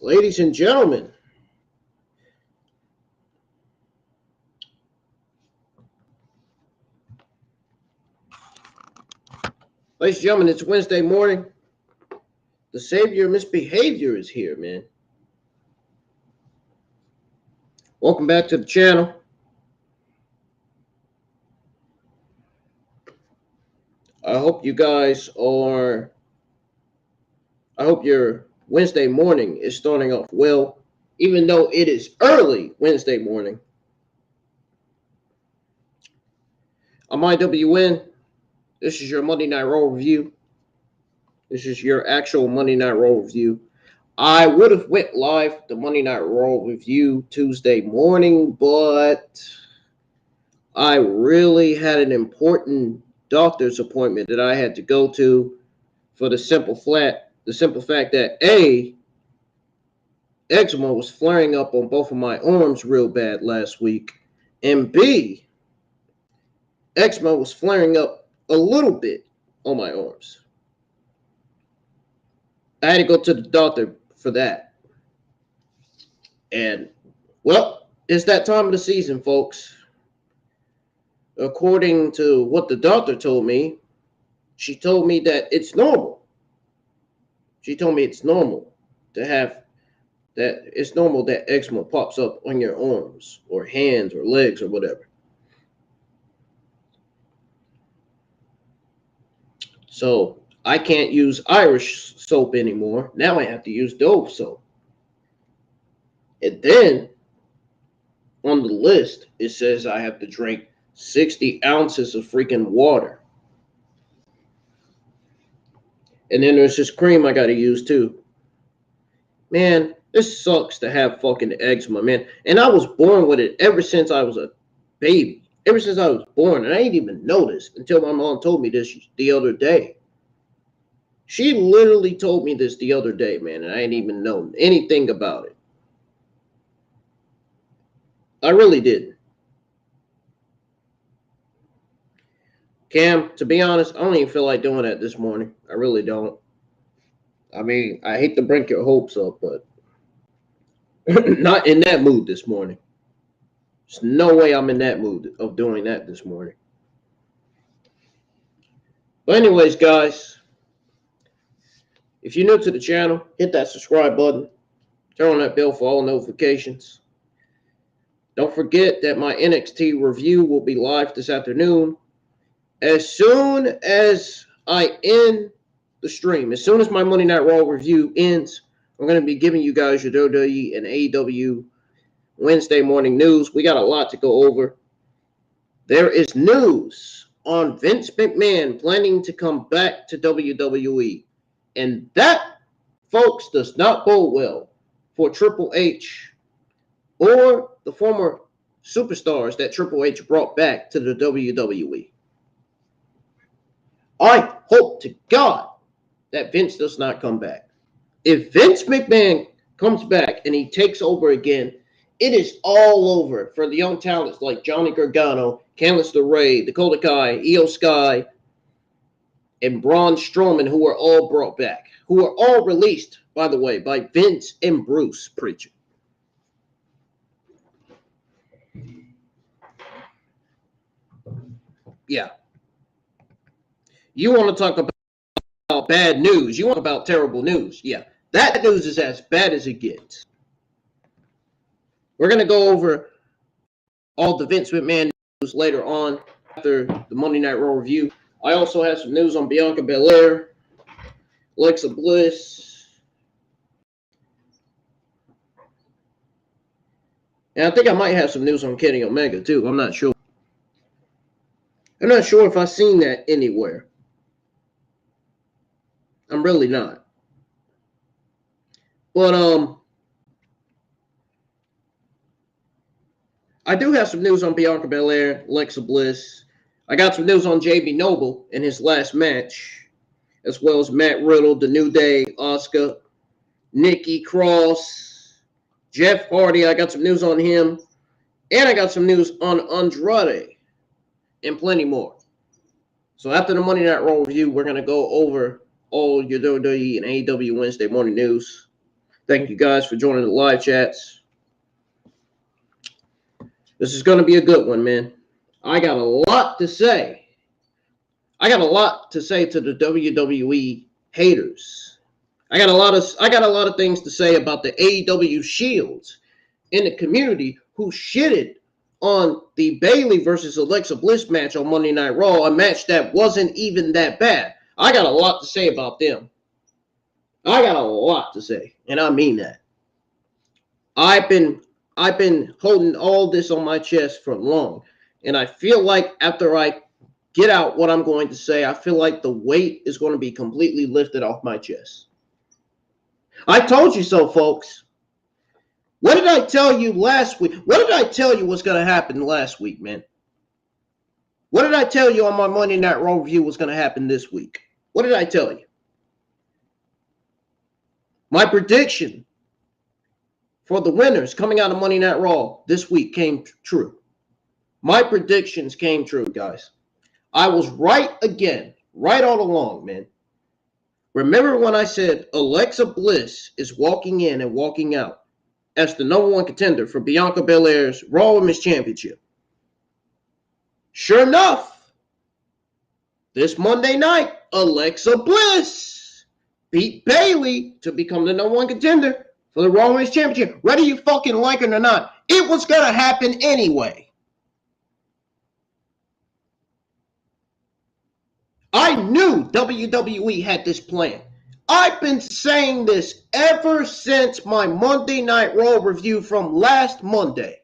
Ladies and gentlemen, it's Wednesday morning. The savior of misbehavior is here, man. Welcome back to the channel. I hope your Wednesday morning is starting off well, even though it is early Wednesday morning. I'm IWN. This is your Monday Night Raw review. This is your actual Monday Night Raw review. I would have went live the Monday Night Raw review Tuesday morning, but I really had an important doctor's appointment that I had to go to for the simple fact that eczema was flaring up on both of my arms real bad last week, and B, eczema was flaring up a little bit on my arms. I had to go to the doctor for that. And, well, it's that time of the season, folks. According to what the doctor told me, she told me that it's normal. She told me it's normal to have that. It's normal that eczema pops up on your arms or hands or legs or whatever. So I can't use Irish soap anymore. Now I have to use Dove soap. And then on the list, it says I have to drink 60 ounces of freaking water. And then there's this cream I got to use too. Man, this sucks to have fucking eczema, man. And I was born with it ever since I was a baby. Ever since I was born. And I didn't even notice until my mom told me this the other day. She literally told me this the other day, man. And I didn't even know anything about it. I really didn't. Cam, to be honest, I don't even feel like doing that this morning. I really don't. I mean, I hate to bring your hopes up, but not in that mood this morning. There's no way I'm in that mood of doing that this morning. But anyways, guys, if you're new to the channel, hit that subscribe button. Turn on that bell for all notifications. Don't forget that my NXT review will be live this afternoon. As soon as I end the stream, as soon as my Monday Night Raw review ends, I'm going to be giving you guys your WWE and AEW Wednesday morning news. We got a lot to go over. There is news on Vince McMahon planning to come back to WWE. And that, folks, does not bode well for Triple H or the former superstars that Triple H brought back to the WWE. I hope to God that Vince does not come back. If Vince McMahon comes back and he takes over again, it is all over for the young talents like Johnny Gargano, Candice LeRae, Dakota Kai, Io Sky, and Braun Strowman, who were all brought back, who were all released, by the way, by Vince and Bruce Prichard. Yeah. You want to talk about bad news. You want about terrible news. Yeah, that news is as bad as it gets. We're going to go over all the Vince McMahon news later on after the Monday Night Raw review. I also have some news on Bianca Belair, Alexa Bliss. And I think I might have some news on Kenny Omega too. I'm not sure. I'm not sure if I've seen that anywhere. I'm really not. But I do have some news on Bianca Belair, Alexa Bliss. I got some news on JB Noble in his last match, as well as Matt Riddle, The New Day, Asuka, Nikki Cross, Jeff Hardy. I got some news on him. And I got some news on Andrade and plenty more. So after the Monday Night Raw review, we're going to go over all your WWE and AEW Wednesday morning news. Thank you guys for joining the live chats. This is going to be a good one, man. I got a lot to say. I got a lot to say to the WWE haters. I got a lot of things to say about the AEW shields in the community who shitted on the Bayley versus Alexa Bliss match on Monday Night Raw, a match that wasn't even that bad. I got a lot to say about them. I got a lot to say, and I mean that. I've been holding all this on my chest for long, and I feel like after I get out what I'm going to say, I feel like the weight is going to be completely lifted off my chest. I told you so, folks. What did I tell you last week? What did I tell you was going to happen last week, man? What did I tell you on my Monday Night Raw review was going to happen this week? What did I tell you? My prediction for the winners coming out of Monday Night Raw this week came true. My predictions came true, guys. I was right again, right all along, man. Remember when I said Alexa Bliss is walking in and walking out as the #1 contender for Bianca Belair's Raw Women's Championship? Sure enough, this Monday night, Alexa Bliss beat Bayley to become the #1 contender for the Raw Women's Championship. Whether you fucking like it or not, it was going to happen anyway. I knew WWE had this plan. I've been saying this ever since my Monday Night Raw review from last Monday.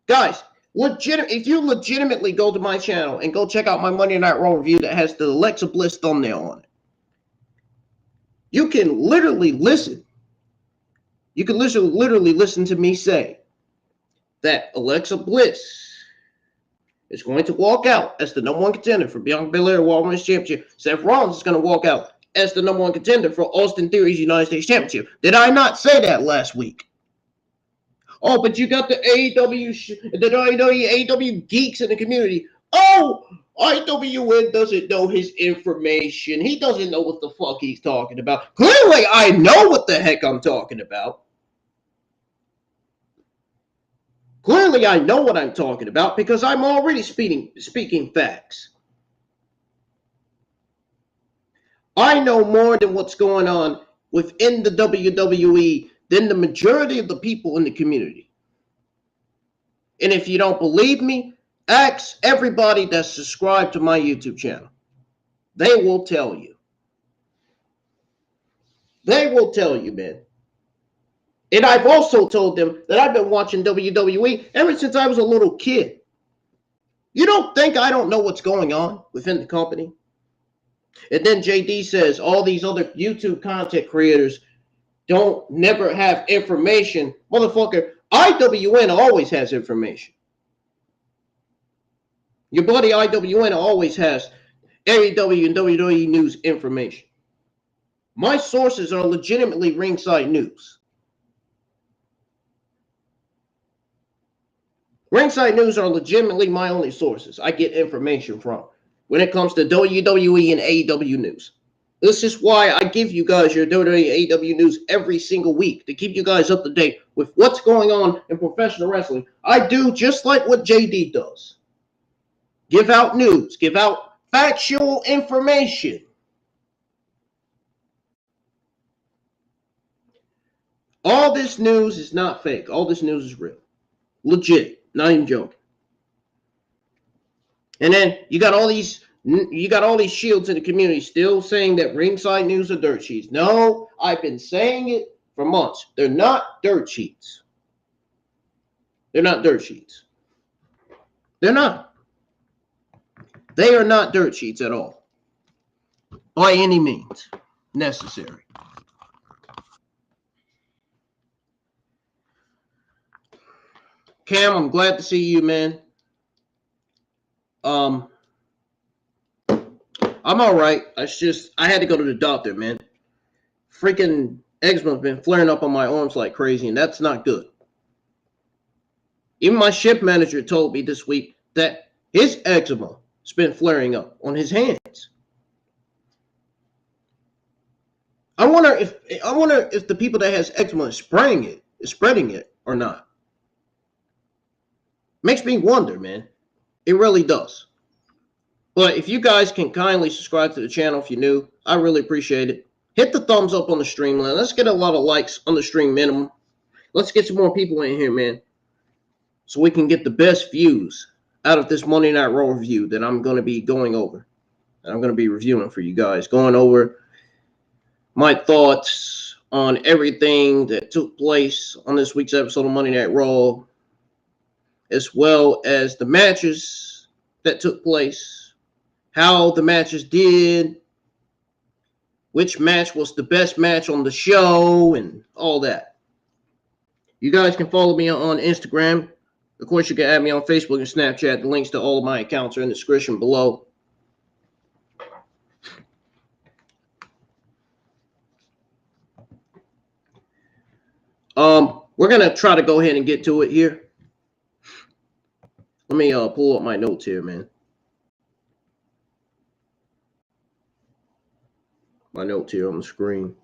Guys, if you legitimately go to my channel and go check out my Monday Night Raw review that has the Alexa Bliss thumbnail on it, you can literally listen. You can literally listen to me say that Alexa Bliss is going to walk out as the #1 contender for Bianca Belair Raw Women's Championship. Seth Rollins is going to walk out as the #1 contender for Austin Theory's United States Championship. Did I not say that last week? Oh, but you got the AEW geeks in the community. Oh, IWN doesn't know his information. He doesn't know what the fuck he's talking about. Clearly, I know what the heck I'm talking about. Clearly, I know what I'm talking about because I'm already speaking facts. I know more than what's going on within the WWE than the majority of the people in the community. And if you don't believe me, ask everybody that's subscribed to my YouTube channel. They will tell you. They will tell you, man. And I've also told them that I've been watching WWE ever since I was a little kid. You don't think I don't know what's going on within the company? And then JD says all these other YouTube content creators never have information. Motherfucker, IWN always has information. Your buddy IWN always has AEW and WWE news information. My sources are legitimately Ringside News. Ringside News are legitimately my only sources I get information from when it comes to WWE and AEW news. This is why I give you guys your WWE AEW news every single week, to keep you guys up to date with what's going on in professional wrestling. I do just like what JD does. Give out news, give out factual information. All this news is not fake. All this news is real. Legit. Not even joking. And then you got all these shields in the community still saying that Ringside News are dirt sheets. No, I've been saying it for months. They're not dirt sheets. They're not dirt sheets. They're not. They are not dirt sheets at all. By any means necessary. Cam, I'm glad to see you, man. I'm all right. I had to go to the doctor, man. Freaking eczema's been flaring up on my arms like crazy, and that's not good. Even my shift manager told me this week that his eczema has been flaring up on his hands. I wonder if the people that has eczema is spreading it or not. Makes me wonder, man. It really does. But if you guys can kindly subscribe to the channel if you're new, I really appreciate it. Hit the thumbs up on the stream, man. Let's get a lot of likes on the stream minimum. Let's get some more people in here, man, so we can get the best views out of this Monday Night Raw review that I'm going to be going over. And I'm going to be reviewing for you guys, going over my thoughts on everything that took place on this week's episode of Monday Night Raw, as well as the matches that took place, how the matches did, which match was the best match on the show, and all that. You guys can follow me on Instagram. Of course, you can add me on Facebook and Snapchat. The links to all of my accounts are in the description below. We're going to try to go ahead and get to it here. Let me pull up my notes here, man. My notes here on the screen.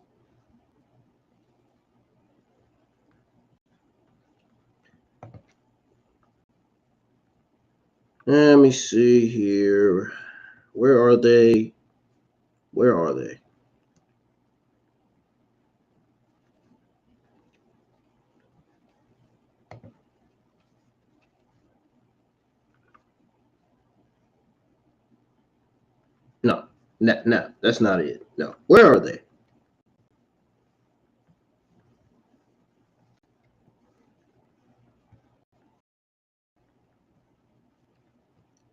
Let me see here. Where are they? Where are they? No, that's not it. No. Where are they?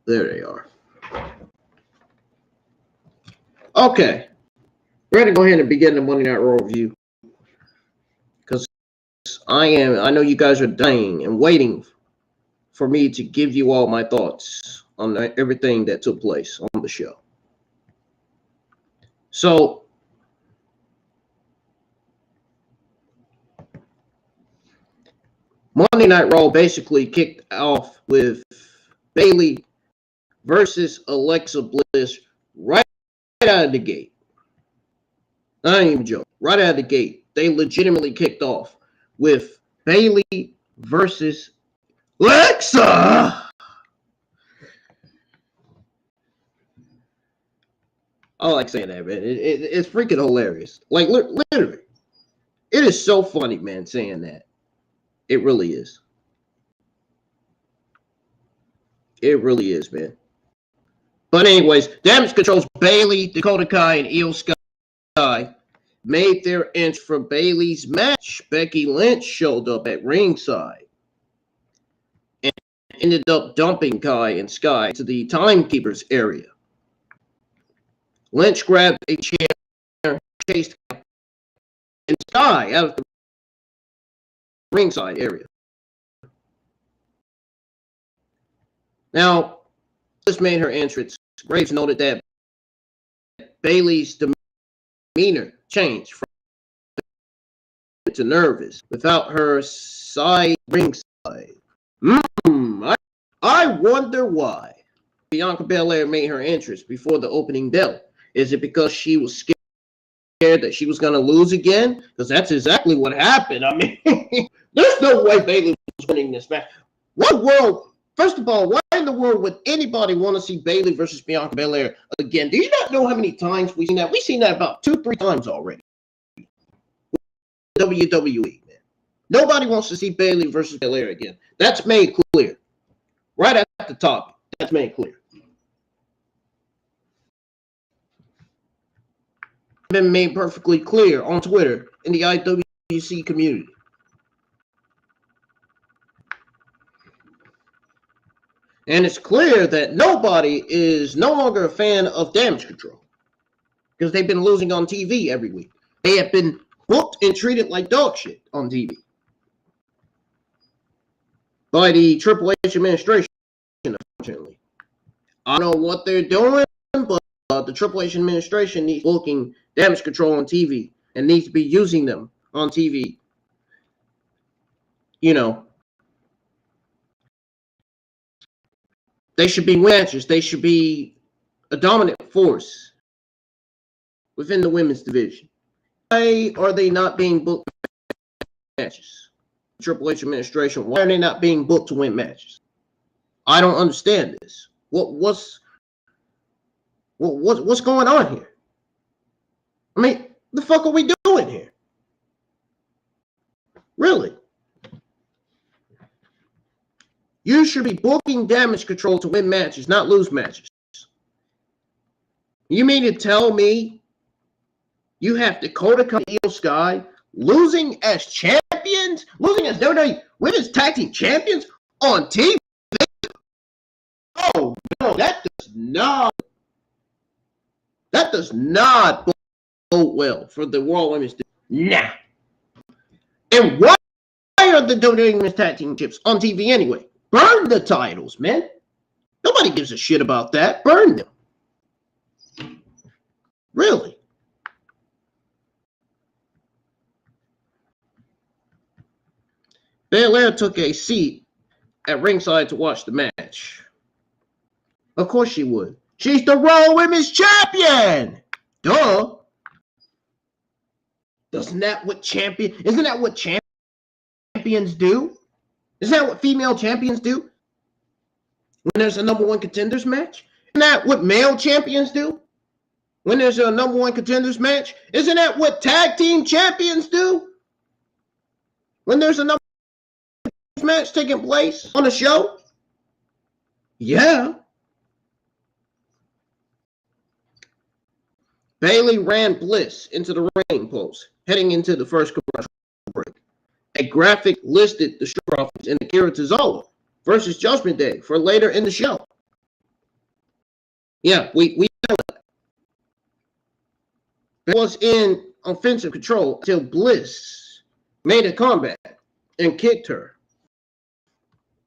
There they are. Okay. We're going to go ahead and begin the Monday Night Raw review. Because I know you guys are dying and waiting for me to give you all my thoughts on everything that took place on the show. So, Monday Night Raw basically kicked off with Bayley versus Alexa Bliss right out of the gate. I ain't even joking. Right out of the gate, they legitimately kicked off with Bayley versus Alexa. I like saying that, man. It's freaking hilarious. Like, literally. It is so funny, man, saying that. It really is. It really is, man. But anyways, Damage Control's Bayley, Dakota Kai, and Io Sky made their entrance for Bayley's match. Becky Lynch showed up at ringside and ended up dumping Kai and Sky to the timekeepers area. Lynch grabbed a chair, chased Kai and Sky out of the ringside area. Now, this made her entrance. Graves noted that Bayley's demeanor changed from to nervous without her side ringside. I wonder why Bianca Belair made her entrance before the opening bell. Is it because she was scared that she was going to lose again? Because that's exactly what happened. I mean, there's no way Bayley was winning this match. What world? First of all, why in the world would anybody want to see Bayley versus Bianca Belair again? Do you not know how many times we've seen that? We've seen that about 2-3 times already. WWE, man. Nobody wants to see Bayley versus Belair again. That's made clear. Right at the top. That's made clear. Been made perfectly clear on Twitter in the IWC community. And it's clear that nobody is no longer a fan of Damage Control because they've been losing on TV every week. They have been booked and treated like dog shit on TV by the Triple H administration, unfortunately. I don't know what they're doing, but the Triple H administration needs booking Damage Control on TV and needs to be using them on TV. You know, they should be matches. They should be a dominant force within the women's division. are they not being booked matches? Triple H administration, why are they not being booked to win matches? I don't understand this. What's going on here? I mean, the fuck are we doing here? Really? You should be booking Damage Control to win matches, not lose matches. You mean to tell me you have Dakota Kai and Io Sky losing as champions, losing as WWE Women's Tag Team Champions on TV? Oh no, that does not bode well for the Raw Women's Division. Nah. And why are the WWE Women's Tag Team Champions on TV anyway? Burn the titles, man. Nobody gives a shit about that. Burn them. Really? Belair took a seat at ringside to watch the match. Of course she would. She's the Raw Women's Champion. Duh. Isn't that what champions do? Isn't that what female champions do? When there's a number one contenders match? Isn't that what male champions do? When there's a number one contenders match? Isn't that what tag team champions do? When there's a number one match taking place on a show? Yeah. Bayley ran Bliss into the ring post, heading into the first commercial break. A graphic listed the Profits and Akira Tozawa versus Judgment Day for later in the show. Yeah, we know that. Bayley was in offensive control until Bliss made a comeback and kicked her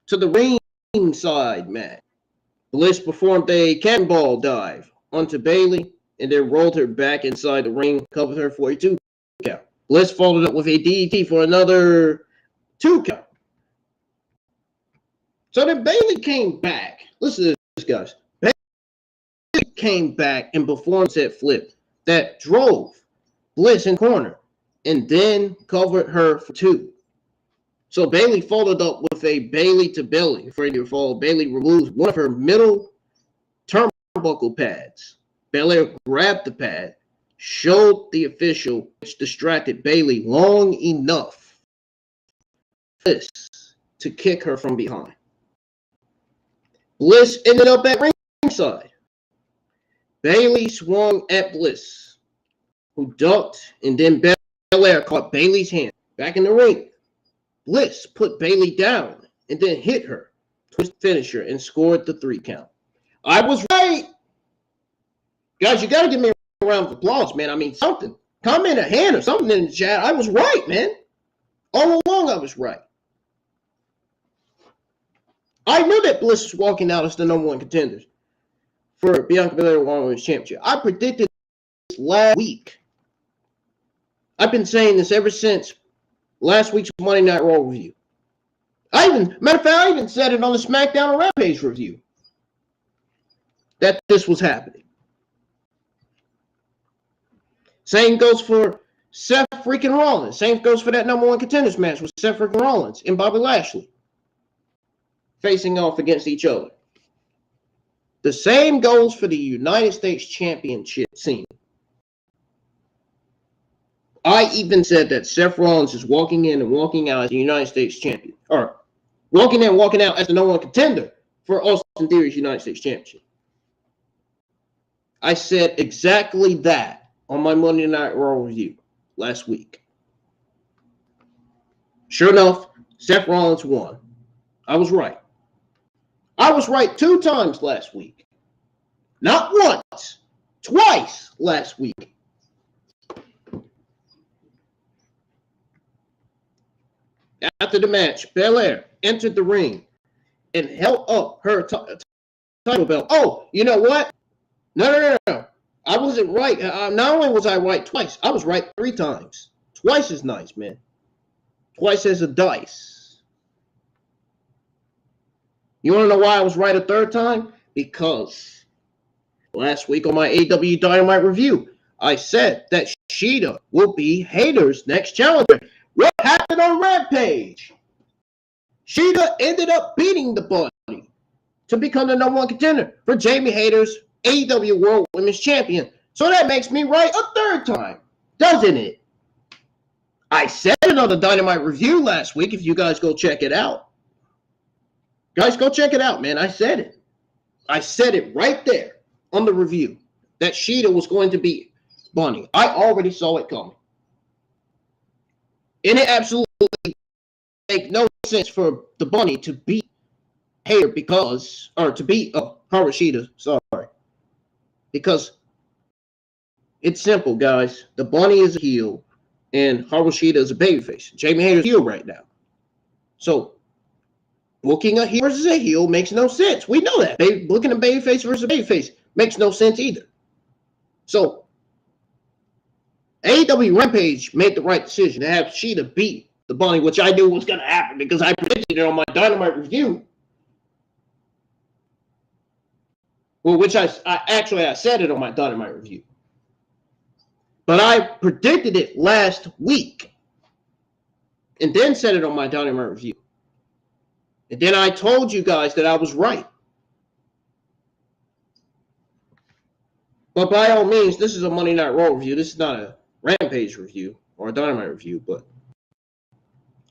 to the ringside mat. Bliss performed a cannonball dive onto Bayley and then rolled her back inside the ring, covered her for a 2 count. Bliss followed up with a DDT for another 2 count. So then Bayley came back. Listen to this, guys. Bayley came back and performed that flip that drove Bliss in corner and then covered her for 2. So Bayley followed up with a Bayley to belly. For your fall, Bayley removes one of her middle turnbuckle pads. Belair grabbed the pad, showed the official, which distracted Bayley long enough for Bliss to kick her from behind. Bliss ended up at ringside. Bayley swung at Bliss, who ducked, and then Belair caught Bayley's hand back in the ring. Bliss put Bayley down and then hit her, twist finisher, and scored the 3 count. I was right. Guys, you got to give me a round of applause, man. I mean, something. Comment a hand or something in the chat. I was right, man. All along, I was right. I knew that Bliss was walking out as the number one contenders for Bianca Belair Women's Championship. I predicted this last week. I've been saying this ever since last week's Monday Night Raw review. Matter of fact, I even said it on the SmackDown and Rampage review that this was happening. Same goes for Seth freaking Rollins. Same goes for that number one contenders match with Seth freaking Rollins and Bobby Lashley facing off against each other. The same goes for the United States Championship scene. I even said that Seth Rollins is walking in and walking out as the United States champion. Or walking in and walking out as the number one contender for Austin Theory's United States Championship. I said exactly that on my Monday Night Raw review last week. Sure enough, Seth Rollins won. I was right. I was right 2 times last week. Not once, twice last week. After the match, Belair entered the ring and held up her title belt. Oh, you know what? No. I wasn't right. Not only was I right twice, I was right 3 times. Twice is nice, man. Twice as a dice. You want to know why I was right a 3rd time? Because last week on my AW Dynamite review, I said that Shida will be Hayter's next challenger. What happened on Rampage? Shida ended up beating the Bunny to become the #1 contender for Jamie Hayter's AEW World Women's Champion. So that makes me right a third time, doesn't it? I said it on the Dynamite review last week. If you guys go check it out. Guys, go check it out, man. I said it. I said it right there on the review that Shida was going to beat Bunny. I already saw it coming. And it absolutely makes no sense for the Bunny to beat Hayter because, or to beat Hikaru Shida, sorry. Because it's simple, guys. The Bunny is a heel and Hikaru Shida is a babyface. Jamie Hayter's a heel right now. So booking a heel versus a heel makes no sense. We know that. Booking a babyface versus a babyface makes no sense either. So AEW Rampage made the right decision to have Shida beat the Bunny, which I knew was going to happen because I predicted it on my Dynamite review. Well, which I said it on my Dynamite review. But I predicted it last week and then said it on my Dynamite review. And then I told you guys that I was right. But by all means, this is a Monday Night Raw review. This is not a Rampage review or a Dynamite review. But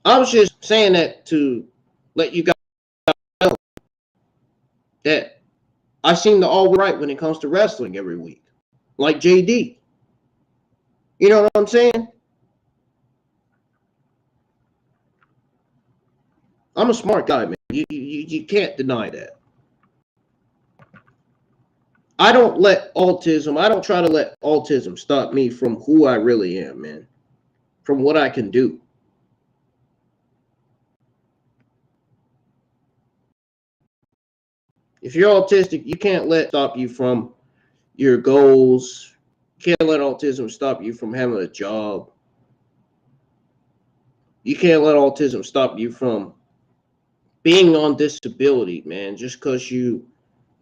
I was just saying that to let you guys know that I seem to always be right when it comes to wrestling every week. Like JD. You know what I'm saying? I'm a smart guy, man. You can't deny that. I don't try to let autism stop me from who I really am, man. From what I can do. If you're autistic, you can't let it stop you from your goals. You can't let autism stop you from having a job. You can't let autism stop you from being on disability, man, just because you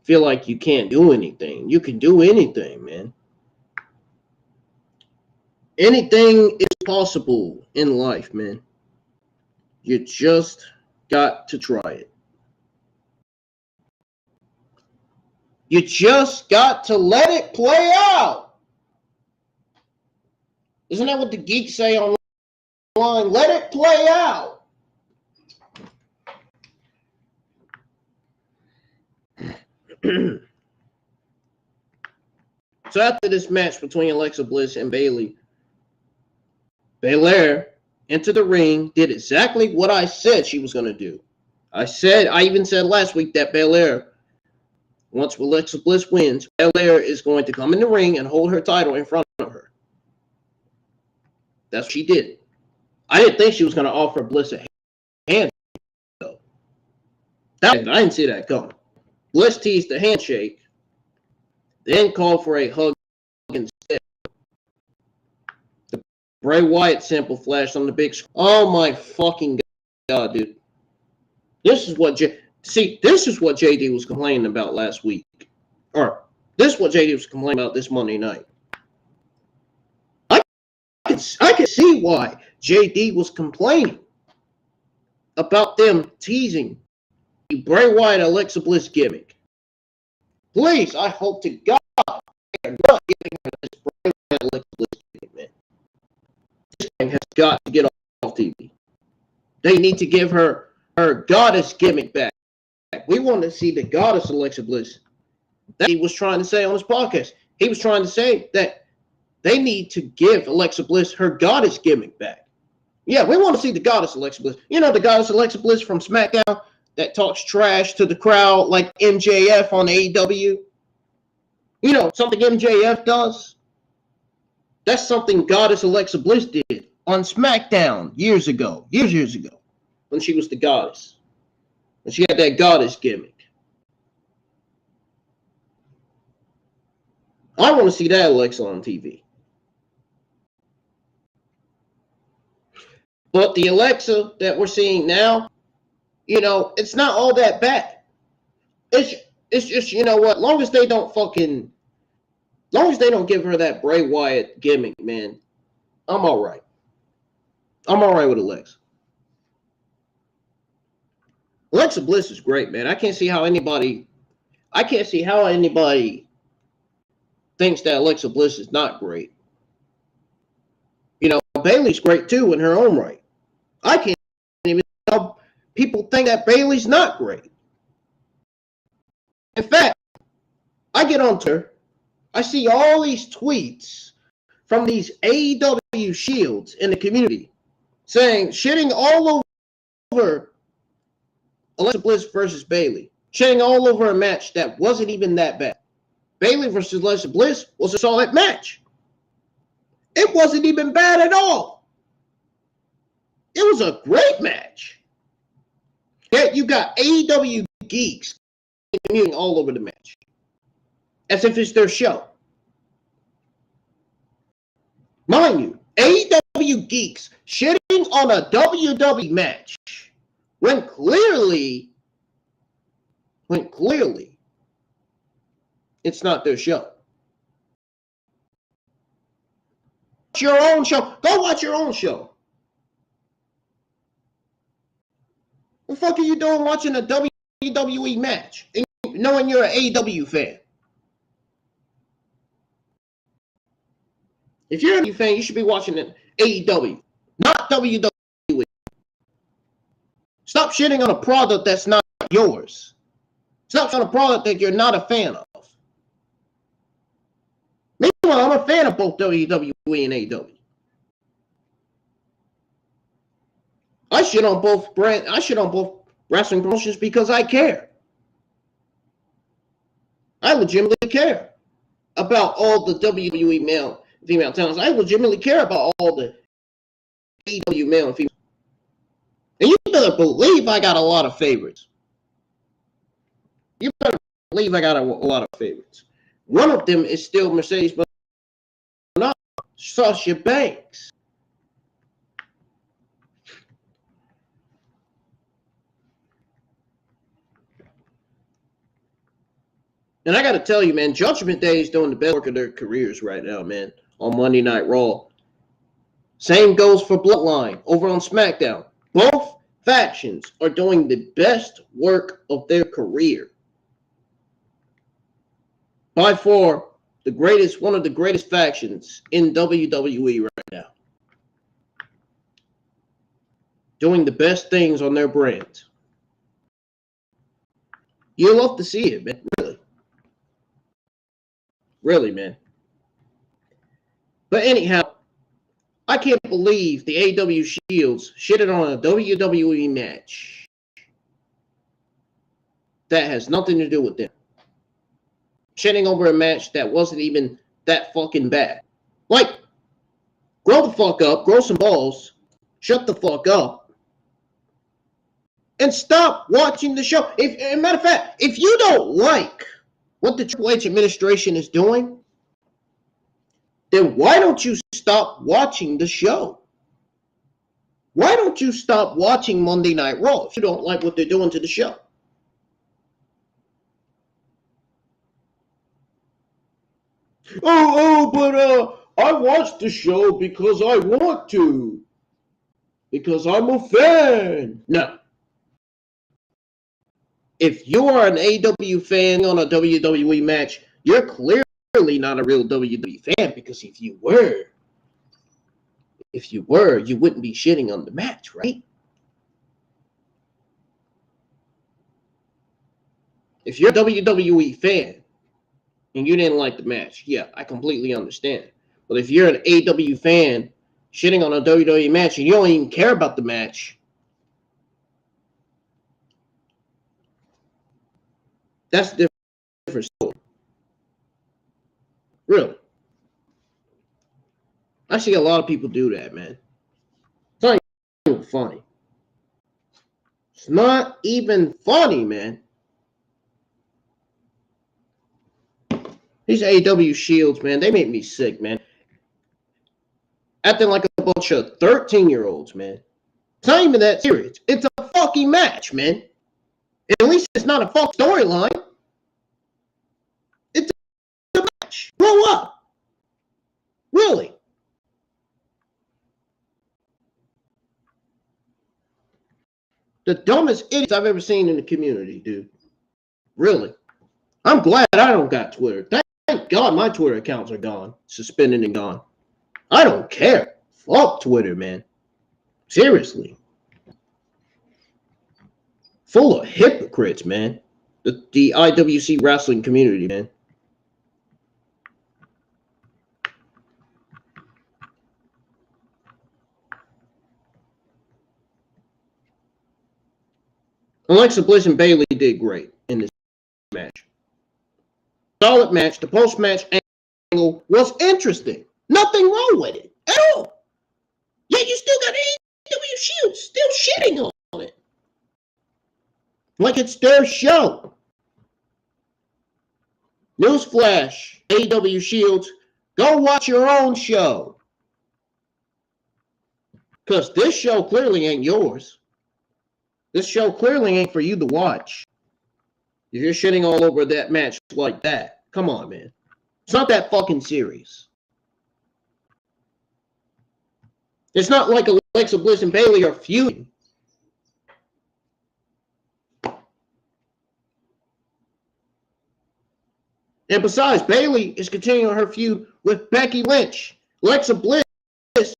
feel like you can't do anything. You can do anything, man. Anything is possible in life, man. You just got to try it. You just got to let it play out. Isn't that what the geeks say online? Let it play out. So after this match between Alexa Bliss and Bayley, Belair entered the ring, did exactly what I said she was going to do. I even said last week that Belair, once Alexa Bliss wins, Belair is going to come in the ring and hold her title in front of her. That's what she did. I didn't think she was going to offer Bliss a hand, though. I didn't see that coming. Bliss teased the handshake, then called for a hug instead. The Bray Wyatt sample flashed on the big screen. Oh my fucking god, dude! This is what JD was complaining about last week, or this is what JD was complaining about this Monday night. I can see why JD was complaining about them teasing the Bray Wyatt Alexa Bliss gimmick. Please, I hope to God they're not giving her this Bray Wyatt Alexa Bliss gimmick, man. This thing has got to get off TV. They need to give her goddess gimmick back. We want to see the goddess Alexa Bliss. That he was trying to say on his podcast. He was trying to say that they need to give Alexa Bliss her goddess gimmick back. Yeah, we want to see the goddess Alexa Bliss. You know the goddess Alexa Bliss from SmackDown that talks trash to the crowd like MJF on AEW? You know, something MJF does? That's something goddess Alexa Bliss did on SmackDown years ago, when she was the goddess. When she had that goddess gimmick. I want to see that Alexa on TV. But the Alexa that we're seeing now, you know, it's not all that bad. It's just, you know what, long as they don't give her that Bray Wyatt gimmick, man, I'm all right. I'm all right with Alexa. Alexa Bliss is great, man. I can't see how anybody thinks that Alexa Bliss is not great. You know, Bayley's great too in her own right. I can't even tell people think that Bayley's not great. In fact, I get on Twitter, I see all these tweets from these AEW shields in the community saying, shitting all over Alexa Bliss versus Bayley. Shitting all over a match that wasn't even that bad. Bayley versus Alexa Bliss was a solid match. It wasn't even bad at all. It was a great match. Yet you got AEW geeks commuting all over the match. As if it's their show. Mind you, AEW geeks shitting on a WWE match when clearly it's not their show. Your own show. Go watch your own show. What the fuck are you doing watching a WWE match and knowing you're an AEW fan? If you're an AEW fan, you should be watching an AEW, not WWE. Stop shitting on a product that's not yours. Stop shitting on a product that you're not a fan of. Meanwhile, I'm a fan of both WWE and AEW. I shit on both wrestling promotions because I care. I legitimately care about all the WWE male and female talents. I legitimately care about all the AEW male and female. And you better believe I got a lot of favorites. You better believe I got a lot of favorites. One of them is still Mercedes Moné, Sasha Banks. And I got to tell you, man, Judgment Day is doing the best work of their careers right now, man, on Monday Night Raw. Same goes for Bloodline over on SmackDown. Both factions are doing the best work of their career. By far, one of the greatest factions in WWE right now. Doing the best things on their brand. You love to see it, man. Really. Really, man. But anyhow, I can't believe the AEW Shields shitted on a WWE match that has nothing to do with them. Shitting over a match that wasn't even that fucking bad. Like, grow the fuck up, grow some balls, shut the fuck up, and stop watching the show. As a matter of fact, if you don't like what the Triple H administration is doing, then why don't you stop watching the show? Why don't you stop watching Monday Night Raw if you don't like what they're doing to the show? But I watch the show because I want to. Because I'm a fan. No. If you are an AEW fan on a WWE match, you're clearly not a real WWE fan, because if you were, you wouldn't be shitting on the match, right? If you're a WWE fan and you didn't like the match, yeah, I completely understand. But if you're an AEW fan shitting on a WWE match and you don't even care about the match, that's a different story. Really. I see a lot of people do that, man. It's not even funny. It's not even funny, man. These AEW Shields, man, they make me sick, man. Acting like a bunch of 13-year-olds, man. It's not even that serious. It's a fucking match, man. At least it's not a fuck storyline. It's a match. Grow up. Really. The dumbest idiots I've ever seen in the community, dude. Really. I'm glad I don't got Twitter. Thank God my Twitter accounts are gone. Suspended and gone. I don't care. Fuck Twitter, man. Seriously. Full of hypocrites, man. The IWC wrestling community, man. Alexa Bliss and Bayley did great in this match. Solid match. The post-match angle was interesting. Nothing wrong with it at all. Yet you still got AEW Shield still shitting on it. Like it's their show. Newsflash, AEW Shields, go watch your own show. Because this show clearly ain't yours. This show clearly ain't for you to watch. If you're shitting all over that match like that, come on, man. It's not that fucking serious. It's not like Alexa Bliss and Bayley are feuding. And besides, Bayley is continuing her feud with Becky Lynch. Alexa Bliss is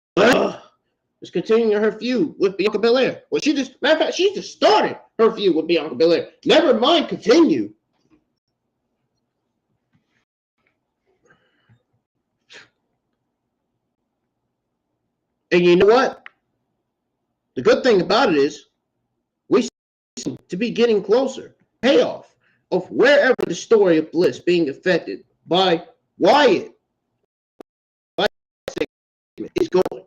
continuing her feud with Bianca Belair. Well, matter of fact, she just started her feud with Bianca Belair. Never mind, continue. And you know what? The good thing about it is we seem to be getting closer. Payoff of wherever the story of Bliss being affected by Wyatt is going.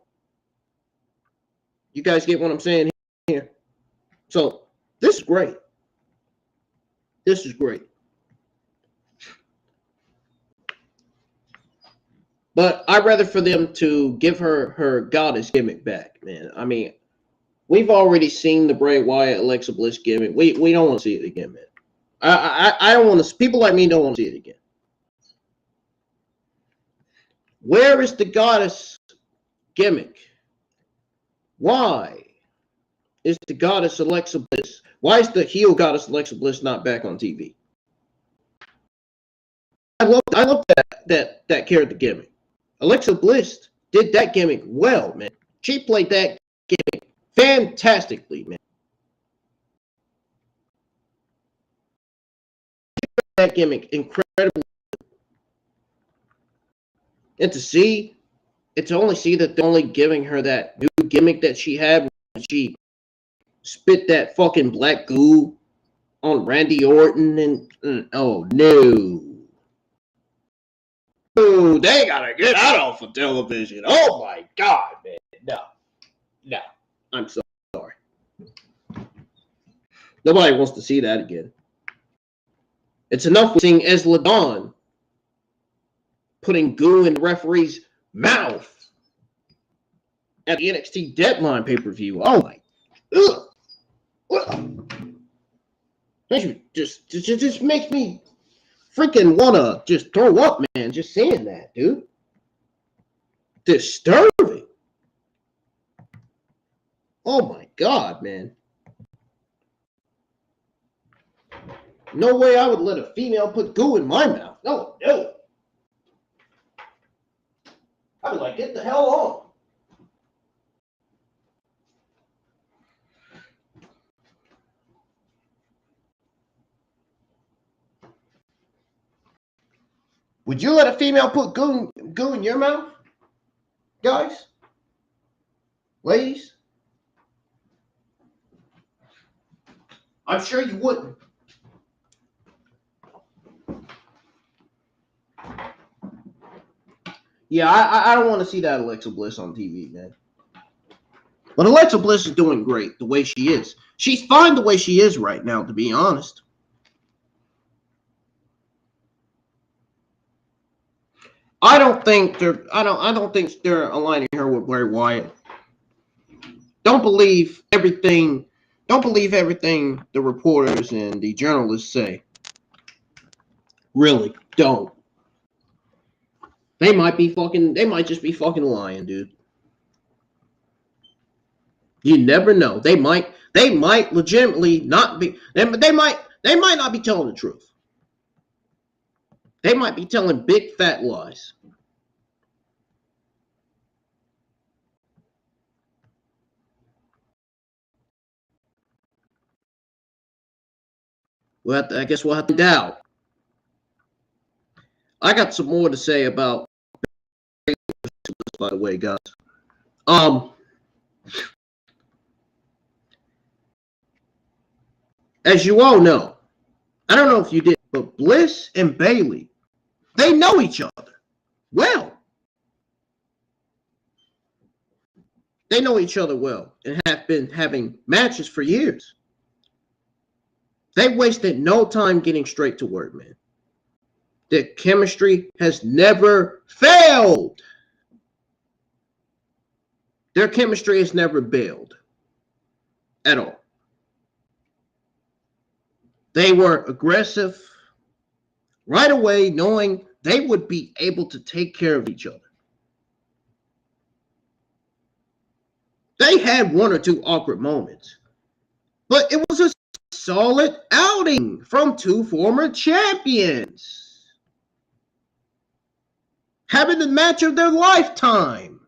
You guys get what I'm saying here? So this is great. This is great. But I'd rather for them to give her goddess gimmick back, man. I mean, we've already seen the Bray Wyatt Alexa Bliss gimmick. We don't want to see it again, man. I don't want to. People like me don't want to see it again. Where is the goddess gimmick? Why is the goddess Alexa Bliss? Why is the heel goddess Alexa Bliss not back on TV? I love that character gimmick. Alexa Bliss did that gimmick well, man. She played that gimmick fantastically, man. That gimmick incredibly. And to only see that they're only giving her that new gimmick that she had when she spit that fucking black goo on Randy Orton and oh no. Oh, they gotta get that off of television. Oh my God, man. No. I'm so sorry. Nobody wants to see that again. It's enough with seeing Esla Dawn putting goo in the referee's mouth at the NXT Deadline pay-per-view. Oh my. Just makes me freaking wanna just throw up, man, just saying that, dude. Disturbing. Oh my God, man. No way I would let a female put goo in my mouth. No. I would like, get the hell on. Would you let a female put goo in your mouth? Guys? Ladies? I'm sure you wouldn't. Yeah, I don't want to see that Alexa Bliss on TV, man. But Alexa Bliss is doing great the way she is. She's fine the way she is right now, to be honest. I don't think they're aligning her with Bray Wyatt. Don't believe everything the reporters and the journalists say. Really, don't. They might just be fucking lying, dude. You never know. They might legitimately not be. They might not be telling the truth. They might be telling big fat lies. Well, I guess we'll have to doubt. I got some more to say about, by the way, guys. As you all know, I don't know if you did, but Bliss and Bayley, they know each other well. They know each other well and have been having matches for years. They wasted no time getting straight to work, man. Their chemistry has never failed. Their chemistry has never bailed at all. They were aggressive right away, knowing they would be able to take care of each other. They had one or two awkward moments, but it was a solid outing from two former champions, having the match of their lifetime.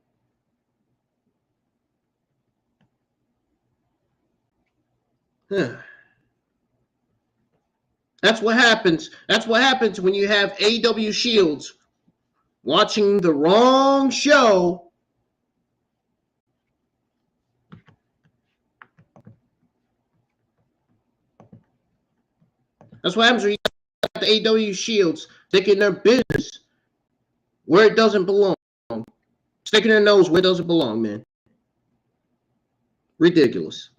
That's what happens. That's what happens when you have AEW Shields watching the wrong show. That's what happens when you got the AEW Shields taking their business where it doesn't belong. Sticking their nose where it doesn't belong, man. Ridiculous.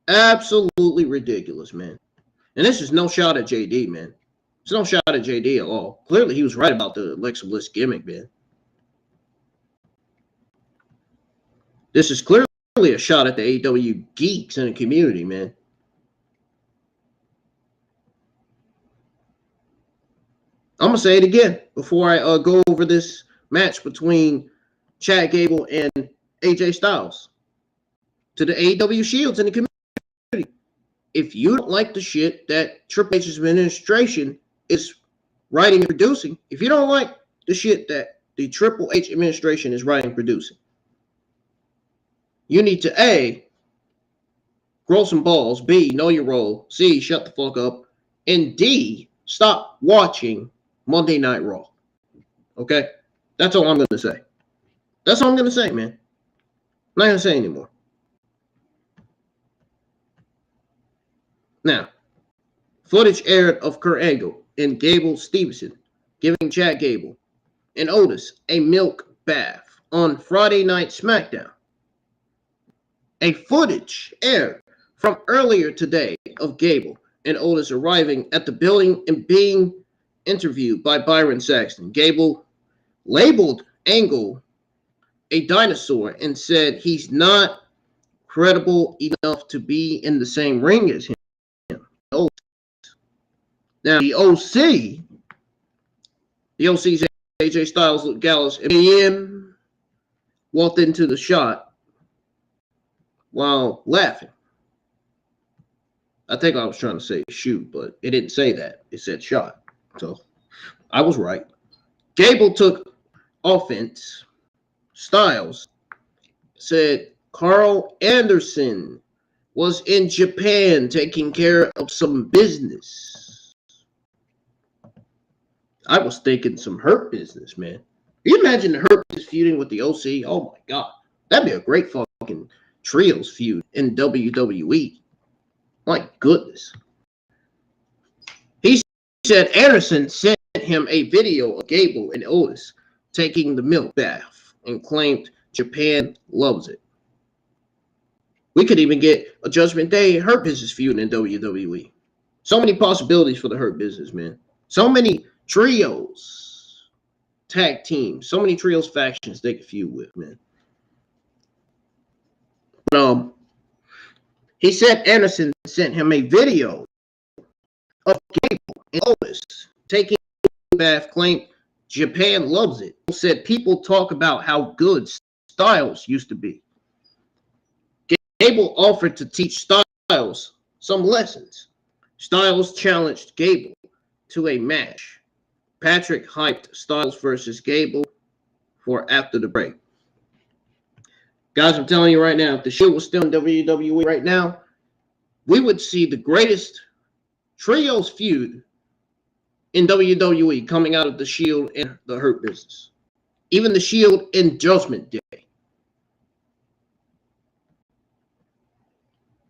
Absolutely ridiculous, man. And this is no shot at JD, man. It's no shot at JD at all. Clearly, he was right about the Alexa Bliss gimmick, man. This is clearly a shot at the AEW geeks in the community, man. I'm going to say it again before I go over this match between Chad Gable and AJ Styles. To the AEW Shields in the community. If you don't like the shit that Triple H's administration is writing and producing, if you don't like the shit that the Triple H administration is writing and producing, you need to A, grow some balls, B, know your role, C, shut the fuck up, and D, stop watching Monday Night Raw. Okay? That's all I'm going to say. That's all I'm going to say, man. I'm not going to say anymore. Now, footage aired of Kurt Angle and Gable Stevenson giving Chad Gable and Otis a milk bath on Friday Night SmackDown. A footage aired from earlier today of Gable and Otis arriving at the building and being interviewed by Byron Saxton. Gable labeled Angle a dinosaur and said he's not credible enough to be in the same ring as him. Now, the OC's AJ Styles, Gallus, and BM walked into the shot while laughing. I think I was trying to say shoot, but it didn't say that. It said shot. So I was right. Gable took offense. Styles said Carl Anderson was in Japan taking care of some business. I was thinking some Hurt business, man. Can you imagine the Hurt is feuding with the OC? Oh my God. That'd be a great fucking trios feud in WWE. My goodness. He said Anderson sent him a video of Gable and Otis taking the milk bath and claimed Japan loves it. We could even get a Judgment Day Hurt Business feud in WWE. So many possibilities for the Hurt Business, man. So many trios, tag teams, so many trios factions they could feud with, man. But, he said Anderson sent him a video of Gable and Otis taking the bath, claimed Japan loves it. He said people talk about how good Styles used to be. Gable offered to teach Styles some lessons. Styles challenged Gable to a match. Patrick hyped Styles versus Gable for after the break. Guys, I'm telling you right now, if the Shield was still in WWE right now, we would see the greatest trios feud in WWE coming out of the Shield and the Hurt Business. Even the Shield and Judgment Day.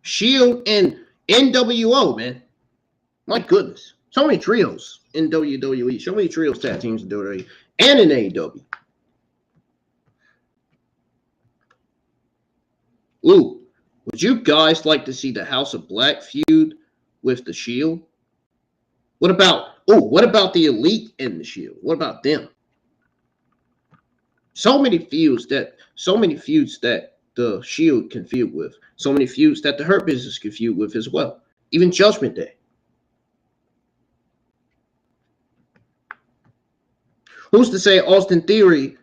Shield and NWO, man. My goodness. So many trios in WWE. So many trios tag teams in WWE and in AEW. Ooh, would you guys like to see the House of Black feud with the Shield? What about the Elite and the Shield? What about them? So many feuds that the Shield can feud with. So many feuds that the Hurt Business can feud with as well. Even Judgment Day. Who's to say Austin Theory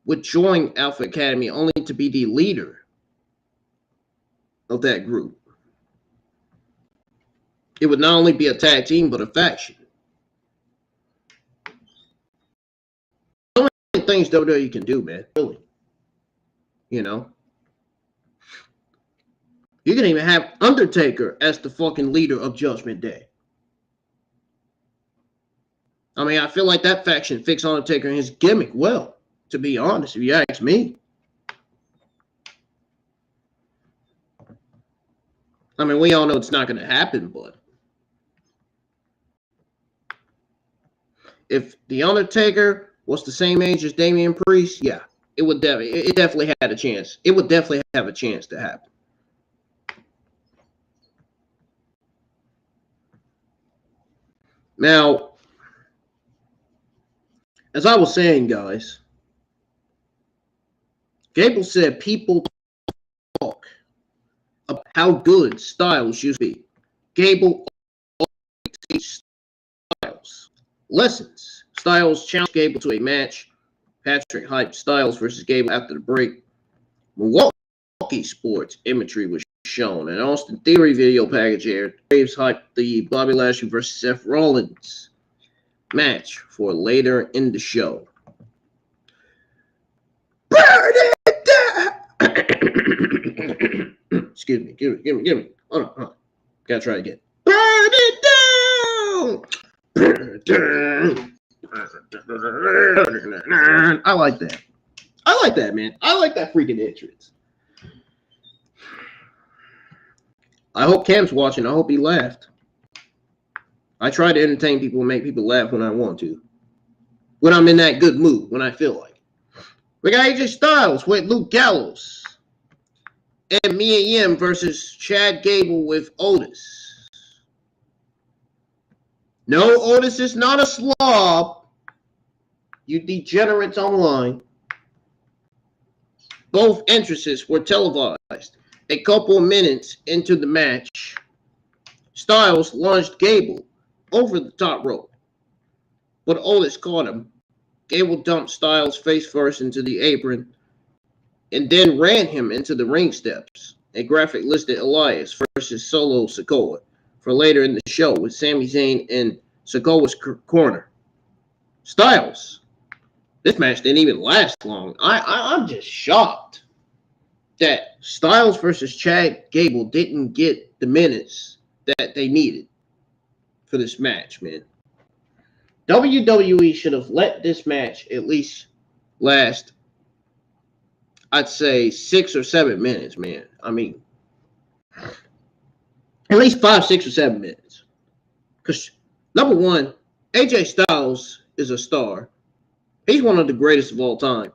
would join Alpha Academy only to be the leader of that group? It would not only be a tag team, but a faction. So many things WWE can do, man. Really. You know? You can even have Undertaker as the fucking leader of Judgment Day. I mean, I feel like that faction fits Undertaker and his gimmick well, to be honest, if you ask me. I mean, we all know it's not going to happen, but if The Undertaker was the same age as Damian Priest, yeah, it definitely had a chance. It would definitely have a chance to happen. Now, as I was saying, guys, Gable said people talk about how good Styles used to be. Gable teaches Styles lessons. Styles challenged Gable to a match. Patrick hyped Styles versus Gable after the break. Milwaukee Sports imagery was shown. An Austin Theory video package aired. Graves hyped the Bobby Lashley versus Seth Rollins match for later in the show. Burn it down! Excuse me. Give me. Hold on. Gotta try again. Burn it down! Burn it down! I like that. I like that, man. I like that freaking entrance. I hope Cam's watching. I hope he laughed. I try to entertain people and make people laugh when I want to. When I'm in that good mood, when I feel like. We got AJ Styles with Luke Gallows. And Mia Yim versus Chad Gable with Otis. No, Otis is not a slob. You degenerates online. Both entrances were televised. A couple of minutes into the match, Styles launched Gable over the top rope, but Otis caught him. Gable dumped Styles face first into the apron and then ran him into the ring steps. A graphic listed Elias versus Solo Sikoa for later in the show with Sami Zayn in Sikoa's corner. Styles. This match didn't even last long. I'm just shocked that Styles versus Chad Gable didn't get the minutes that they needed for this match, man. WWE should have let this match at least last, I'd say, 6 or 7 minutes, man. I mean, at least 5, 6, or 7 minutes. Because, number one, AJ Styles is a star. He's one of the greatest of all time.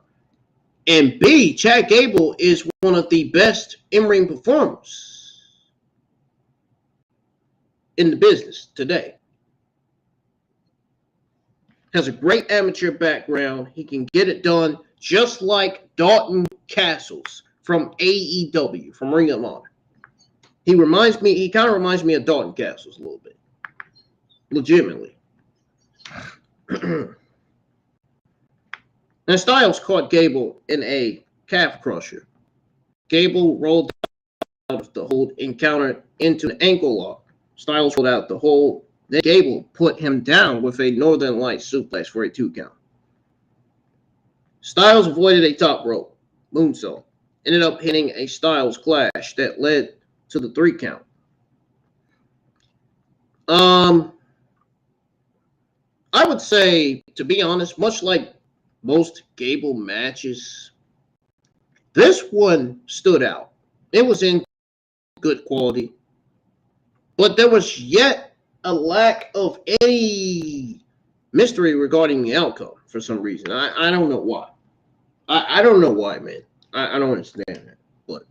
And B, Chad Gable is one of the best in-ring performers in the business today. Has a great amateur background. He can get it done just like Dalton Castles from AEW, from Ring of Honor. He kind of reminds me of Dalton Castles a little bit. Legitimately. And Styles caught Gable in a calf crusher. Gable rolled out of the hold, encountered into an ankle lock. Styles rolled out the hold. Then Gable put him down with a Northern Lights suplex for a 2 count. Styles avoided a top rope moonsault. Ended up hitting a Styles clash that led to the 3 count. I would say, to be honest, much like most Gable matches, this one stood out. It was in good quality, but there was yet a lack of any mystery regarding the outcome for some reason. I don't know why. I don't know why, man. I don't understand that. But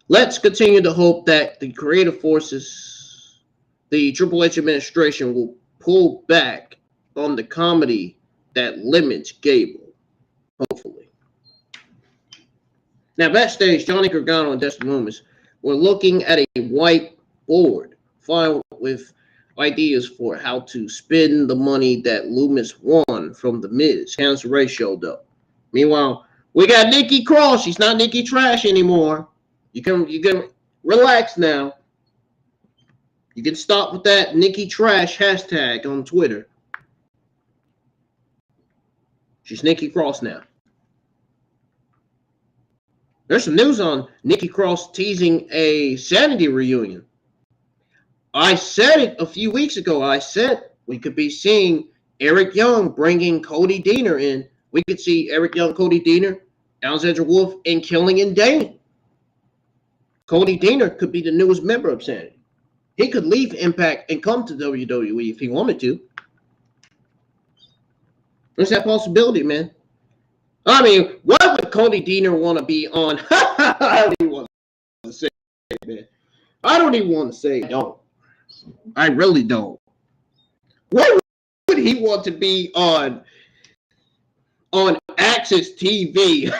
let's continue to hope that the creative forces, the Triple H administration, will pull back on the comedy that limits Gable. Hopefully. Now, backstage, Johnny Gargano and Dexter Lumis were looking at a whiteboard filed with ideas for how to spend the money that Lumis won from The Miz. Candice LeRae showed up. Meanwhile, we got Nikki Cross. She's not Nikki Trash anymore. You can relax now. You can stop with that Nikki Trash hashtag on Twitter. She's Nikki Cross now. There's some news on Nikki Cross teasing a Sanity reunion. I said it a few weeks ago. I said we could be seeing Eric Young bringing Cody Deaner in. We could see Eric Young, Cody Deaner, Alexander Wolf, and Killian Dane. Cody Deaner could be the newest member of Sanity. He could leave Impact and come to WWE if he wanted to. There's that possibility, man. I mean, why would Cody Deaner want to be on? I don't even want to say it, man. I don't even want to say it. No. I really don't. What would he want to be on Access TV?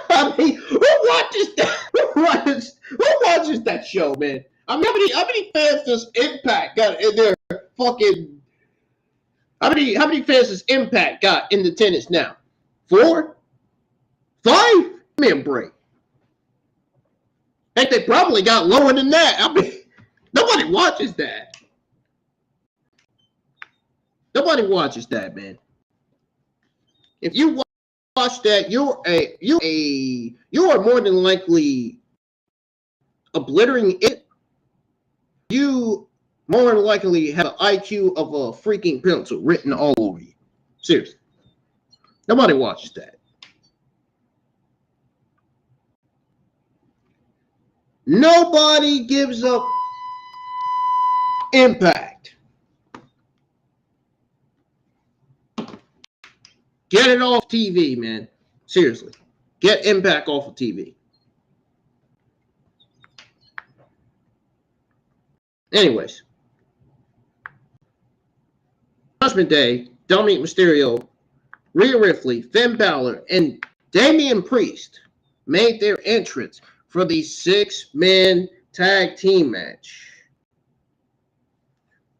I mean, who watches that? Who watches that show, man? I mean, how many fans does Impact got in their fucking? How many fans does Impact got in attendance now? 4? 5? Give me a break. I think they probably got lower than that. I mean, nobody watches that. Nobody watches that, man. If you watch that, you are more than likely obliterating it. You more than likely have an IQ of a freaking pencil written all over you. Seriously. Nobody watches that. Nobody gives up Impact. Get it off TV, man. Seriously. Get Impact off of TV. Anyways. Judgment Day, Dominic Mysterio, Rhea Ripley, Finn Balor, and Damian Priest made their entrance for the 6-man tag team match.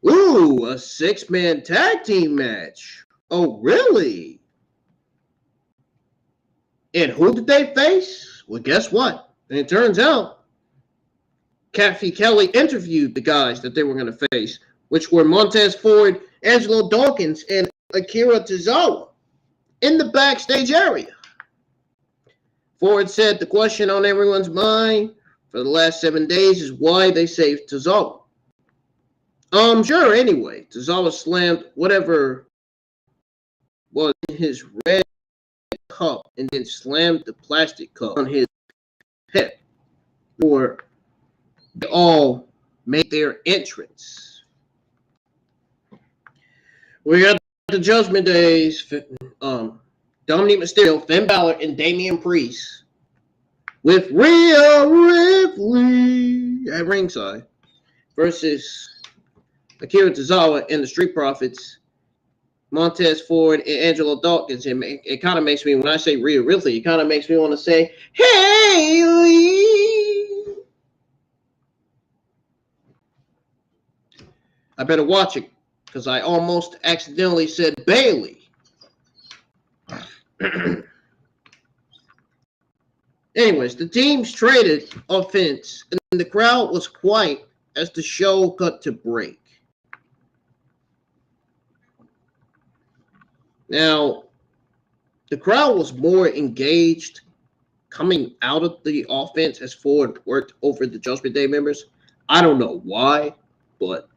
Ooh, a 6-man tag team match. Oh, really? And who did they face? Well, guess what? And it turns out CATHY KELLEY interviewed the guys that they were going to face, which were Montez Ford, Angelo Dawkins, and Akira Tozawa in the backstage area. Ford said the question on everyone's mind for the last 7 days is why they saved Tozawa. Sure, anyway. Tozawa slammed whatever was in his red cup and then slammed the plastic cup on his head. Or they all made their entrance. We got the Judgment Days. Dominic Mysterio, Finn Balor, and Damian Priest with Rhea Ripley at ringside versus Akira Tozawa and the Street Profits, Montez Ford, and Angelo Dawkins. It kind of makes me, when I say Rhea Ripley, it kind of makes me want to say, Haley. I better watch it because I almost accidentally said Bayley. Anyways, the teams traded offense, and the crowd was quiet as the show cut to break. Now, the crowd was more engaged coming out of the offense as Ford worked over the Judgment Day members. I don't know why, but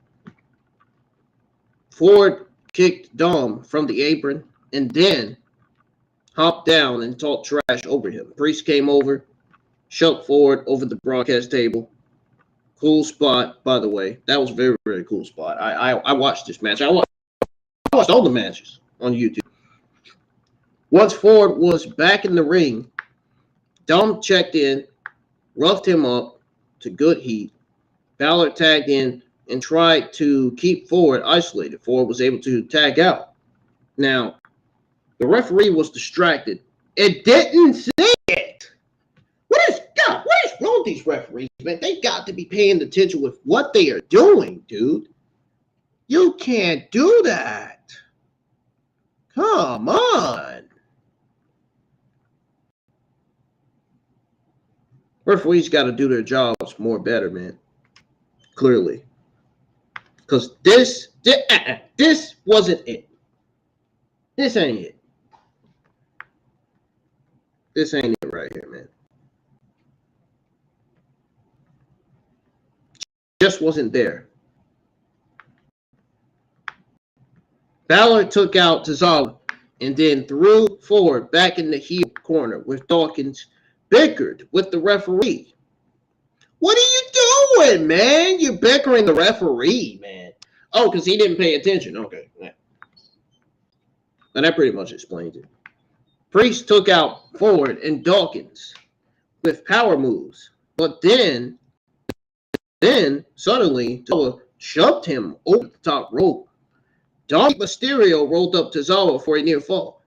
Ford kicked Dom from the apron and then hopped down and talked trash over him. Priest came over, shoved Ford over the broadcast table. Cool spot, by the way. That was a very, very cool spot. I watched this match. I watched all the matches on YouTube. Once Ford was back in the ring, Dom checked in, roughed him up to good heat. Balor tagged in and tried to keep Ford isolated. Ford was able to tag out. Now, the referee was distracted. It didn't see it. What is wrong with these referees, man? They got to be paying attention with what they are doing, dude. You can't do that. Come on. Referees got to do their jobs more better, man. Clearly. Because this wasn't it. This ain't it. This ain't it right here, man. Just wasn't there. Balor took out Tozawa and then threw Ford back in the heel corner with Dawkins bickered with the referee. What are you doing, man? You're bickering the referee, man. Oh, because he didn't pay attention. Okay. Yeah. And that pretty much explains it. Priest took out Ford and Dawkins with power moves. But then suddenly, Tozawa shoved him over the top rope. Dom Mysterio rolled up Tozawa for a near fall.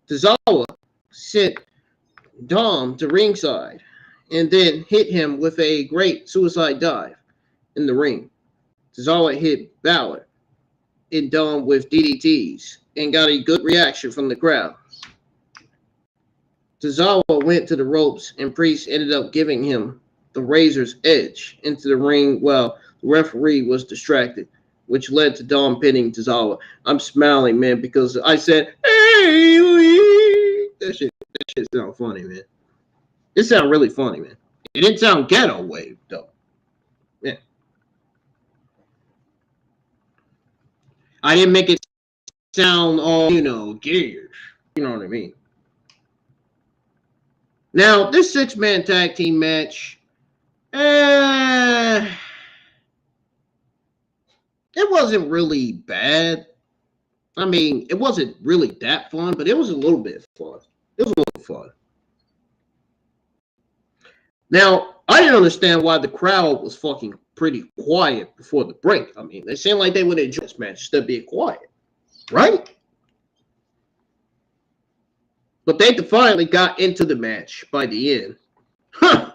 Tozawa sent Dom to ringside and then hit him with a great suicide dive in the ring. Tozawa hit Balor and Dom with DDTs and got a good reaction from the crowd. Tozawa went to the ropes and Priest ended up giving him the Razor's Edge into the ring while the referee was distracted, which led to Dom pinning Tozawa. I'm smiling, man, because I said, hey, that shit sound funny, man. It sounded really funny, man. It didn't sound ghetto wave, though. Yeah. I didn't make it sound all, garish. You know what I mean? Now, this six-man tag team match, it wasn't really bad. I mean, it wasn't really that fun, but it was a little bit fun. It was a little fun. Now, I didn't understand why the crowd was fucking pretty quiet before the break. I mean, they seemed like they would enjoy this match instead of being quiet, right? But they finally got into the match by the end. Huh.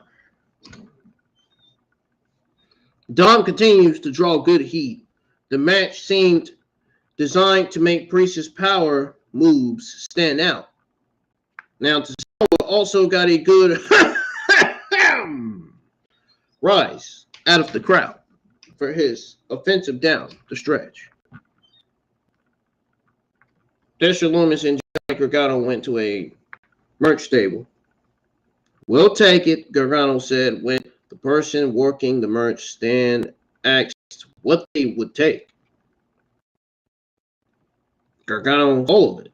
Dom continues to draw good heat. The match seemed designed to make Priest's power moves stand out. Now, Tozawa also got a good rise out of the crowd for his offensive down the stretch. Dexter Lumis and Johnny Gargano went to a merch table. We'll take it, Gargano said when the person working the merch stand asked what they would take. Gargano followed it.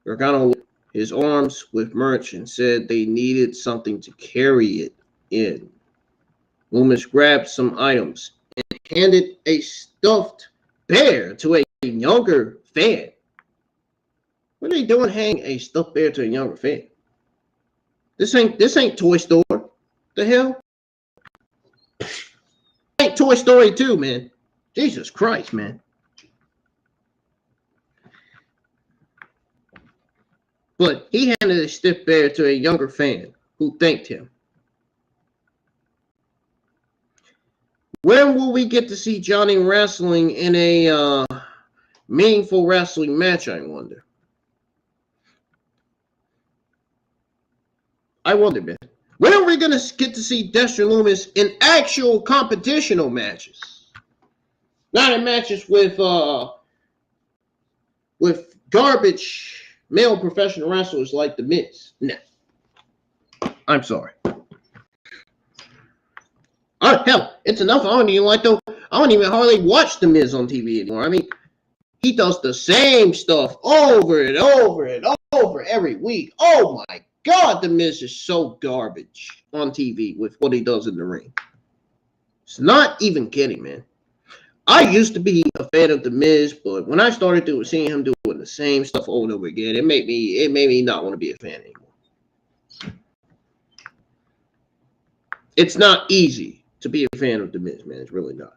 Gargano lit his arms with merch and said they needed something to carry it in. Lumis grabbed some items and handed a stuffed bear to a younger fan. What are they doing hanging a stuffed bear to a younger fan? This ain't Toy Story. The hell? This ain't Toy Story 2, man. Jesus Christ, man. But he handed a stiff bear to a younger fan who thanked him. When will we get to see Johnny wrestling in a meaningful wrestling match, I wonder? I wonder, man. When are we going to get to see Dexter Lumis in actual competitional matches? Not in matches with garbage male professional wrestlers like The Miz. No. I'm sorry. Hell, it's enough. I don't even hardly watch The Miz on TV anymore. I mean, he does the same stuff over and over and over every week. Oh my God, The Miz is so garbage on TV with what he does in the ring. It's not even kidding, man. I used to be a fan of The Miz, but when I started seeing him doing the same stuff over and over again, it made me not want to be a fan anymore. It's not easy to be a fan of The Miz, man. It's really not.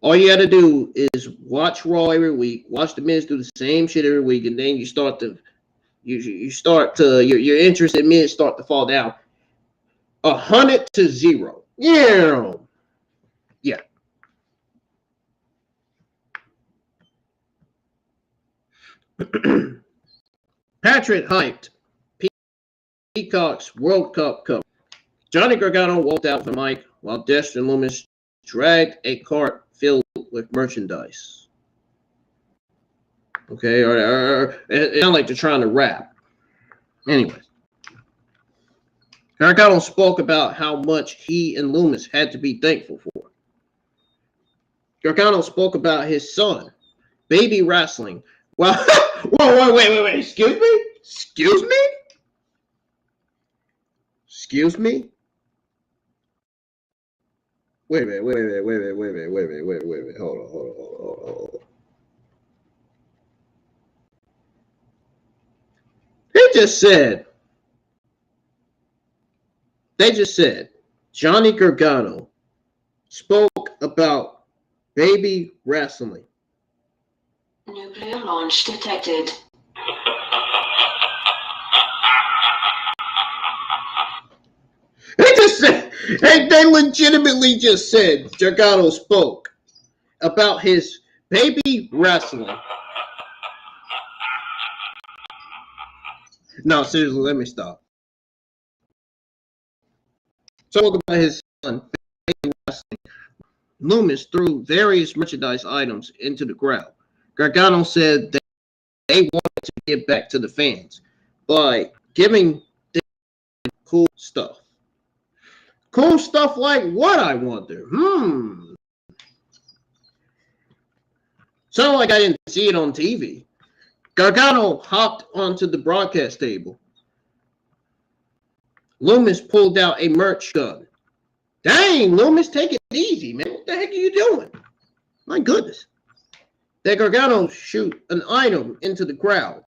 All you got to do is watch Raw every week, watch The Miz do the same shit every week, and then your interest in Miz start to fall down 100 to 0. Yeah. Patrick hyped Peacock's World Cup cover. Johnny Gargano walked out with the mic while Dexter Lumis dragged a cart filled with merchandise. Okay, or it sounds like they're trying to rap. Anyways, Gargano spoke about how much he and Lumis had to be thankful for. Gargano spoke about his son, baby wrestling. Well, whoa, wait. Excuse me. Wait a minute. Hold on. They just said Johnny Gargano spoke about baby wrestling. Nuclear launch detected. They legitimately just said Gargano spoke about his baby wrestling. No, seriously, let me stop. Spoke about his son, baby wrestling. Lumis threw various merchandise items into the crowd. Gargano said that they wanted to give back to the fans by giving them cool stuff. Cool stuff like what, I wonder? Sounded like I didn't see it on TV. Gargano hopped onto the broadcast table. Lumis pulled out a merch gun. Dang, Lumis, take it easy, man. What the heck are you doing? My goodness. That Gargano shoot an item into the crowd.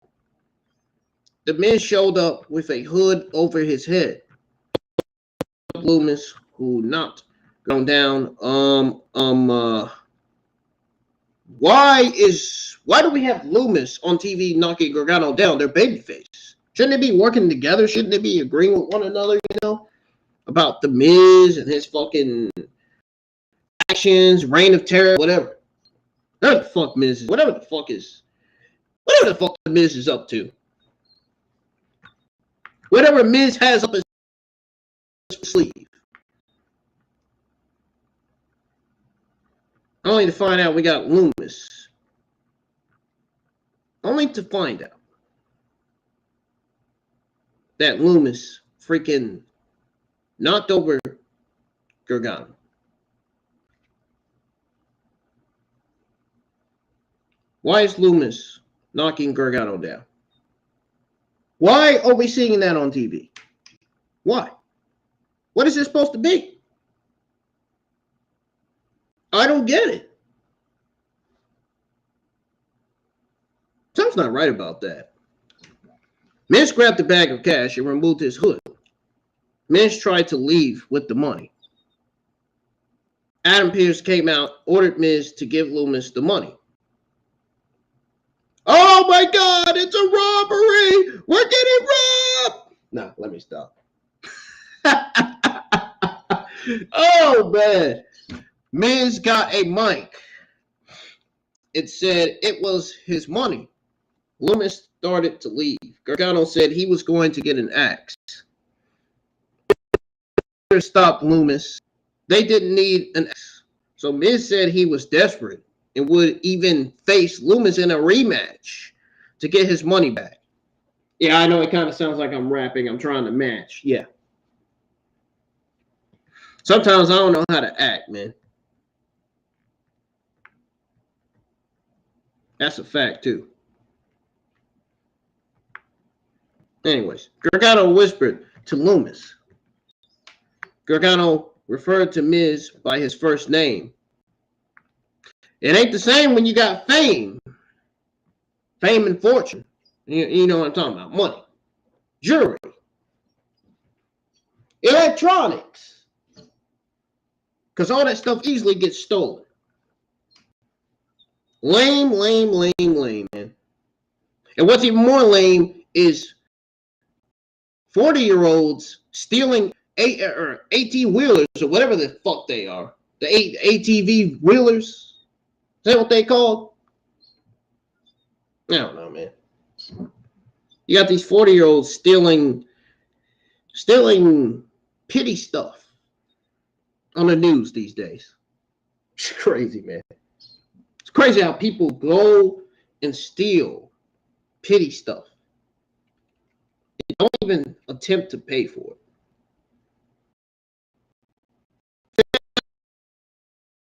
The man showed up with a hood over his head. Lumis, who knocked gone down. Why do we have Lumis on TV knocking Gargano down? They're babyface. Shouldn't they be working together? Shouldn't they be agreeing with one another, about The Miz and his fucking actions, reign of terror, whatever. Whatever the fuck The Miz is up to. Whatever Miz has up his sleeve. Only to find out we got Lumis. Only to find out that Lumis freaking knocked over Gargano. Why is Lumis knocking Gargano down? Why are we seeing that on TV? Why? What is it supposed to be? I don't get it. Something's not right about that. Miz grabbed the bag of cash and removed his hood. Miz tried to leave with the money. Adam Pearce came out, ordered Miz to give Lumis the money. Oh my God, it's a robbery! We're getting robbed! No, let me stop. Oh man. Miz got a mic. It said it was his money. Lumis started to leave. Gargano said he was going to get an axe. Stopped Loomis. They didn't need an axe. So Miz said he was desperate and would even face Loomis in a rematch to get his money back. Yeah, I know it kind of sounds like I'm rapping. I'm trying to match. Yeah. Sometimes I don't know how to act, man. That's a fact, too. Anyways, Gargano whispered to Loomis. Gargano referred to Miz by his first name. It ain't the same when you got fame. Fame and fortune. You know what I'm talking about. Money. Jewelry. Electronics. Because all that stuff easily gets stolen. Lame, man. And what's even more lame is 40-year-olds stealing AT-wheelers or whatever the fuck they are. The ATV wheelers. Is that what they called? I don't know, man. You got these 40-year-olds stealing pity stuff on the news these days. It's crazy, man. It's crazy how people go and steal pity stuff. They don't even attempt to pay for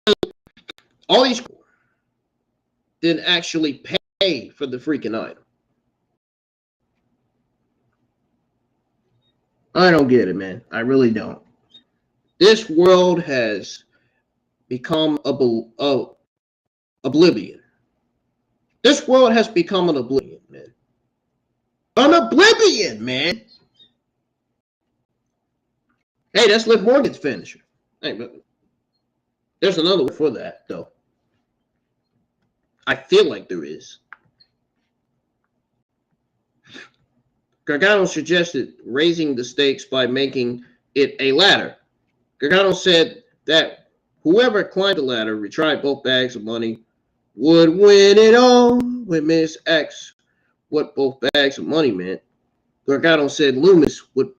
it. All these people didn't actually pay for the freaking item. I don't get it, man. I really don't. This world has become oblivion. This world has become an oblivion, man. An oblivion, man. Hey, that's Liv Morgan's finisher. Hey, but there's another word for that, though. I feel like there is. Gargano suggested raising the stakes by making it a ladder. Gargano said that whoever climbed the ladder, retried both bags of money, would win it all. When Miz asked what both bags of money meant, Gargano said Loomis would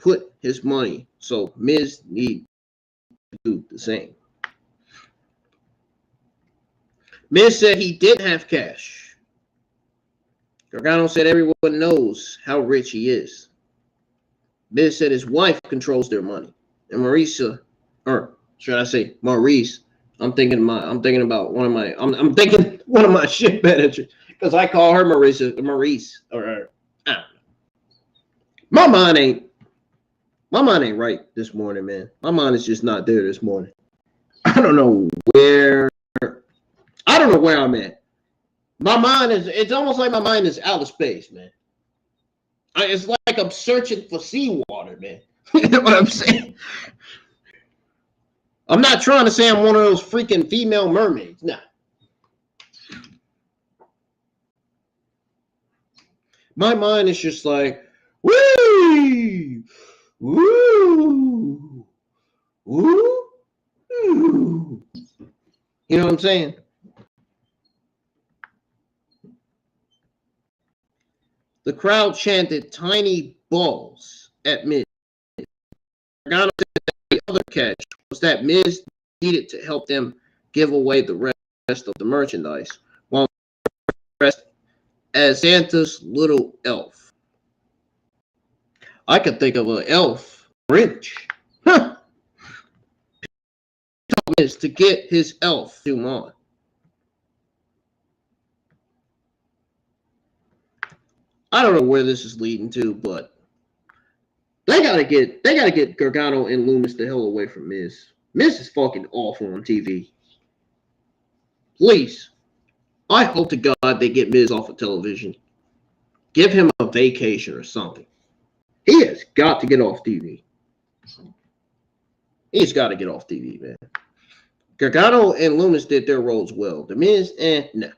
put his money, so Miz need to do the same. Miz said he didn't have cash. Gargano said everyone knows how rich he is. Miz said his wife controls their money. And Maurice, or should I say Maurice, I'm thinking about one of my ship managers, because I call her Maurice, or I don't know. My mind ain't right this morning, man. My mind is just not there this morning. I don't know where I'm at. My mind it's almost like my mind is out of space, man. It's like I'm searching for seawater, man. You know what I'm saying? I'm not trying to say I'm one of those freaking female mermaids. No. My mind is just like, woo, woo, woo, woo. You know what I'm saying? The crowd chanted tiny balls at Miz. Gargano said the other catch was that Miz needed to help them give away the rest of the merchandise, while dressed as Santa's little elf. I could think of an elf, Grinch. Huh. Told Miz to get his elf zoom on. I don't know where this is leading to, but they gotta get Gargano and Loomis the hell away from Miz. Miz is fucking awful on TV. Please, I hope to God they get Miz off of television. Give him a vacation or something. He has got to get off TV. He's got to get off TV, man. Gargano and Loomis did their roles well. The Miz, no.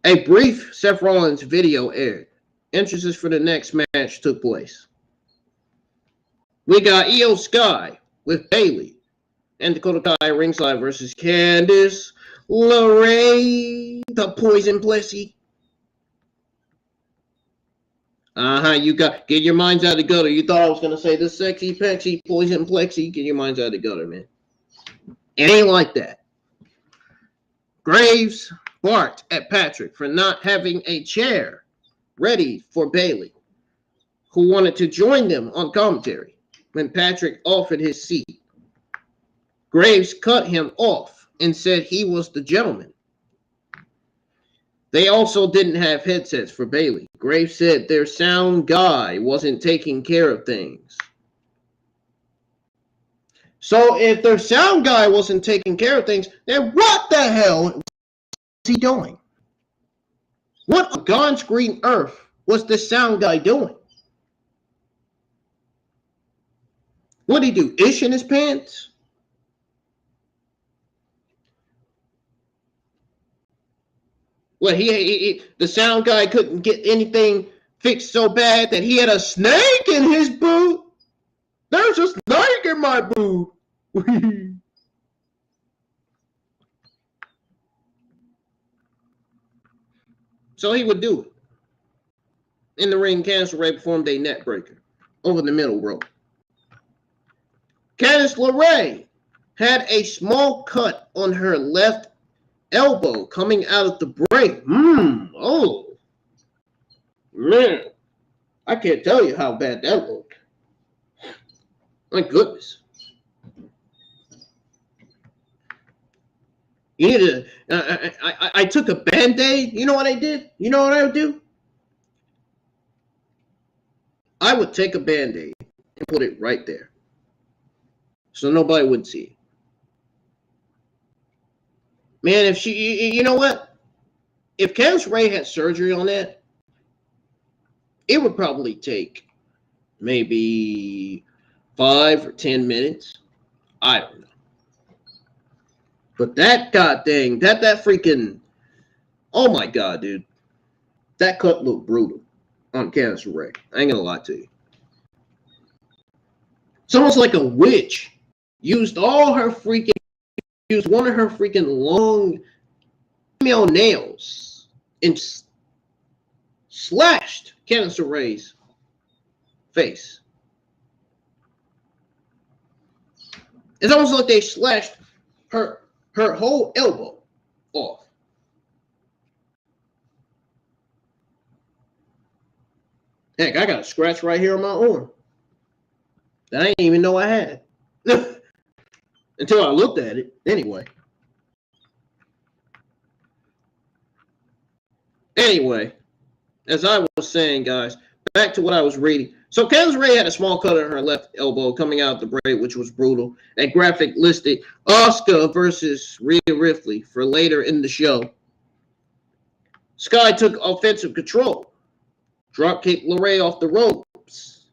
A brief Seth Rollins video aired. Entrances for the next match took place. We got Io Sky with Bayley and Dakota Kai ringside versus Candice LeRae, the poison plessy. You got, get your minds out of the gutter. You thought I was gonna say this sexy pexy poison plexy. Get your minds out of the gutter, man. It ain't like that. Graves barked at Patrick for not having a chair ready for Bayley, who wanted to join them on commentary when Patrick offered his seat. Graves cut him off and said he was the gentleman. They also didn't have headsets for Bayley. Graves said their sound guy wasn't taking care of things. So if their sound guy wasn't taking care of things, then what the hell was he doing? What on God's green earth was the sound guy doing? What did he do? Ish in his pants? What, the sound guy couldn't get anything fixed so bad that he had a snake in his boot? There's a snake in my boot. So he would do it. In the ring, Candice LeRae performed a neck breaker over the middle rope. Candice LeRae had a small cut on her left elbow coming out of the break. Oh, man. I can't tell you how bad that looked. My goodness. You need to, I took a Band-Aid. You know what I did? You know what I would do? I would take a Band-Aid and put it right there, so nobody would see it. Man, if she, you know what? If Candice LeRae had surgery on that, it would probably take maybe 5 or 10 minutes. I don't know. But that goddamn, that freaking, oh my God, dude. That cut looked brutal on Candice LeRae. I ain't gonna lie to you. It's almost like a witch used one of her freaking long female nails and slashed Candice LeRae's face. It's almost like they slashed her whole elbow off. Heck, I got a scratch right here on my arm that I didn't even know I had. Until I looked at it. Anyway, as I was saying, guys, back to what I was reading. So Candice LeRae had a small cut on her left elbow coming out the break, which was brutal. A graphic listed Asuka versus Rhea Ripley for later in the show. Sky took offensive control, dropkicked LeRae off the ropes.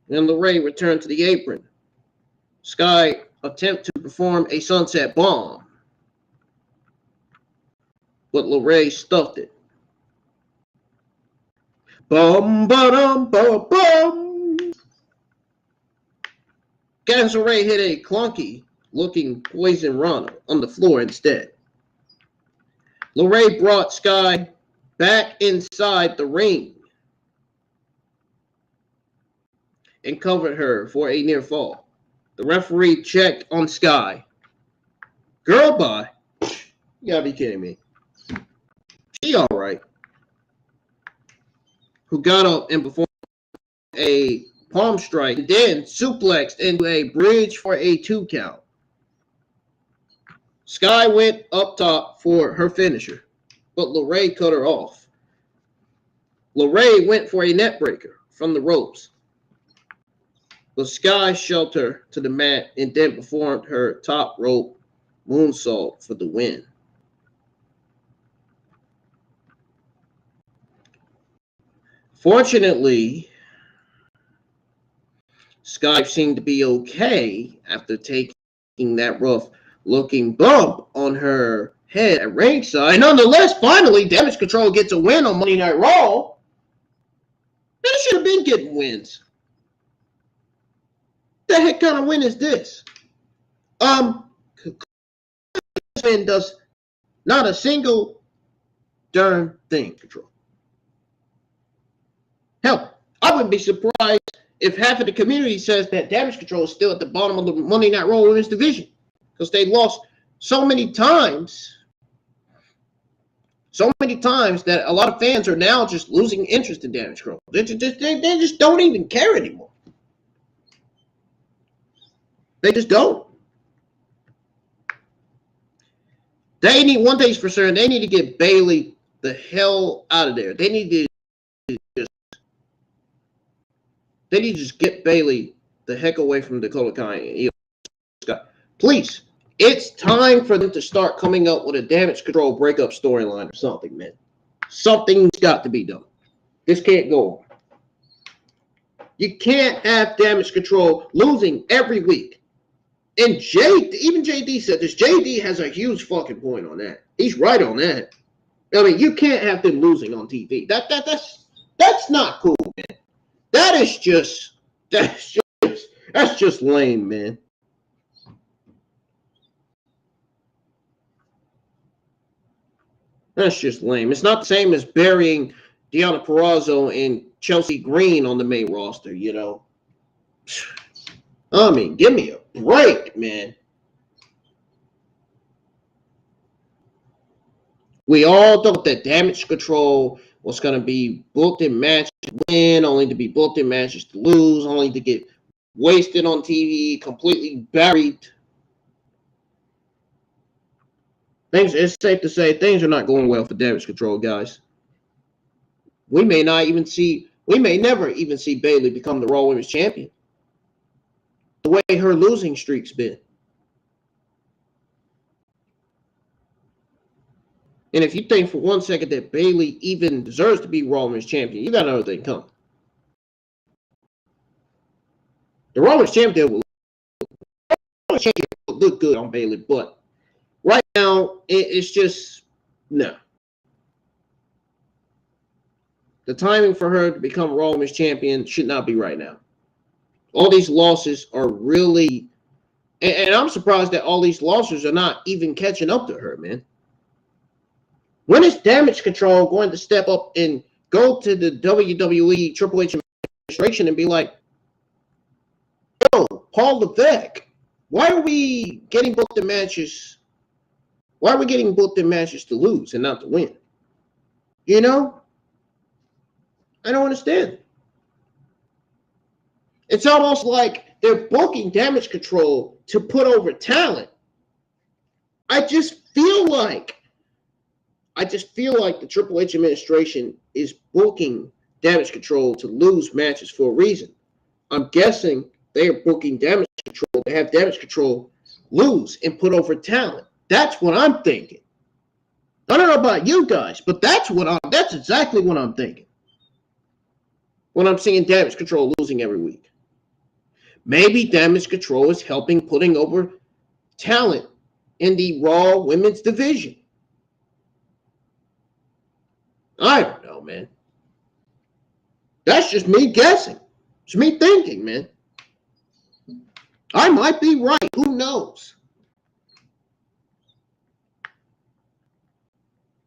Then LeRae returned to the apron. Sky attempted to perform a sunset bomb, but LeRae stuffed it. Bum, ba-dum, ba-bum. Candice LeRae hit a clunky-looking poison rana on the floor instead. LeRae brought Sky back inside the ring and covered her for a near fall. The referee checked on Sky. Girl, bye. You gotta be kidding me. She all right. Who got up and performed a palm strike and then suplexed into a bridge for a 2 count. Sky went up top for her finisher, but LeRae cut her off. LeRae went for a net breaker from the ropes, but Sky shoved her to the mat and then performed her top rope moonsault for the win. Fortunately, Sky seemed to be okay after taking that rough-looking bump on her head at ringside. Nonetheless, finally, Damage Control gets a win on Monday Night Raw. They should have been getting wins. What the heck kind of win is this? Win does Not a single darn thing, Control. Hell, I wouldn't be surprised if half of the community says that Damage Control is still at the bottom of the Monday Night Raw Women's division because they lost so many times that a lot of fans are now just losing interest in Damage Control. They just don't even care anymore. They just don't. They need, one thing's for certain, they need to get Bayley the hell out of there. They need to just get Bayley the heck away from Dakota Kai. Please, it's time for them to start coming up with a Damage Control breakup storyline or something, man. Something's got to be done. This can't go on. You can't have Damage Control losing every week. And even JD said this. JD has a huge fucking point on that. He's right on that. I mean, you can't have them losing on TV. That's not cool, man. That's just lame, man. That's just lame. It's not the same as burying Deonna Purrazzo and Chelsea Green on the main roster, you know. I mean, give me a break, man. We all thought that Damage Control was going to be booked in matches to win, only to be booked in matches to lose, only to get wasted on TV, completely buried. It's safe to say things are not going well for Damage Control, guys. We may never even see Bayley become the Raw Women's Champion. The way her losing streak's been. And if you think for one second that Bayley even deserves to be Raw Women's Champion, you got another thing coming. The Raw Women's Champion will look good on Bayley, but right now it's just no. The timing for her to become Raw Women's Champion should not be right now. All these losses are really, and I'm surprised that all these losses are not even catching up to her, man. When is Damage Control going to step up and go to the WWE Triple H administration and be like, yo, Paul Levesque, why are we getting booked in matches? Why are we getting booked in matches to lose and not to win? You know? I don't understand. It's almost like they're booking Damage Control to put over talent. I just feel like the Triple H administration is booking Damage Control to lose matches for a reason. I'm guessing they are booking Damage Control to have Damage Control lose and put over talent. That's what I'm thinking. I don't know about you guys, but that's exactly what I'm thinking. When I'm seeing Damage Control losing every week. Maybe Damage Control is helping putting over talent in the Raw Women's division. I don't know, man. That's just me guessing. It's me thinking, man. I might be right. Who knows?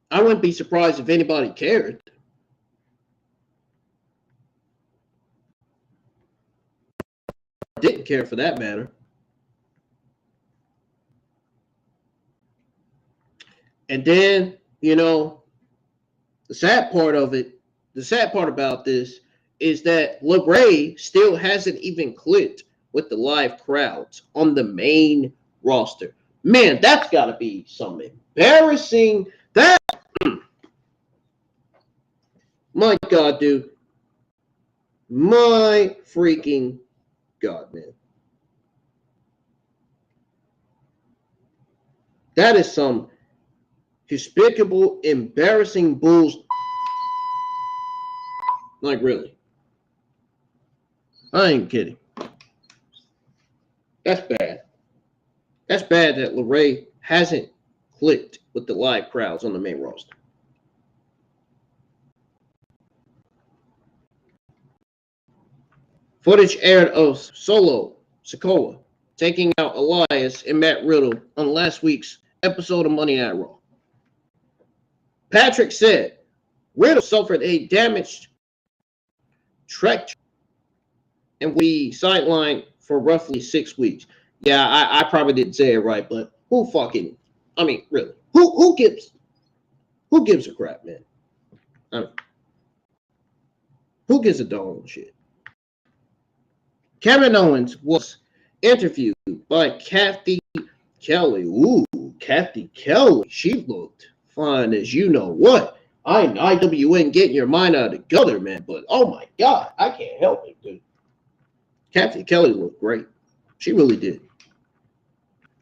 I wouldn't be surprised if anybody cared. Didn't care for that matter. And then, you know, the sad part about this is that LeRae still hasn't even clicked with the live crowds on the main roster. Man, that's got to be some embarrassing. My God, dude. My freaking God, man. That is some despicable, embarrassing bulls. Like, really. I ain't kidding. That's bad. That's bad that LeRae hasn't clicked with the live crowds on the main roster. Footage aired of Solo Sikoa taking out Elias and Matt Riddle on last week's episode of Monday Night Raw. Patrick said Riddle suffered a damaged trach and we sidelined for roughly 6 weeks. Yeah, I probably didn't say it right, but who fucking, I mean, really, who gives a crap, man? I mean, who gives a darn shit? Kevin Owens was interviewed by Cathy KELLEY. Ooh, Cathy KELLEY. She looked fine as you know what. IWN getting your mind out of the gutter, man. But oh my God, I can't help it, dude. Cathy KELLEY looked great. She really did.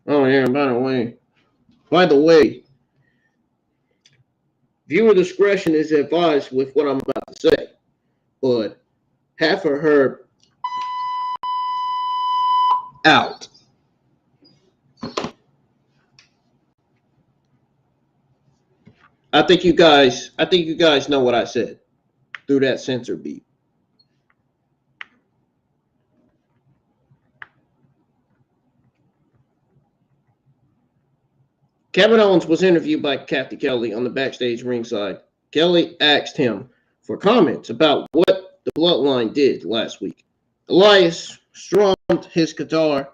Oh yeah, by the way, viewer discretion is advised with what I'm about to say. But half of her out. I think you guys know what I said through that censor beat. Kevin Owens was interviewed by Cathy KELLEY on the backstage ringside. KELLEY asked him for comments about what the Bloodline did last week. Elias strummed his guitar.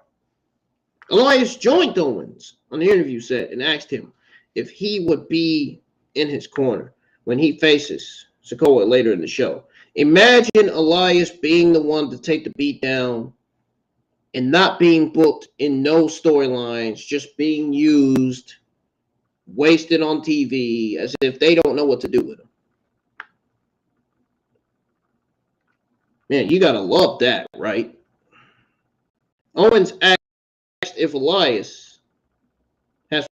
Elias joined Owens on the interview set and asked him if he would be in his corner when he faces Sikoa later in the show. Imagine Elias being the one to take the beat down and not being booked in no storylines, just being used, wasted on TV as if they don't know what to do with him. Man, you gotta love that, right? Owens asked if Elias has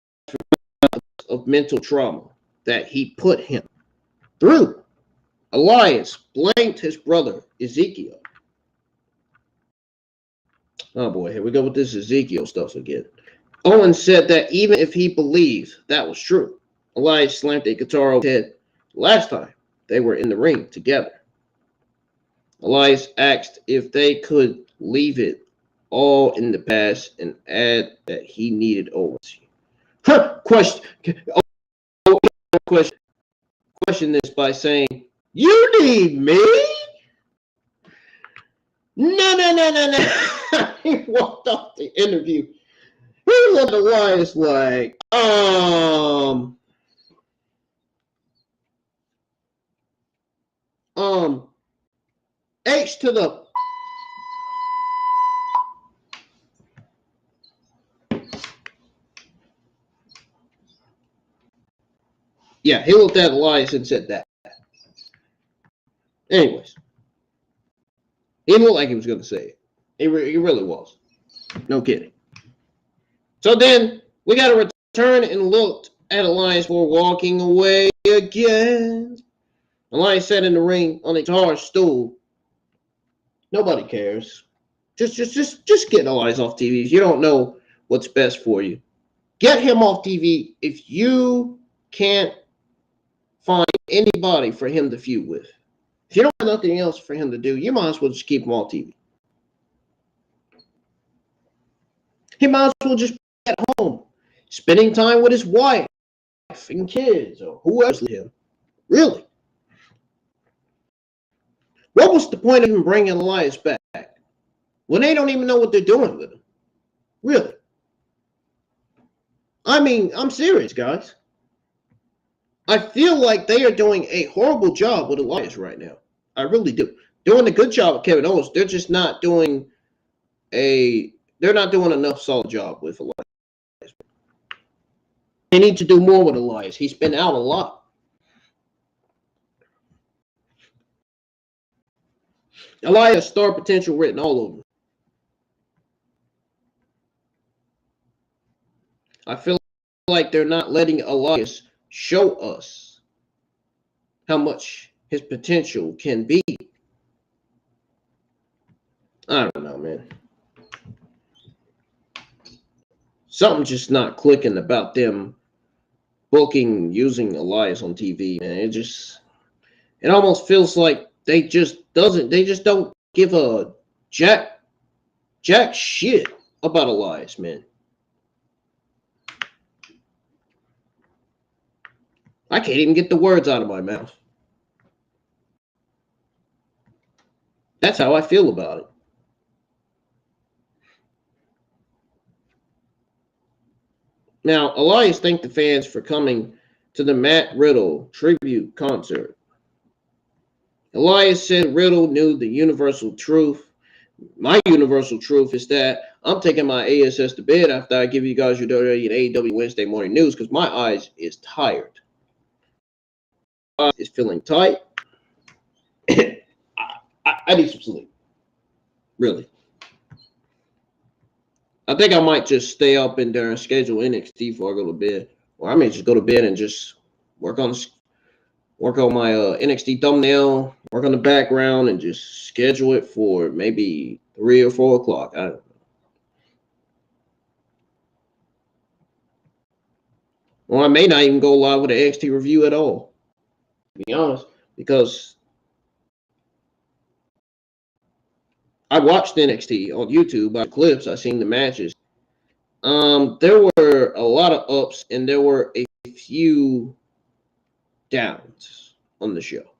of mental trauma that he put him through. Elias blamed his brother Ezekiel. Oh boy, here we go with this Ezekiel stuff again. Owens said that even if he believed that was true, Elias slammed a guitar over his head last time they were in the ring together. Elias asked if they could leave it all in the past and add that he needed Owens. Question this by saying, "You need me?" No. He walked off the interview. He looked at Elias like, H to the yeah, he looked at Elias and said that. Anyways, he looked like he was going to say it. He really was. No kidding. So then we got to return and looked at Elias for walking away again. Elias sat in the ring on a guitar stool. Nobody cares. Just get Elias off TV. You don't know what's best for you. Get him off TV if you can't find anybody for him to feud with. If you don't have nothing else for him to do, you might as well just keep him off TV. He might as well just be at home, spending time with his wife and kids or whoever's with him. Really. What was the point of him bringing Elias back when they don't even know what they're doing with him? Really. I mean, I'm serious, guys. I feel like they are doing a horrible job with Elias right now. I really do. Doing a good job with Kevin Owens. They're just not doing they're not doing enough solid job with Elias. They need to do more with Elias. He's been out a lot. Elias star potential written all over him. I feel like they're not letting Elias show us how much his potential can be. I don't know, man. Something's just not clicking about them booking using Elias on TV, man. It almost feels like they just don't give a jack shit about Elias, man. I can't even get the words out of my mouth. That's how I feel about it. Now, Elias thanked the fans for coming to the Matt Riddle tribute concert. Elias said Riddle knew the universal truth. My universal truth is that I'm taking my ASS to bed after I give you guys your WWE and AEW Wednesday morning news because my eyes is tired. My eyes is feeling tight. I need some sleep. Really. I think I might just stay up and there and schedule NXT before I go to bed. Or I may just go to bed and just work on my NXT thumbnail, work on the background, and just schedule it for maybe 3 or 4 o'clock. I don't know. Or I may not even go live with an NXT review at all, to be honest, because I watched NXT on YouTube by clips. I seen the matches. There were a lot of ups and there were a few downs on the show.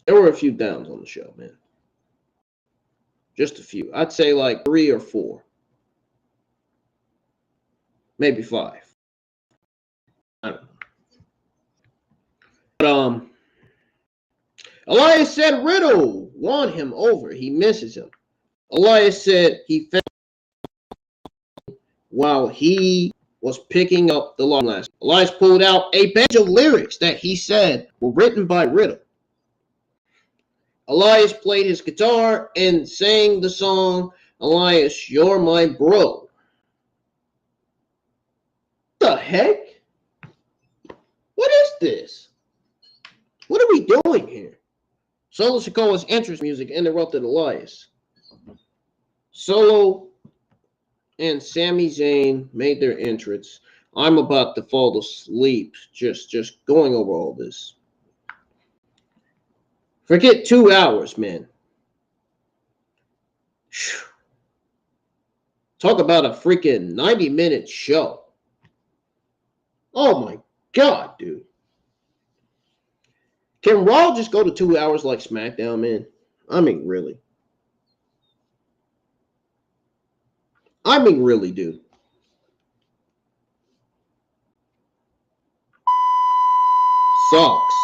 There were a few downs on the show, man. Just a few. I'd say like 3 or 4. Maybe 5. I don't know. But Elias said Riddle won him over. He misses him. Elias said he felt while he was picking up the long last. Elias pulled out a bunch of lyrics that he said were written by Riddle. Elias played his guitar and sang the song, Elias, You're My Bro. What the heck? What is this? What are we doing here? Solo Sikoa's entrance music interrupted Elias. Solo and Sami Zayn made their entrance. I'm about to fall asleep just going over all this. Forget 2 hours, man. Talk about a freaking 90-minute show. Oh my God, dude. Can Raw just go to 2 hours like SmackDown, man? I mean, really. I mean, really, dude. Sucks.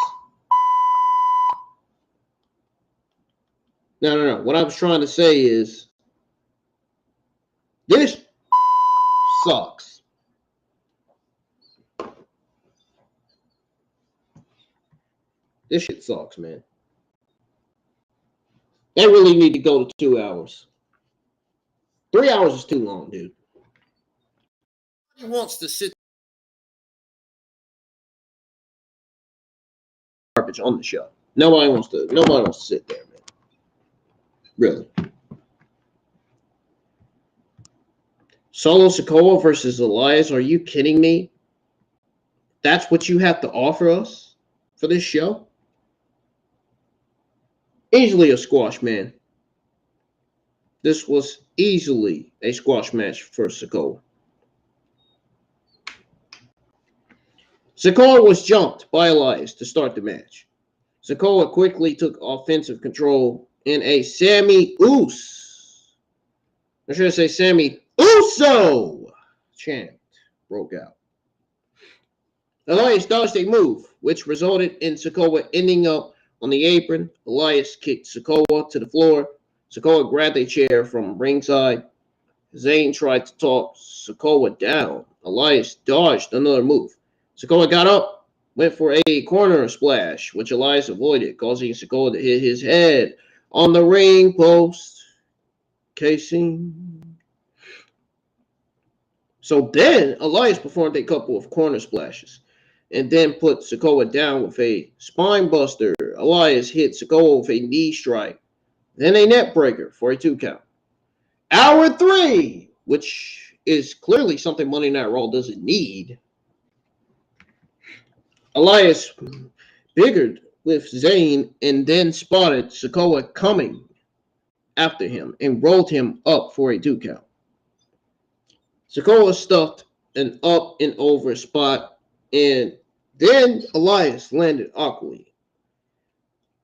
No. What I was trying to say is this sucks. This shit sucks, man. They really need to go to 2 hours. 3 hours is too long, dude. He wants to sit garbage on the show. Nobody wants to sit there, man. Really. Solo Sikoa versus Elias. Are you kidding me? That's what you have to offer us for this show? Easily a squash, man. This was easily a squash match for Sikoa. Sikoa was jumped by Elias to start the match. Sikoa quickly took offensive control in a Sammy Uso chant broke out. Elias dodged a move, which resulted in Sikoa ending up on the apron. Elias kicked Sikoa to the floor. Sikoa grabbed a chair from ringside. Zayn tried to talk Sikoa down. Elias dodged another move. Sikoa got up, went for a corner splash, which Elias avoided, causing Sikoa to hit his head on the ring post casing. So then Elias performed a couple of corner splashes and then put Sikoa down with a spine buster. Elias hit Sikoa with a knee strike, then a net breaker for a 2 count. Hour 3, which is clearly something Monday Night Raw doesn't need. Elias biggered with Zayn and then spotted Sikoa coming after him and rolled him up for a 2 count. Sikoa stuffed an up and over spot, and then Elias landed awkwardly,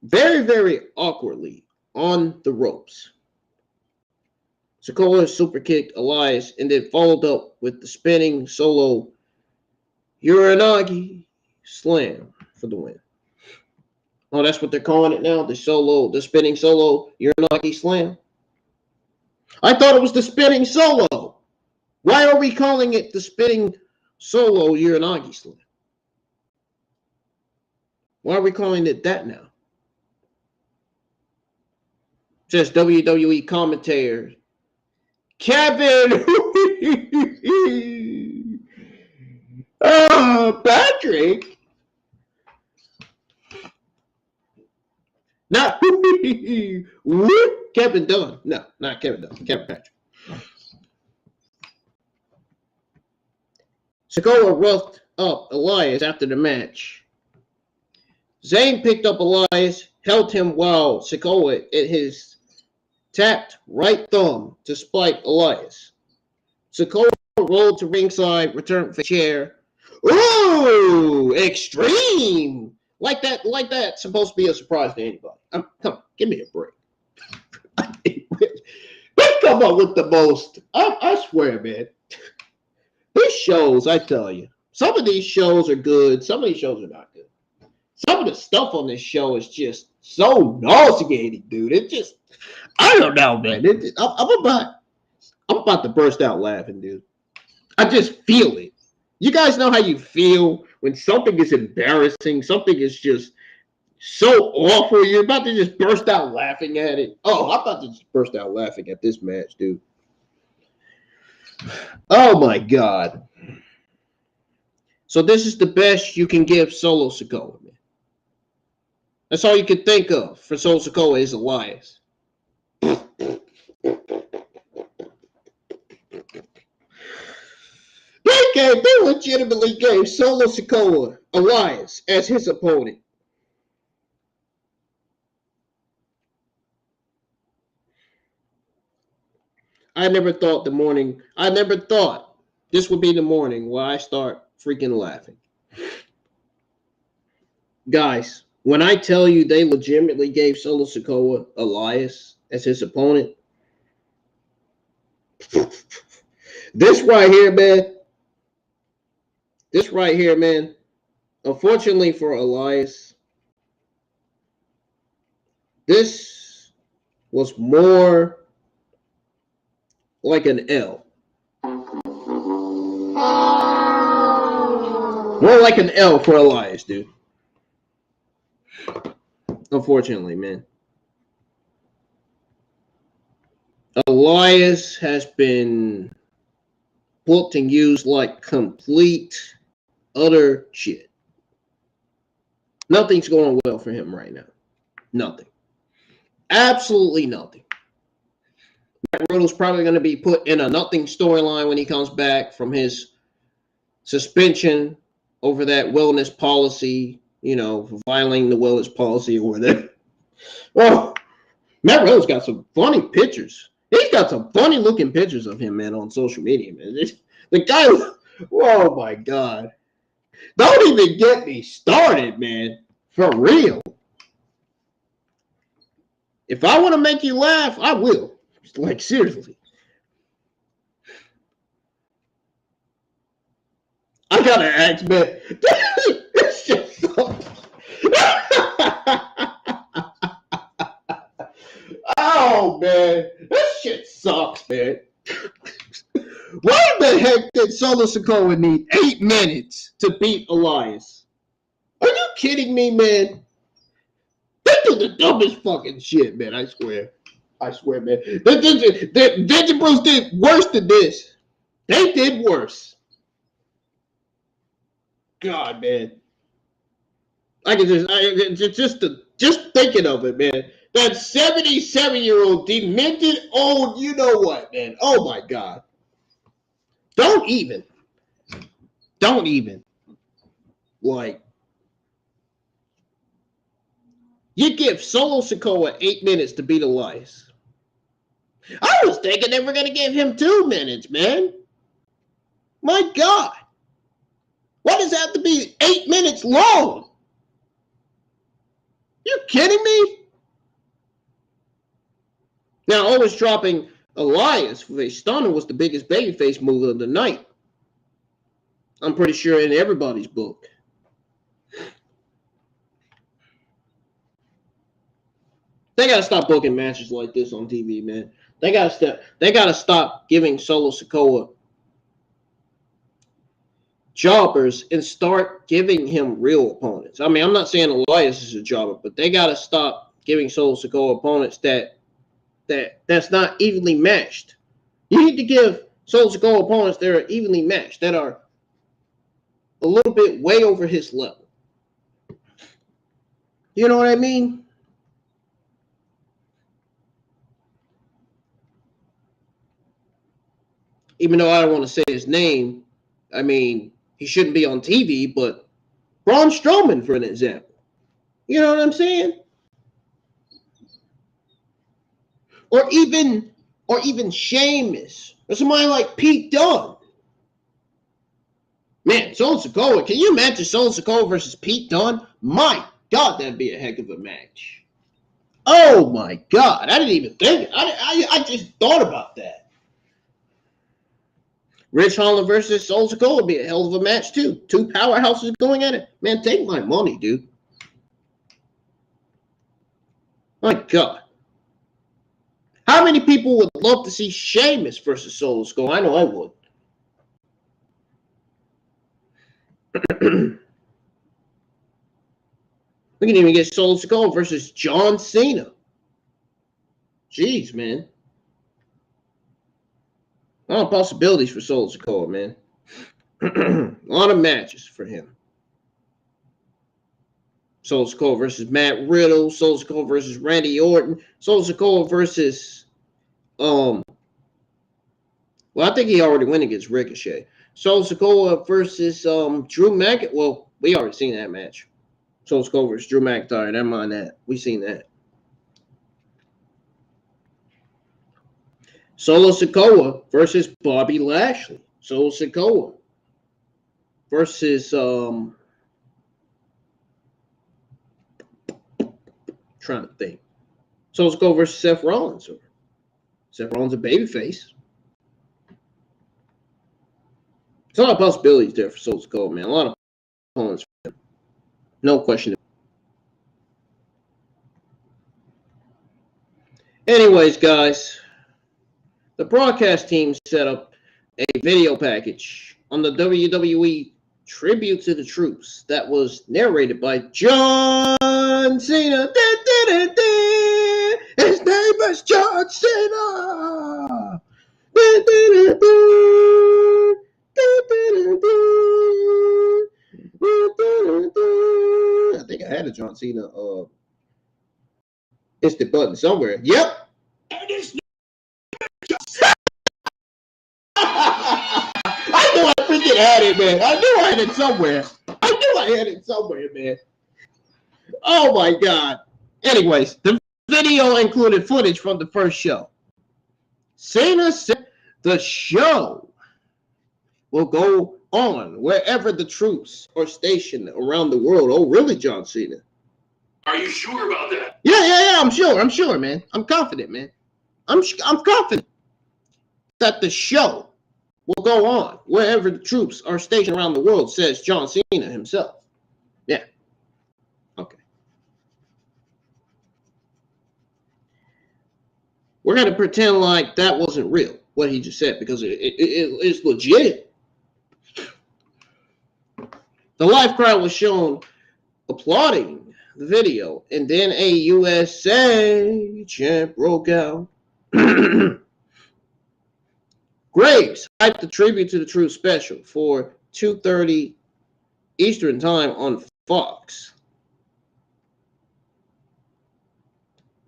very, very awkwardly on the ropes. Sikoa super kicked Elias and then followed up with the spinning solo Uranagi slam for the win. Oh, that's what they're calling it now? The spinning solo Uranagi slam? I thought it was the spinning solo. Why are we calling it the spinning solo Uranagi slam? Why are we calling it that now? Says WWE commentator Kevin Patrick. Not Kevin Dunn. No, not Kevin Dunn. Kevin Patrick. Sikoa roughed up Elias after the match. Zayn picked up Elias, held him while Sikoa at his tapped right thumb to spike Elias. Sikoa rolled to ringside, returned for the chair. Ooh, extreme! Like that. Supposed to be a surprise to anybody. Come on, give me a break. They come up with the most. I swear, man. These shows, I tell you, some of these shows are good. Some of these shows are not good. Some of the stuff on this show is just so nauseating, dude. It just, I don't know, man. I'm about to burst out laughing, dude. I just feel it. You guys know how you feel when something is embarrassing, something is just so awful, you're about to just burst out laughing at it. Oh, I'm about to just burst out laughing at this match, dude. Oh, my God. So this is the best you can give Solo Sikoa, man. That's all you can think of for Solo Sikoa is Elias. They legitimately gave Solo Sikoa Elias as his opponent. I never thought this would be the morning where I start freaking laughing. Guys, when I tell you they legitimately gave Solo Sikoa Elias as his opponent, this right here, man, unfortunately for Elias, this was more like an L. More like an L for Elias, dude. Unfortunately, man. Elias has been booked and used like complete, utter shit. Nothing's going well for him right now. Nothing. Absolutely nothing. Matt Riddle's probably going to be put in a nothing storyline when he comes back from his suspension over that wellness policy, for violating the wellness policy or whatever. Well, Matt Riddle's got some funny pictures. He's got some funny looking pictures of him, man, on social media, man. The guy, oh my God. Don't even get me started, man. For real. If I want to make you laugh, I will. Like, seriously. I gotta ask, man. This shit sucks. Oh, man. This shit sucks, man. Why the heck did Solo Sikoa need 8 minutes to beat Elias? Are you kidding me, man? They do the dumbest fucking shit, man. I swear, man. Vince and Bruce did worse than this. They did worse. God, man. I can just thinking of it, man. That 77-year-old demented old, you know what, man? Oh my God. Don't even. Like, you give Solo Sikoa 8 minutes to beat Elias. I was thinking they were going to give him 2 minutes, man. My God. Why does it have to be 8 minutes long? You kidding me? Now, always dropping Elias for a stunner was the biggest babyface move of the night. I'm pretty sure in everybody's book. They gotta stop booking matches like this on TV, man. They gotta stop giving Solo Sikoa jobbers and start giving him real opponents. I mean, I'm not saying Elias is a jobber, but they gotta stop giving Solo Sikoa opponents that's not evenly matched. You need to give Solo Sikoa opponents that are evenly matched, that are a little bit way over his level. You know what I mean? Even though I don't want to say his name, I mean, he shouldn't be on TV, but Braun Strowman, for an example. You know what I'm saying? Or even Sheamus, or somebody like Pete Dunne. Man, Solo Sikoa, can you imagine Solo Sikoa versus Pete Dunne? My God, that'd be a heck of a match. Oh my God, I didn't even think. I just thought about that. Rich Holland versus Solo Sikoa would be a hell of a match too. Two powerhouses going at it. Man, take my money, dude. My God. How many people would love to see Sheamus versus Solo Sikoa? I know I would. We can even get Solo Sikoa versus John Cena. Jeez, man. A lot of possibilities for Solo Sikoa, man. A lot of matches for him. Solo Sikoa versus Matt Riddle. Solo Sikoa versus Randy Orton. Solo Sikoa versus well, I think he already went against Ricochet. Solo Sikoa versus Drew McIntyre. Well, we already seen that match. Solo Sikoa versus Drew McIntyre. Never mind that. We seen that. Solo Sikoa versus Bobby Lashley. Solo Sikoa versus trying to think. Solo Sikoa versus Seth Rollins. Seth Rollins a babyface. There's a lot of possibilities there for Solo Sikoa, man. A lot of opponents for him. No question. Anyways, guys, the broadcast team set up a video package on the WWE Tribute to the Troops that was narrated by John Cena. His name is John Cena. I think I had a John Cena instant button somewhere. Yep. I knew I freaking had it, man. I knew I had it somewhere. Man. Oh my God. Anyways, the video included footage from the first show. Cena said the show will go on wherever the troops are stationed around the world. Oh, really, John Cena? Are you sure about that? Yeah. I'm sure, man. I'm confident, man. I'm confident that the show will go on wherever the troops are stationed around the world, says John Cena himself. Yeah. Okay. We're going to pretend like that wasn't real, what he just said, because it's legit. The live crowd was shown applauding the video, and then a USA chant broke out. Graves hyped the Tribute to the Troops special for 2:30 Eastern Time on Fox.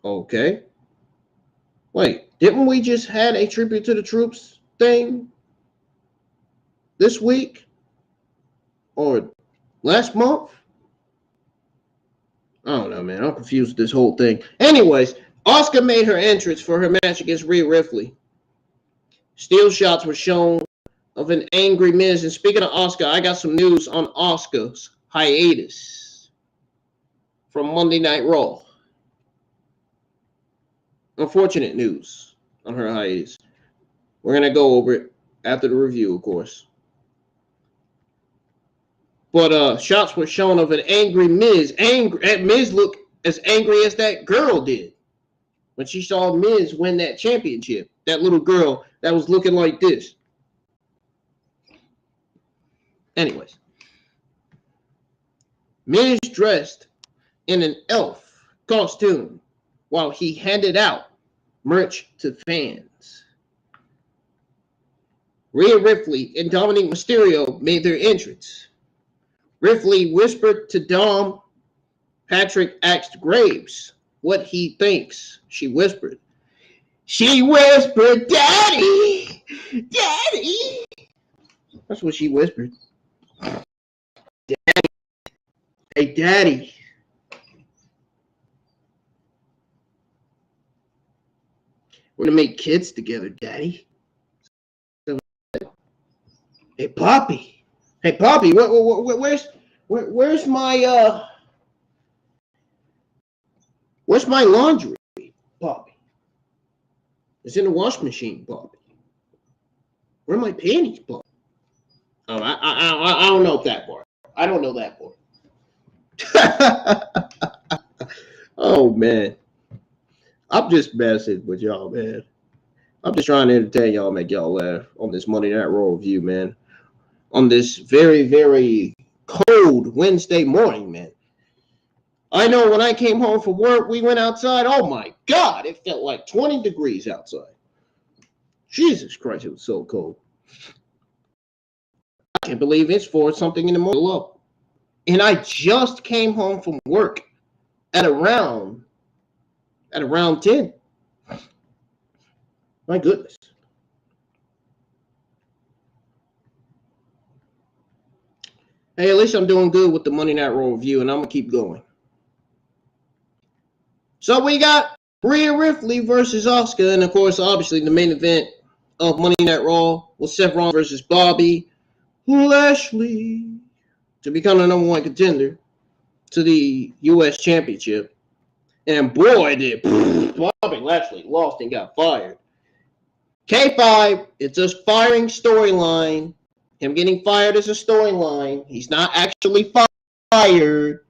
Okay. Wait, didn't we just had a Tribute to the Troops thing this week? Or last month? I don't know, man. I'm confused with this whole thing. Anyways, Asuka made her entrance for her match against Rhea Ripley. Steel shots were shown of an angry Miz. And speaking of Asuka, I got some news on Asuka's hiatus from Monday Night Raw. Unfortunate news on her hiatus. We're going to go over it after the review, of course. But shots were shown of an angry Miz. Miz looked as angry as that girl did when she saw Miz win that championship. That little girl that was looking like this. Anyways. Miz dressed in an elf costume while he handed out merch to fans. Rhea Ripley and Dominic Mysterio made their entrance. Ripley whispered to Dom. Patrick asked Graves what he thinks. She whispered, Daddy! Daddy! That's what she whispered. Daddy. Hey, Daddy. We're going to make kids together, Daddy. Hey, Poppy. Hey, Poppy, where's my laundry, Poppy? It's in the wash machine, Poppy. Where are my panties, Poppy? Oh, I don't know that part. I don't know that part. Oh, man. I'm just messing with y'all, man. I'm just trying to entertain y'all, make y'all laugh on this Monday Night Raw review, man. On this very, very cold Wednesday morning, man. I know when I came home from work, we went outside. Oh, my God. It felt like 20 degrees outside. Jesus Christ, it was so cold. I can't believe it's for something in the morning. And I just came home from work at around 10. My goodness. Hey, at least I'm doing good with the Monday Night Raw review, and I'm going to keep going. So we got Rhea Ripley versus Asuka, and of course, obviously, the main event of Monday Night Raw was Seth Rollins versus Bobby Lashley to become the #1 contender to the U.S. Championship. And boy, did Bobby Lashley lost and got fired. K5, it's a firing storyline. Him getting fired is a storyline. He's not actually fired.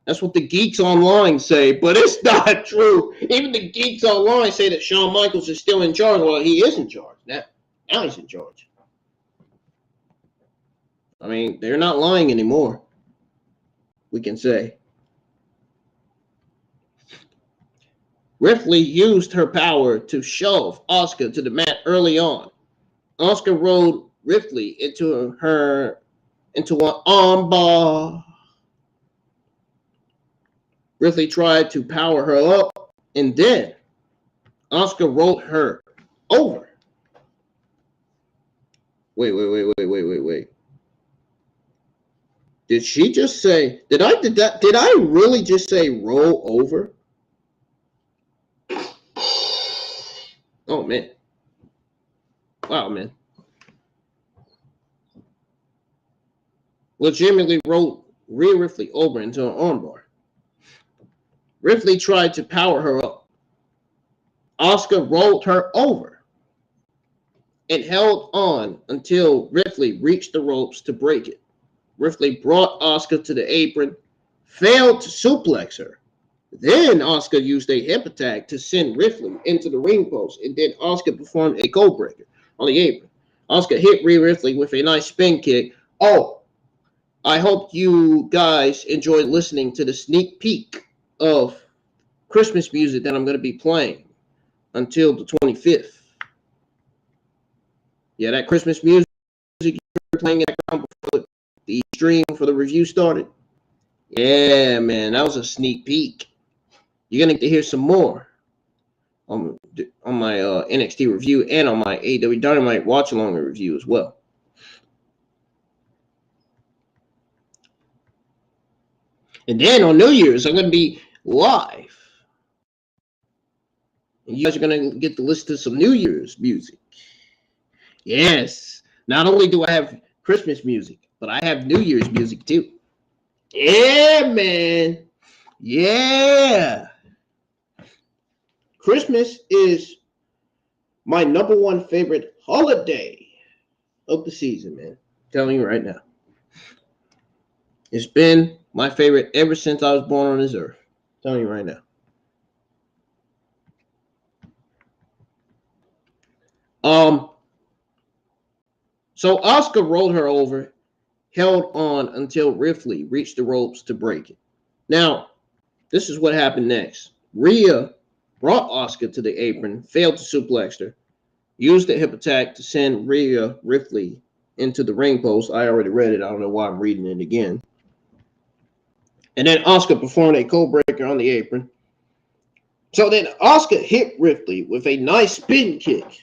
That's what the geeks online say, but it's not true. Even the geeks online say that Shawn Michaels is still in charge. Well, he is in charge. Now he's in charge. I mean, they're not lying anymore, we can say. Ripley used her power to shove Asuka to the mat early on. Asuka rolled Ripley into an armbar. Ripley tried to power her up, and then Asuka rolled her over. Wait. Did she just say? Did I really just say roll over? Oh, man. Wow, man. Legitimately rolled Rhea Ripley over into an armbar. Ripley tried to power her up. Asuka rolled her over and held on until Ripley reached the ropes to break it. Ripley brought Asuka to the apron, failed to suplex her. Then Asuka used a hip attack to send Ripley into the ring post, and then Asuka performed a code breaker on the apron. Asuka hit Rhea Ripley with a nice spin kick. Oh, I hope you guys enjoyed listening to the sneak peek of Christmas music that I'm going to be playing until the 25th. Yeah, that Christmas music you were playing in the background before the stream for the review started. Yeah, man, that was a sneak peek. You're going to get to hear some more on my NXT review and on my AEW Dynamite watch-along review as well. And then on New Year's, I'm going to be live. And you guys are going to get to listen to some New Year's music. Yes, Not only do I have Christmas music, but I have New Year's music too. Yeah, man. Yeah. Christmas is my #1 favorite holiday of the season, man. I'm telling you right now. It's been my favorite ever since I was born on this earth. I'm telling you right now. So Asuka rolled her over, held on until Ripley reached the ropes to break it. Now, this is what happened next. Rhea brought Asuka to the apron, failed to suplex her, used the hip attack to send Rhea Ripley into the ring post. I already read it. I don't know why I'm reading it again. And then Asuka performed a code breaker on the apron. So then Asuka hit Ripley with a nice spin kick.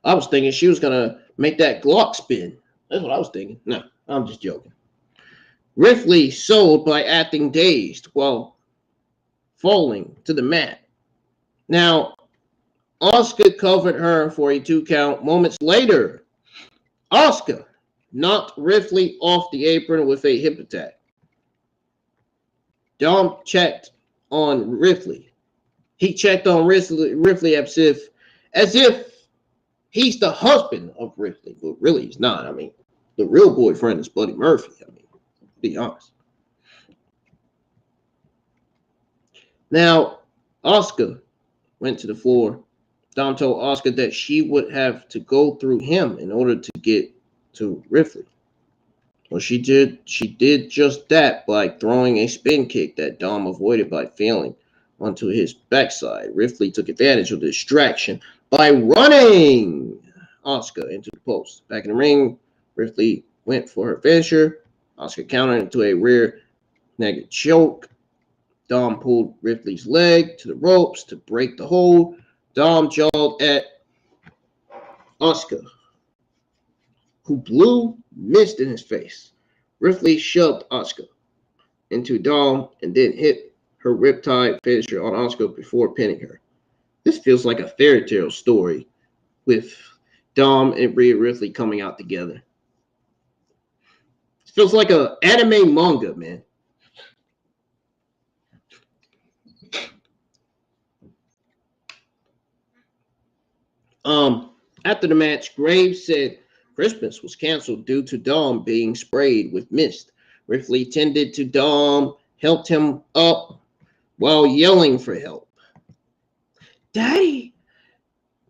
I was thinking she was going to make that Glock spin. That's what I was thinking. No, I'm just joking. Ripley sold by acting dazed while falling to the mat. Now, Asuka covered her for a 2 count. Moments later, Asuka knocked Ripley off the apron with a hip attack. Dom checked on Ripley. He checked on Ripley as if he's the husband of Ripley, but really he's not. I mean, the real boyfriend is Buddy Murphy. I mean, be honest. Now, Asuka went to the floor. Dom told Asuka that she would have to go through him in order to get to Ripley. Well, she did just that by throwing a spin kick that Dom avoided by failing onto his backside. Ripley took advantage of the distraction by running Asuka into the post. Back in the ring, Ripley went for her finisher. Asuka countered into a rear naked choke. Dom pulled Ripley's leg to the ropes to break the hold. Dom jawed at Asuka, who blew mist in his face. Ripley shoved Asuka into Dom and then hit her riptide finisher on Asuka before pinning her. This feels like a fairy tale story with Dom and Rhea Ripley coming out together. It feels like an anime manga, man. After the match, Graves said Christmas was canceled due to Dom being sprayed with mist. Ripley tended to Dom, helped him up while yelling for help. Daddy,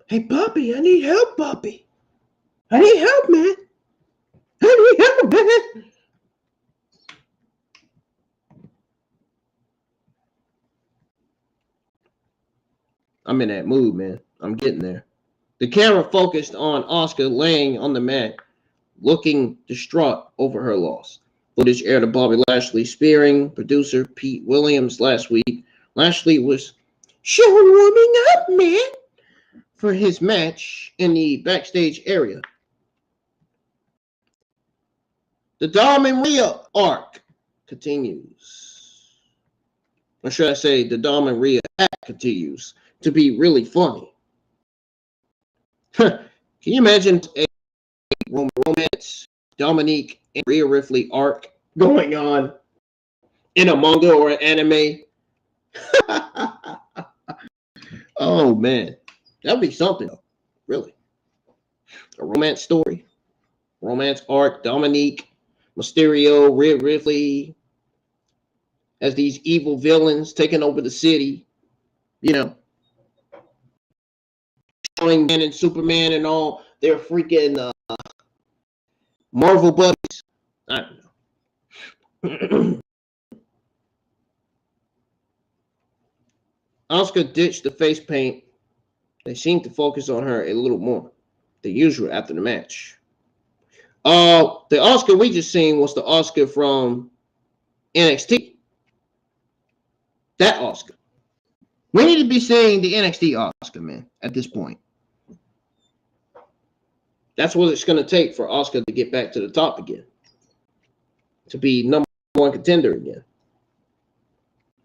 hey, Bobby, I need help, Bobby. I need help, man. I need help, man. I'm in that mood, man. I'm getting there. The camera focused on Asuka laying on the mat, looking distraught over her loss. Footage aired of Bobby Lashley spearing producer Pete Williams last week. Lashley was showing warming up, man, for his match in the backstage area. The Dom and Rhea arc continues. Or should I say the Dom and Rhea act continues to be really funny. Can you imagine a romance Dominique and Rhea Ripley arc going on in a manga or an anime? Oh man, that would be something, really. A romance story, romance arc, Dominique, Mysterio, Rhea Ripley as these evil villains taking over the city, you know, showing Man and Superman and all their freaking Marvel buddies. I don't know. Asuka ditched the face paint. They seemed to focus on her a little more than usual after the match. The Asuka we just seen was the Asuka from NXT. That Asuka. We need to be seeing the NXT Asuka, man, at this point. That's what it's going to take for Asuka to get back to the top again. To be #1 contender again.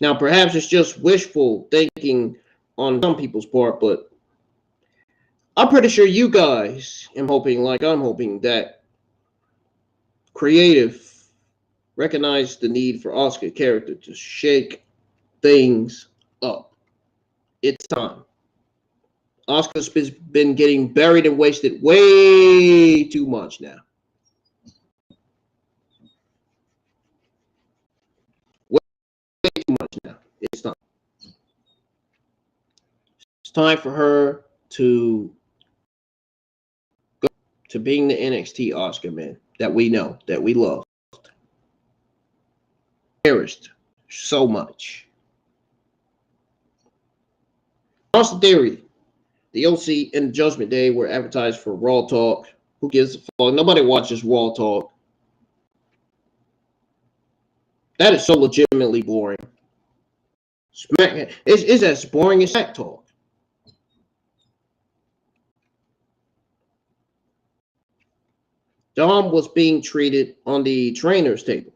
Now, perhaps it's just wishful thinking on some people's part, but I'm pretty sure you guys am hoping, like I'm hoping, that creative recognize the need for Asuka character to shake things up. It's time. Asuka's been getting buried and wasted way too much now. Way too much now. It's time. It's time for her to go to being the NXT Asuka, man, that we know, that we love, cherished so much. Austin Theory, the OC and Judgment Day were advertised for Raw Talk. Who gives a fuck? Nobody watches Raw Talk. That is so legitimately boring. Smack is as boring as Smack Talk. Dom was being treated on the trainer's table.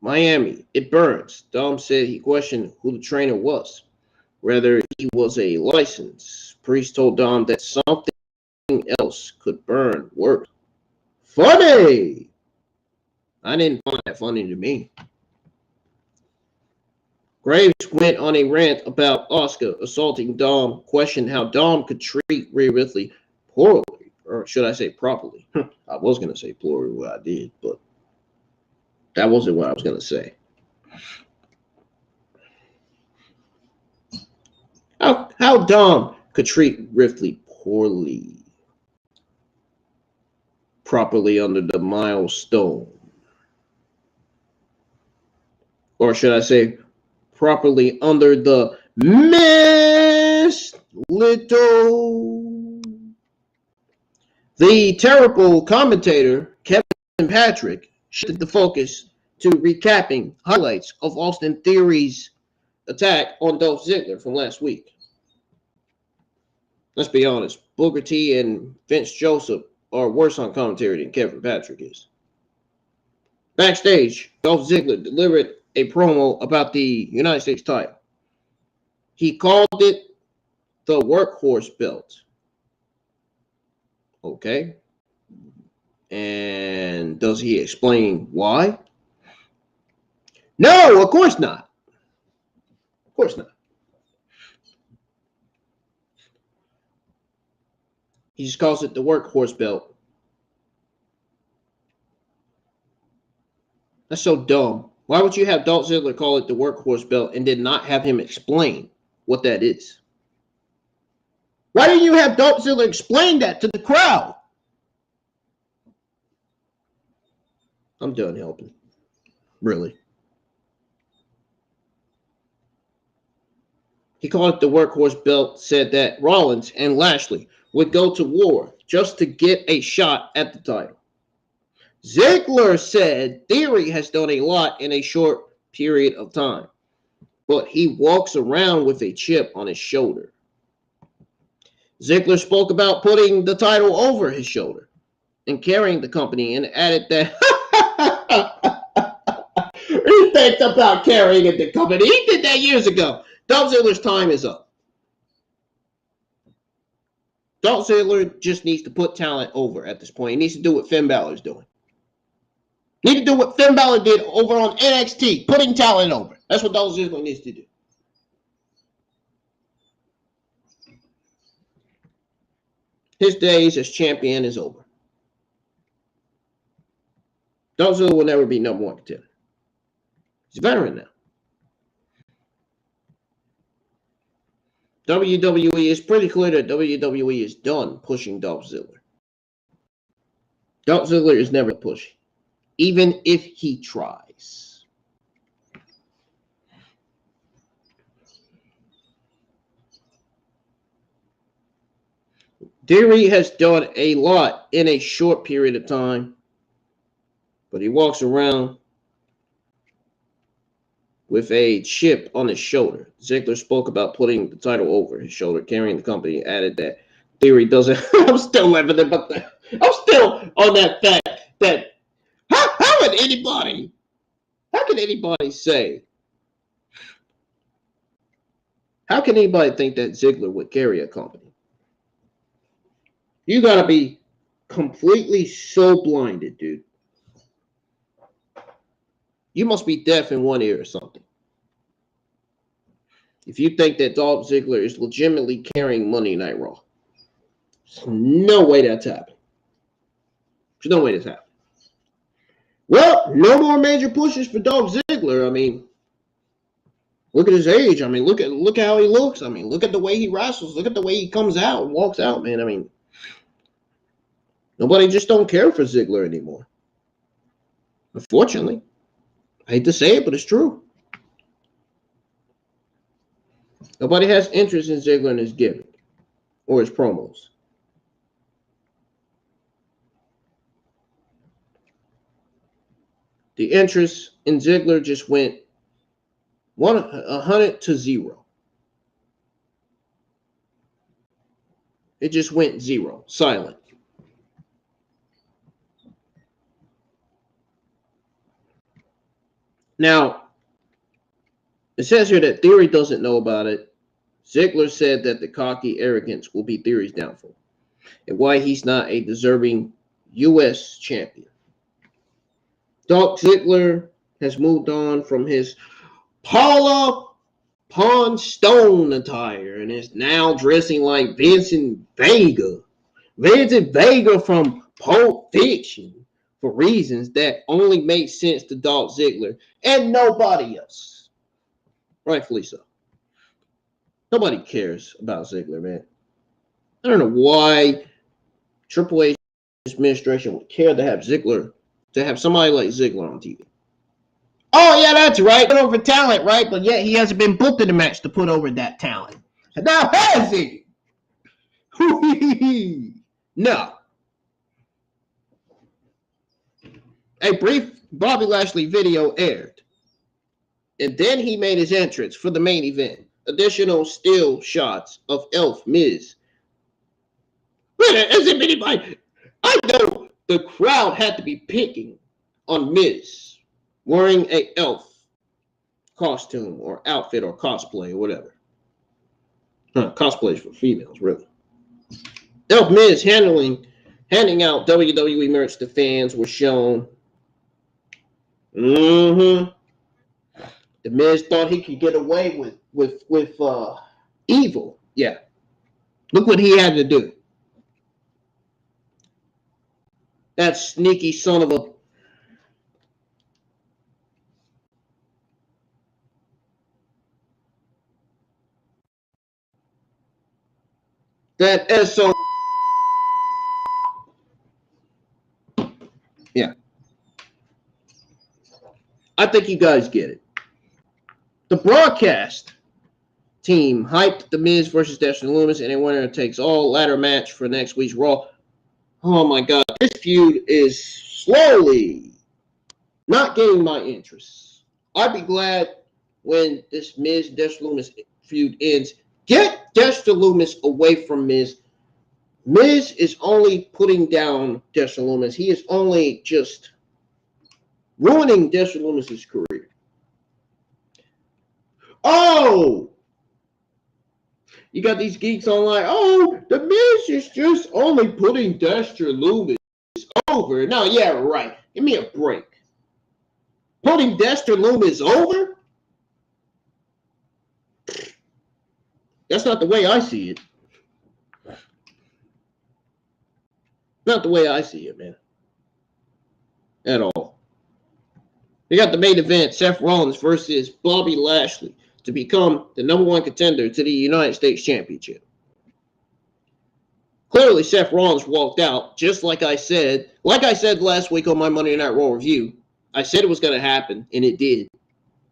Miami, it burns. Dom said he questioned who the trainer was, whether he was a license. Priest told Dom that something else could burn worse. Funny! I didn't find that funny to me. Graves went on a rant about Asuka assaulting Dom, questioned how Dom could treat Rhea Ripley poorly, or should I say properly. I was going to say poorly what I did, but that wasn't what I was going to say. How Dom could treat Ripley poorly, properly under the milestone. Or should I say properly under the mistletoe. The terrible commentator, Kevin Patrick, shifted the focus to recapping highlights of Austin Theory's attack on Dolph Ziggler from last week. Let's be honest, Booker T and Vince Joseph are worse on commentary than Kevin Patrick is. Backstage, Dolph Ziggler delivered a promo about the United States title. He called it the workhorse belt. Okay. And does he explain why? No, of course not. Of course not. He just calls it the workhorse belt. That's so dumb. Why would you have Dolph Ziggler call it the workhorse belt and then not have him explain what that is? Why didn't you have Dolph Ziggler explain that to the crowd? I'm done helping. Really. He called it the workhorse belt, said that Rollins and Lashley would go to war just to get a shot at the title. Ziggler said Theory has done a lot in a short period of time, but he walks around with a chip on his shoulder. Ziggler spoke about putting the title over his shoulder and carrying the company and added that he thinks about carrying the company. He did that years ago. Dolph Ziggler's time is up. Dolph Ziggler just needs to put talent over at this point. He needs to do what Finn Balor's doing. Need to do what Finn Balor did over on NXT, putting talent over. That's what Dolph Ziggler needs to do. His days as champion is over. Dolph Ziggler will never be number one contender. He's a veteran now. WWE is pretty clear that WWE is done pushing Dolph Ziggler. Dolph Ziggler is never pushed, even if he tries. Theory has done a lot in a short period of time, but he walks around with a chip on his shoulder. Ziggler spoke about putting the title over his shoulder, carrying the company, added that Theory doesn't. I'm still laughing about that. I'm still on that fact that how can anybody say How can anybody think that Ziggler would carry a company? You got to be completely so blinded, dude. You must be deaf in one ear or something. If you think that Dolph Ziggler is legitimately carrying Monday Night Raw. There's no way that's happening. There's no way that's happening. Well, no more major pushes for Dolph Ziggler. I mean, look at his age. I mean, look at how he looks. I mean, look at the way he wrestles. Look at the way he comes out and walks out, man. I mean, nobody just don't care for Ziggler anymore. Unfortunately. I hate to say it, but it's true. Nobody has interest in Ziggler and his gimmick or his promos. The interest in Ziggler just went 100 to 0. It just went 0, silent. Now, it says here that Theory doesn't know about it. Ziggler said that the cocky arrogance will be Theory's downfall and why he's not a deserving U.S. champion. Dolph Ziggler has moved on from his Paula Pawn Stone attire and is now dressing like Vincent Vega. Vincent Vega from Pulp Fiction for reasons that only make sense to Dolph Ziggler and nobody else. Rightfully so. Nobody cares about Ziggler, man. I don't know why Triple H administration would care to have Ziggler, to have somebody like Ziggler on TV. Oh, yeah, that's right. Put over talent, right? But yet he hasn't been booked in the match to put over that talent. And now has he? No. A brief Bobby Lashley video aired. And then he made his entrance for the main event. Additional still shots of Elf Miz. As if anybody, I know the crowd had to be picking on Miz wearing a elf costume or outfit or cosplay or whatever. Cosplays for females, really. Elf Miz handing out WWE merch to fans was shown. The Miz thought he could get away with evil. Yeah. Look what he had to do. That sneaky son of a... That SO... Yeah. I think you guys get it. The broadcast team hyped The Miz versus Dexter Lumis in a winner-takes-all ladder match for next week's Raw. Oh my God, this feud is slowly not getting my interest. I'd be glad when this Miz Dexter Lumis feud ends. Get Dexter Lumis away from Miz. Miz is only putting down Dexter Lumis. He is only just ruining Dexter Lumis' career. Oh! You got these geeks online. Oh, the Miz is just only putting Dexter Lumis over. No, yeah, right. Give me a break. Putting Dexter Lumis over? That's not the way I see it. Not the way I see it, man. At all. We got the main event, Seth Rollins versus Bobby Lashley, to become the #1 contender to the United States Championship. Clearly, Seth Rollins walked out, just like I said. Like I said last week on my Monday Night Raw review, I said it was going to happen, and it did.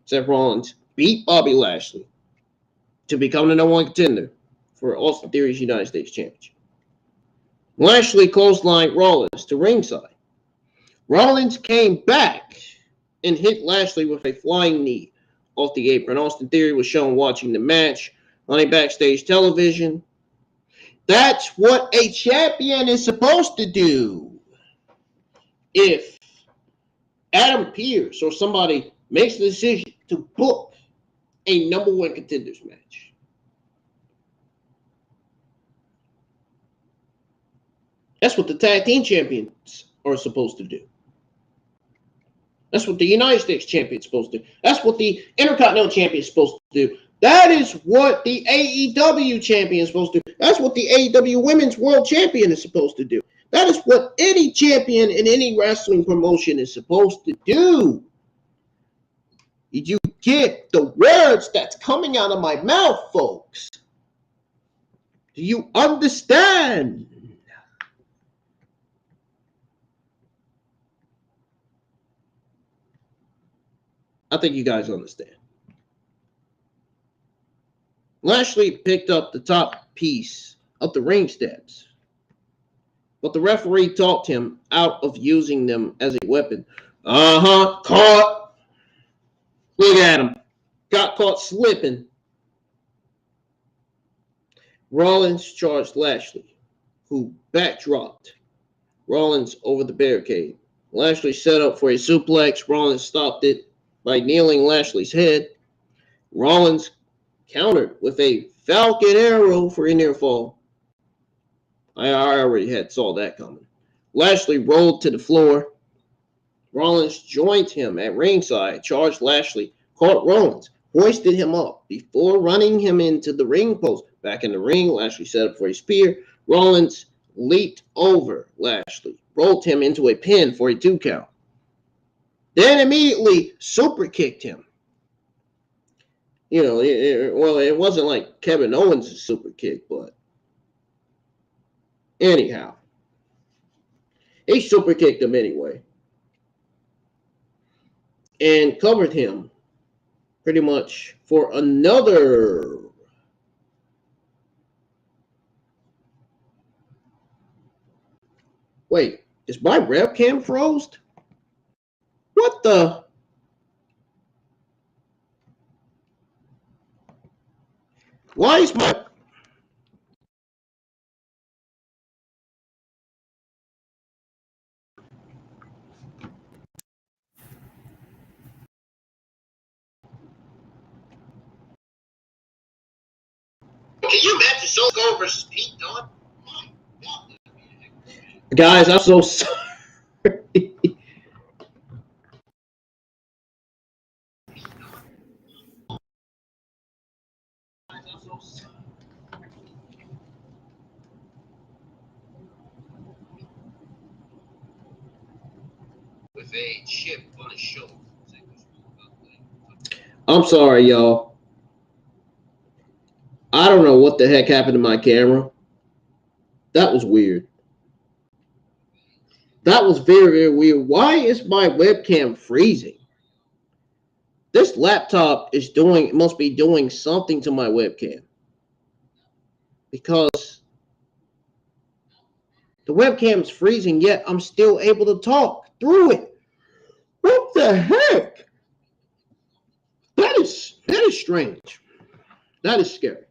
Seth Rollins beat Bobby Lashley to become the #1 contender for Austin Theory's United States Championship. Lashley clotheslined Rollins to ringside. Rollins came back and hit Lashley with a flying knee off the apron. Austin Theory was shown watching the match on a backstage television. That's what a champion is supposed to do. If Adam Pearce or somebody makes the decision to book a #1 contenders match, That's what the tag team champions are supposed to do. That's what the United States champion is supposed to do. That's what the Intercontinental champion is supposed to do. That is what the AEW champion is supposed to do. That's what the AEW Women's World Champion is supposed to do. That is what any champion in any wrestling promotion is supposed to do. Did you get the words that's coming out of my mouth, folks? Do you understand? I think you guys understand. Lashley picked up the top piece of the ring steps, but the referee talked him out of using them as a weapon. Caught. Look at him. Got caught slipping. Rollins charged Lashley, who backdropped Rollins over the barricade. Lashley set up for a suplex. Rollins stopped it by kneeling Lashley's head. Rollins countered with a Falcon Arrow for a near fall. I already saw that coming. Lashley rolled to the floor. Rollins joined him at ringside, charged Lashley, caught Rollins, hoisted him up before running him into the ring post. Back in the ring, Lashley set up for a spear. Rollins leaped over Lashley, rolled him into a pin for a 2 count. Then immediately super kicked him. You know, it wasn't like Kevin Owens' super kick, but anyhow, he super kicked him anyway and covered him pretty much for another. Wait, is my webcam froze? What the? Why is my... Can you imagine Stone Cold versus Pete Dunne? Guys, I'm so sorry. With a chip on his shoulder. I'm sorry, y'all. I don't know what the heck happened to my camera. That was weird. That was very, very weird. Why is my webcam freezing? This laptop is must be doing something to my webcam. Because the webcam is freezing, yet I'm still able to talk through it. What the heck? That is strange. That is scary.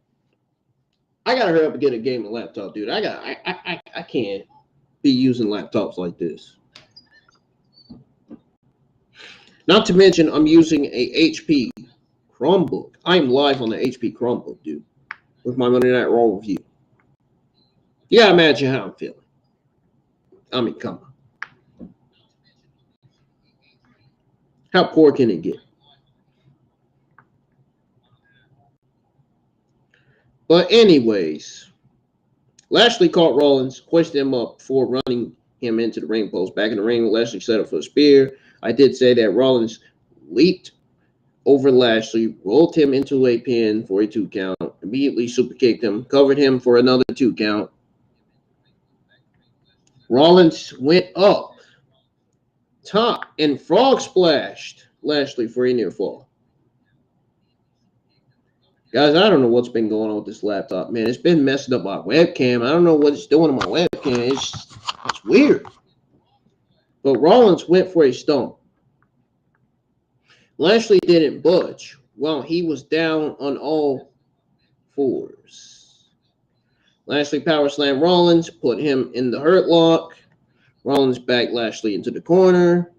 I gotta hurry up and get a gaming laptop, dude. I can't be using laptops like this. Not to mention, I'm using a HP Chromebook. I'm live on the HP Chromebook, dude, with my Monday Night Raw review. You gotta imagine how I'm feeling. I mean, come on. How poor can it get? But anyways, Lashley caught Rollins, hoisted him up before running him into the ring post. Back in the ring, Lashley set up for a spear. I did say that Rollins leaped over Lashley, rolled him into a pin for a 2 count, immediately super kicked him, covered him for another 2 count. Rollins went up top and frog splashed Lashley for a near fall. Guys, I don't know what's been going on with this laptop, man. It's been messing up my webcam. I don't know what it's doing to my webcam. It's weird. But Rollins went for a stomp. Lashley didn't budge while he was down on all fours. Lashley power slammed Rollins, put him in the hurt lock. Rollins backed Lashley into the corner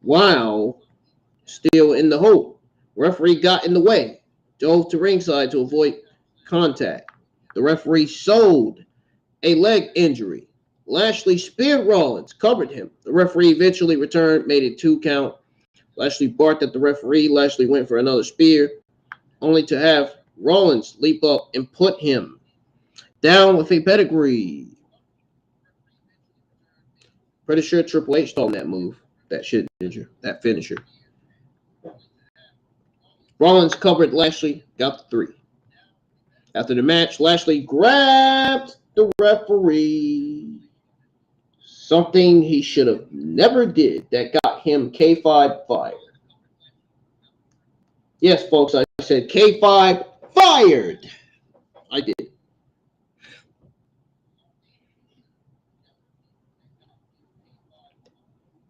while still in the hold. Referee got in the way. Dove to ringside to avoid contact. The referee showed a leg injury. Lashley speared Rollins, covered him. The referee eventually returned, made it 2 count. Lashley barked at the referee. Lashley went for another spear, only to have Rollins leap up and put him down with a pedigree. Pretty sure Triple H told him that move, that finisher. Rollins covered Lashley, got the 3. After the match, Lashley grabbed the referee. Something he should have never did that got him K5 fired. Yes, folks, I said K5 fired. I did.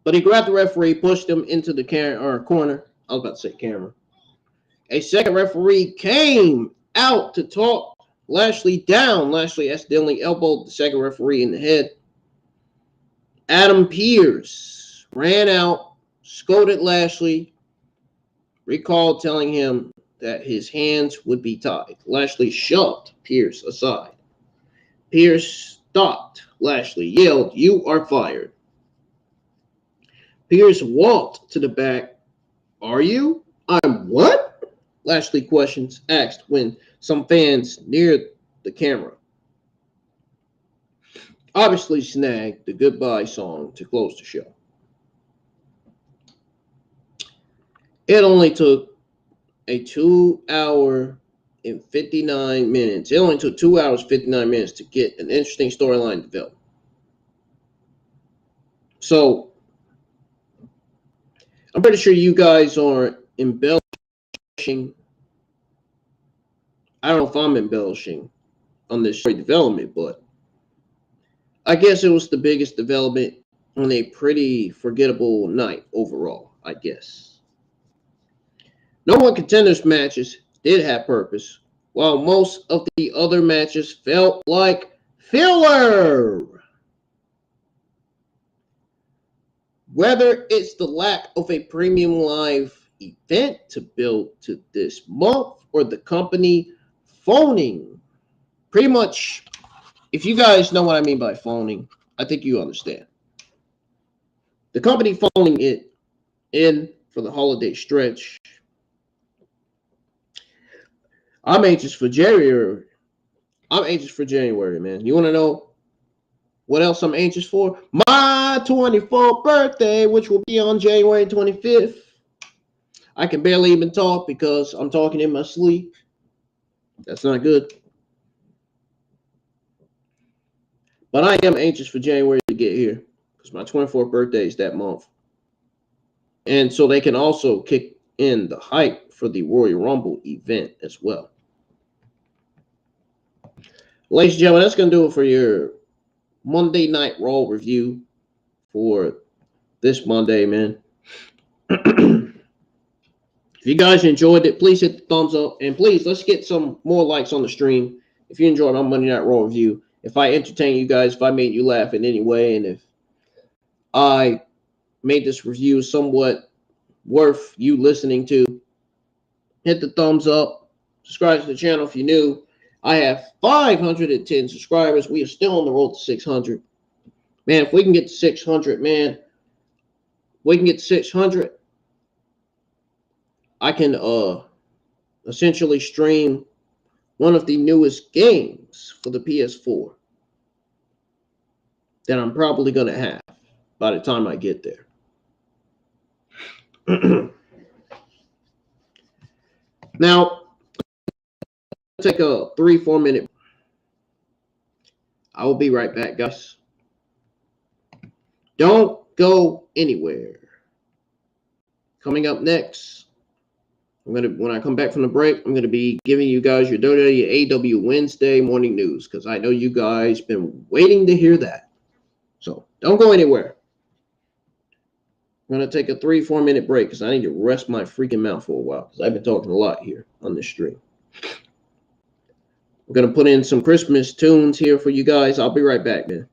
But he grabbed the referee, pushed him into the corner. I was about to say camera. A second referee came out to talk Lashley down. Lashley accidentally elbowed the second referee in the head. Adam Pearce ran out, scolded Lashley, recalled telling him that his hands would be tied. Lashley shoved Pearce aside. Pearce stopped Lashley, yelled, "You are fired." Pearce walked to the back. "Are you?" "I'm what?" Lashley questions asked when some fans near the camera obviously snagged the goodbye song to close the show. It only took a 2 hour and 59 minutes. It only took 2 hours, 59 minutes to get an interesting storyline developed. So, I'm pretty sure you guys are embellishing. I don't know if I'm embellishing on this story development, but I guess it was the biggest development on a pretty forgettable night overall, I guess. No One Contenders matches did have purpose, while most of the other matches felt like filler. Whether it's the lack of a premium live event to build to this month or the company phoning. Pretty much, if you guys know what I mean by phoning, I think you understand. The company phoning it in for the holiday stretch. I'm anxious for January. Man. You want to know what else I'm anxious for? My 24th birthday, which will be on January 25th. I can barely even talk because I'm talking in my sleep. That's not good. But I am anxious for January to get here because my 24th birthday is that month. And so they can also kick in the hype for the Royal Rumble event as well. Ladies and gentlemen, that's going to do it for your Monday Night Raw review for this Monday, man. If you guys enjoyed it, please hit the thumbs up. And please, let's get some more likes on the stream. If you enjoyed my Monday Night Raw review, if I entertain you guys, if I made you laugh in any way, and if I made this review somewhat worth you listening to, hit the thumbs up. Subscribe to the channel if you're new. I have 510 subscribers. We are still on the road to 600. Man, if we can get to 600, man, we can get to 600. I can essentially stream one of the newest games for the PS4 that I'm probably going to have by the time I get there. Now, take a 3-4 minute. I will be right back, guys. Don't go anywhere. Coming up next, when I come back from the break, I'm gonna be giving you guys your WWE AEW Wednesday morning news because I know you guys been waiting to hear that. So don't go anywhere. I'm gonna take a 3-4 minute break because I need to rest my freaking mouth for a while because I've been talking a lot here on this stream. I'm gonna put in some Christmas tunes here for you guys. I'll be right back, man.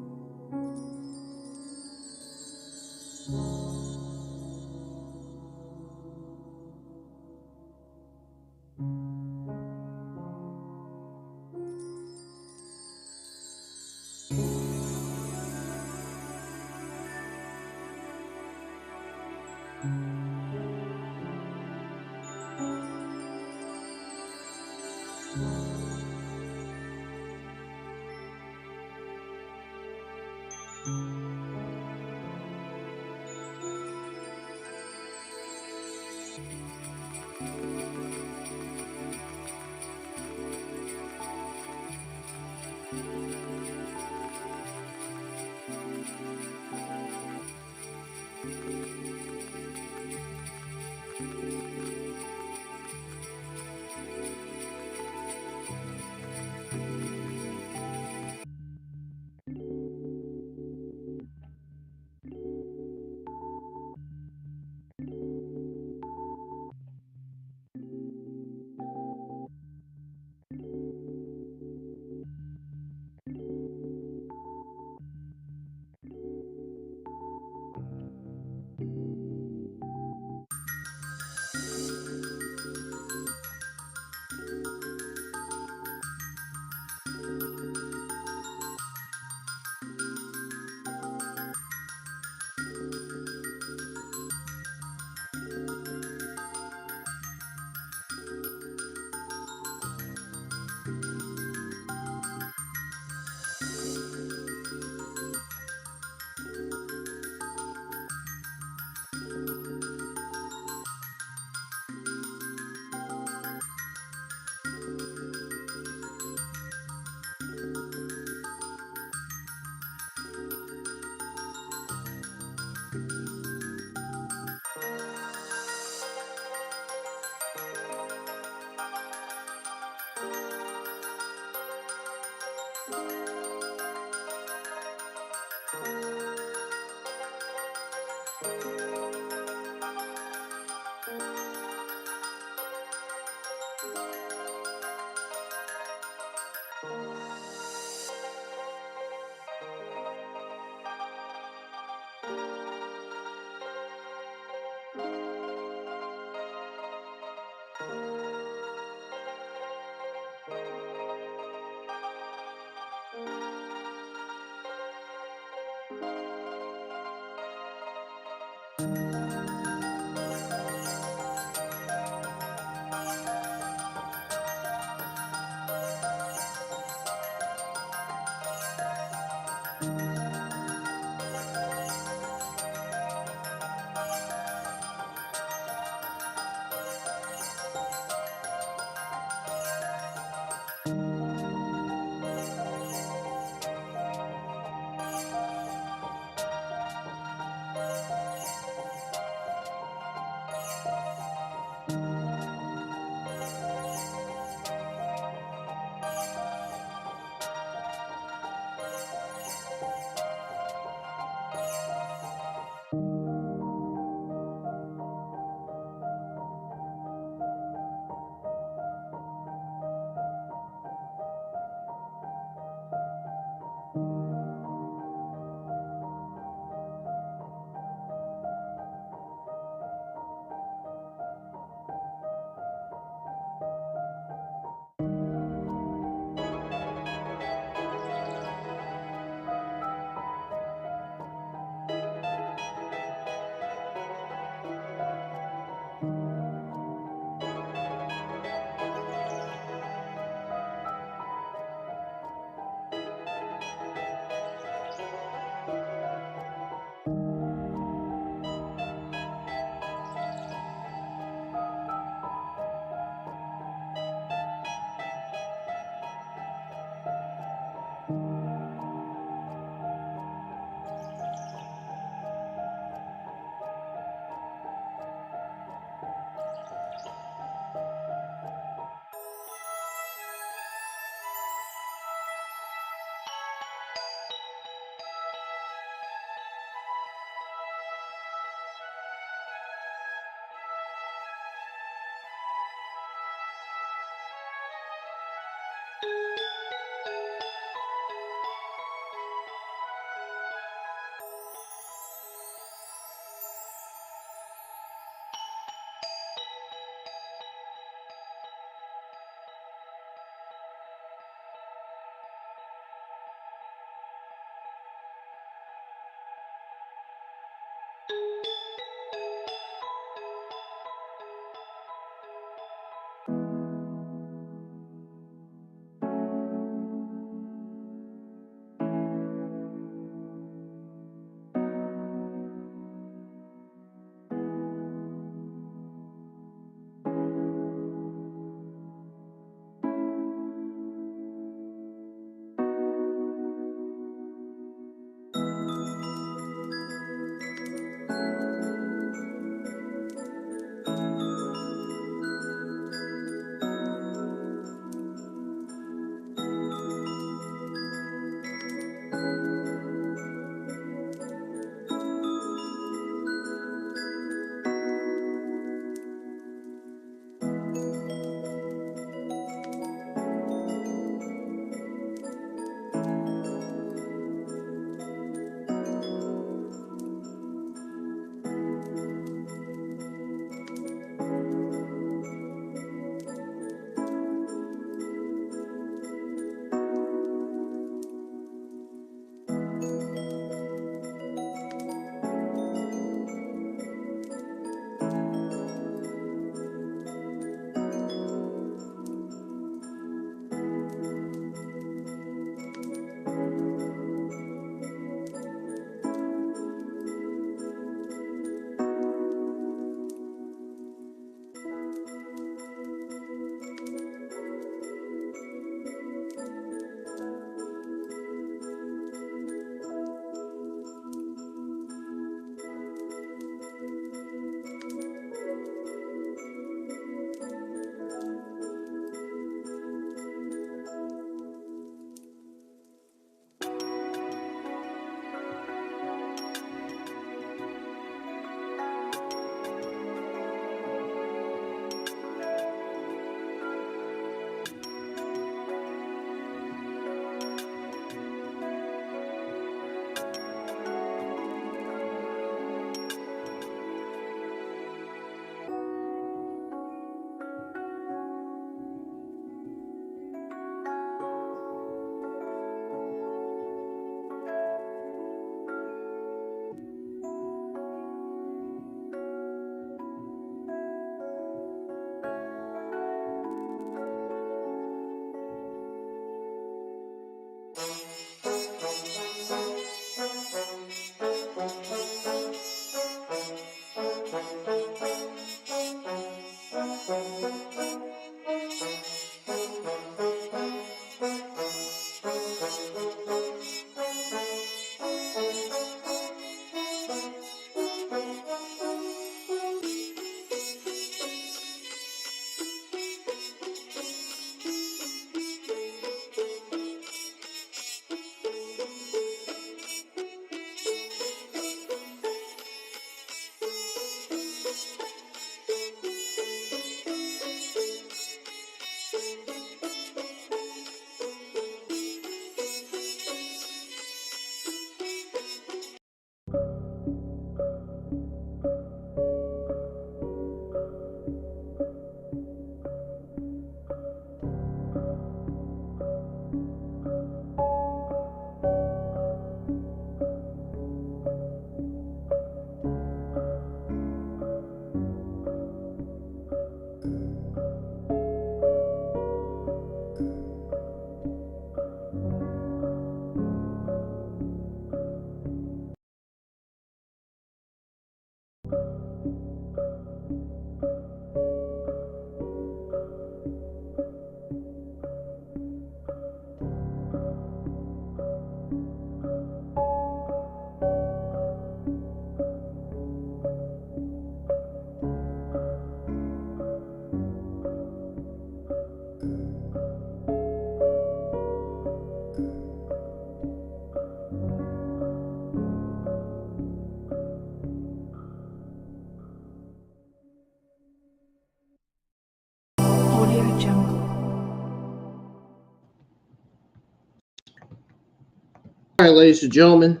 All right, ladies and gentlemen,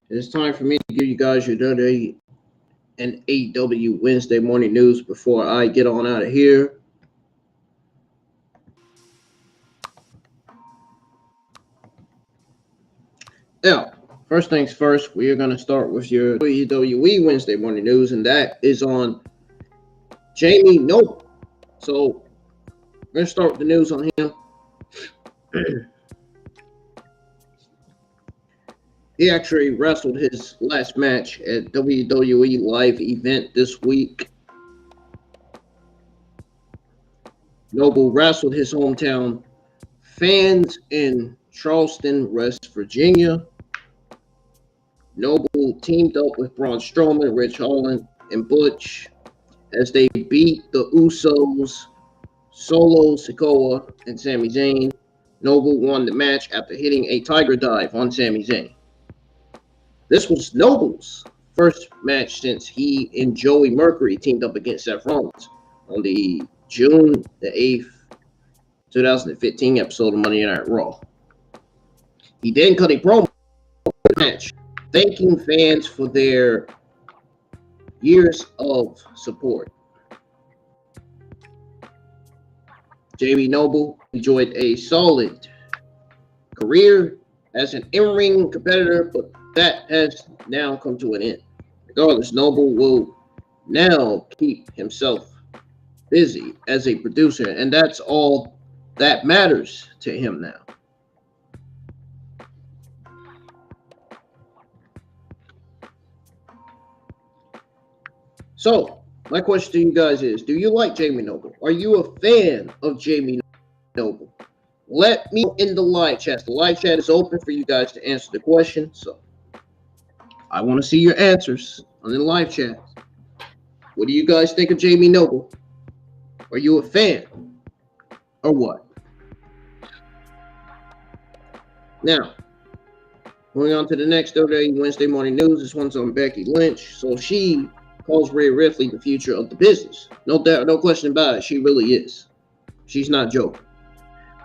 it's time for me to give you guys your WWE and AEW Wednesday morning news before I get on out of here. Now, first things first, we are going to start with your WWE Wednesday morning news, and that is on Jamie Noble. So, we're going to start with the news on him. He actually wrestled his last match at WWE live event this week. Noble wrestled his hometown fans in Charleston, West Virginia. Noble teamed up with Braun Strowman, Rich Holland, and Butch as they beat the Usos, Solo Sikoa, and Sami Zayn. Noble won the match after hitting a Tiger Dive on Sami Zayn. This was Noble's first match since he and Joey Mercury teamed up against Seth Rollins on the June the 8th, 2015 episode of Monday Night Raw. He then cut a promo for the match, thanking fans for their years of support. Jamie Noble enjoyed a solid career as an in-ring competitor, but that has now come to an end. Regardless, Noble will now keep himself busy as a producer, and that's all that matters to him now. So, my question to you guys is, do you like Jamie Noble? Are you a fan of Jamie Noble? Let me know in the live chat. The live chat is open for you guys to answer the question. So, I want to see your answers on the live chat. What do you guys think of Jamie Noble? Are you a fan? Or what? Now, going on to the next WWE Wednesday morning news. This one's on Becky Lynch. So she calls Rhea Ripley the future of the business. No doubt, no question about it. She really is. She's not joking.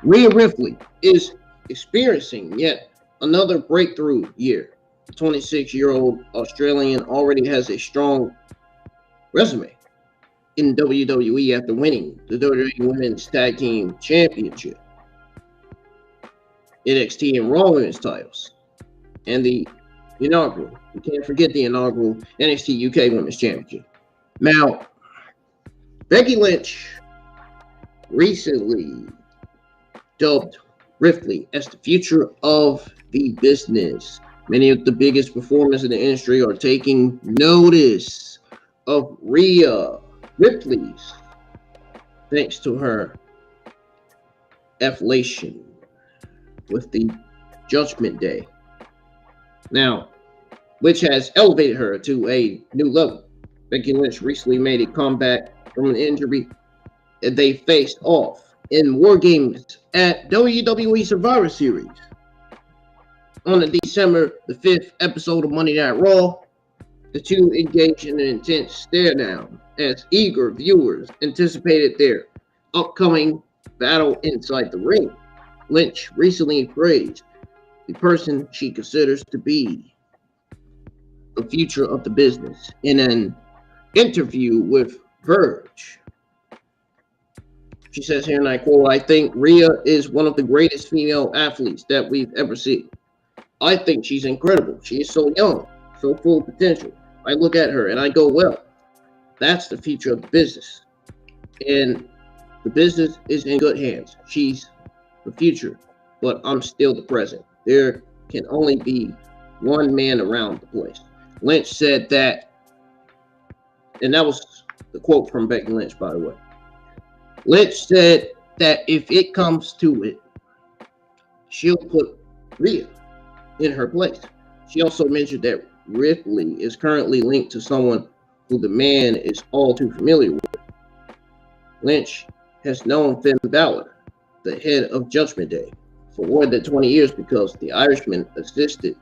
Rhea Ripley is experiencing yet another breakthrough year. The 26-year-old Australian already has a strong resume in WWE after winning the WWE Women's Tag Team Championship, NXT and Raw Women's titles, and the inaugural, we can't forget the inaugural NXT UK Women's Championship. Now, Becky Lynch recently dubbed Ripley as the future of the business. Many of the biggest performers in the industry are taking notice of Rhea Ripley's thanks to her affiliation with the Judgment Day. Now, which has elevated her to a new level. Becky Lynch recently made a comeback from an injury that they faced off in War Games at WWE Survivor Series. On the December the 5th episode of Monday Night Raw, the two engaged in an intense stare down as eager viewers anticipated their upcoming battle inside the ring. Lynch recently praised the person she considers to be the future of the business in an interview with Verge. She says here, and I quote, "I think Rhea is one of the greatest female athletes that we've ever seen. I think she's incredible. She is so young, so full of potential. I look at her and I go, well, that's the future of the business. And the business is in good hands. She's the future, but I'm still the present. There can only be one man around the place." Lynch said that, and that was the quote from Becky Lynch, by the way. Lynch said that if it comes to it, she'll put Rhea in her place. She also mentioned that Ripley is currently linked to someone who the man is all too familiar with. Lynch has known Finn Balor, the head of Judgment Day, for more than 20 years because the Irishman assisted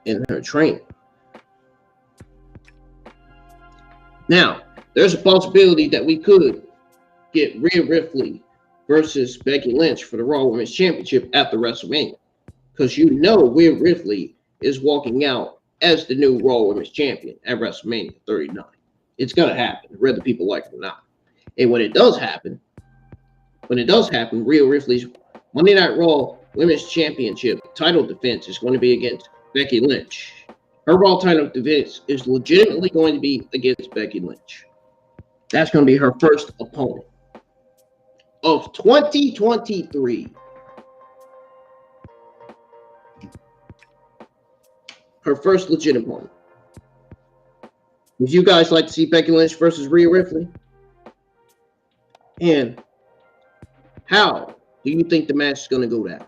in her training. Now, there's a possibility that we could get Rhea Ripley versus Becky Lynch for the Raw Women's Championship after WrestleMania. because you know Rhea Ripley is walking out as the new Raw Women's Champion at WrestleMania 39. It's gonna happen, whether people like it or not. And when it does happen, Rhea Ripley's Monday Night Raw Women's Championship title defense is going to be against Becky Lynch. Her Raw title defense is legitimately going to be against Becky Lynch. That's going to be her first opponent of 2023. Her first legit opponent. Would you guys like to see Becky Lynch versus Rhea Ripley? And how do you think the match is going to go down?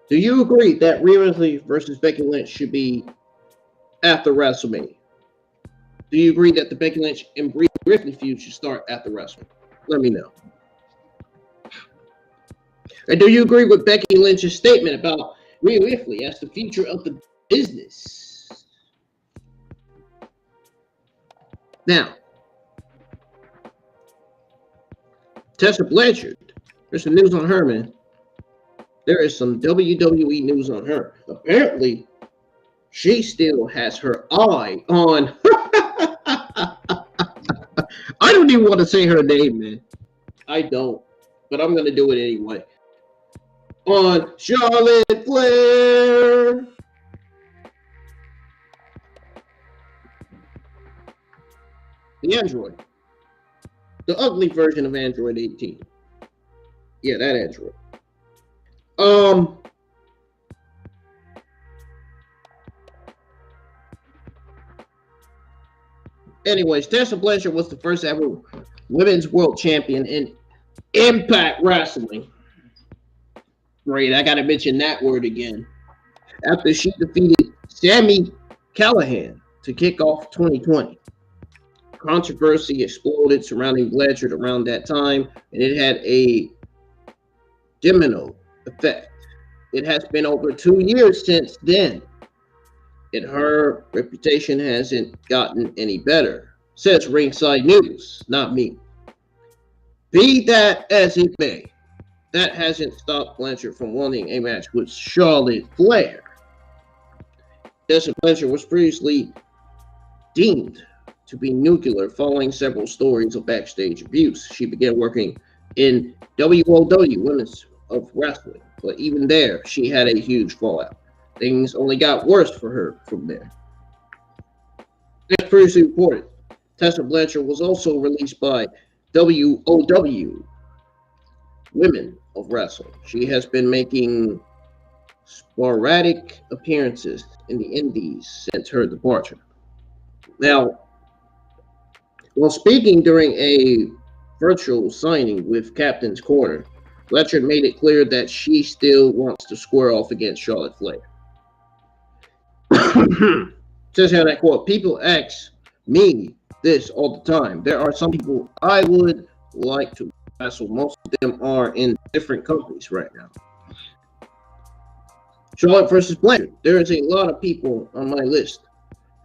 Do you agree that Rhea Ripley versus Becky Lynch should be after WrestleMania? Do you agree that the Becky Lynch and Rhea Ripley feud should start after WrestleMania? Let me know. And do you agree with Becky Lynch's statement about Rhea Ripley as the future of the business? Now, Tessa Blanchard, there's some news on her, man. There is some WWE news on her. Apparently, she still has her eye on... I don't even want to say her name, man. I don't. But I'm going to do it anyway. On Charlotte Flair. The Android. The ugly version of Android 18. Yeah, that Android. Anyways, Tessa Blanchard was the first ever women's world champion in Impact Wrestling. Great, I gotta mention that word again. After she defeated Sami Callihan to kick off 2020. Controversy exploded surrounding Blanchard around that time, and it had a domino effect. It has been over 2 years since then, and her reputation hasn't gotten any better, says Ringside News, not me. Be that as it may, that hasn't stopped Blanchard from wanting a match with Charlotte Flair. Tessa Blanchard was previously deemed to be nuclear following several stories of backstage abuse. She began working in WOW, Women's of Wrestling, but even there, she had a huge fallout. Things only got worse for her from there. As previously reported, Tessa Blanchard was also released by WOW, Women of Wrestling. She has been making sporadic appearances in the indies since her departure. Now, while speaking during a virtual signing with Captain's Corner, Blanchard made it clear that she still wants to square off against Charlotte Flair. Says here, and I quote, "People ask me this all the time. There are some people I would like to wrestle. Most of them are in different countries right now." Charlotte versus Blanchard. There is a lot of people on my list.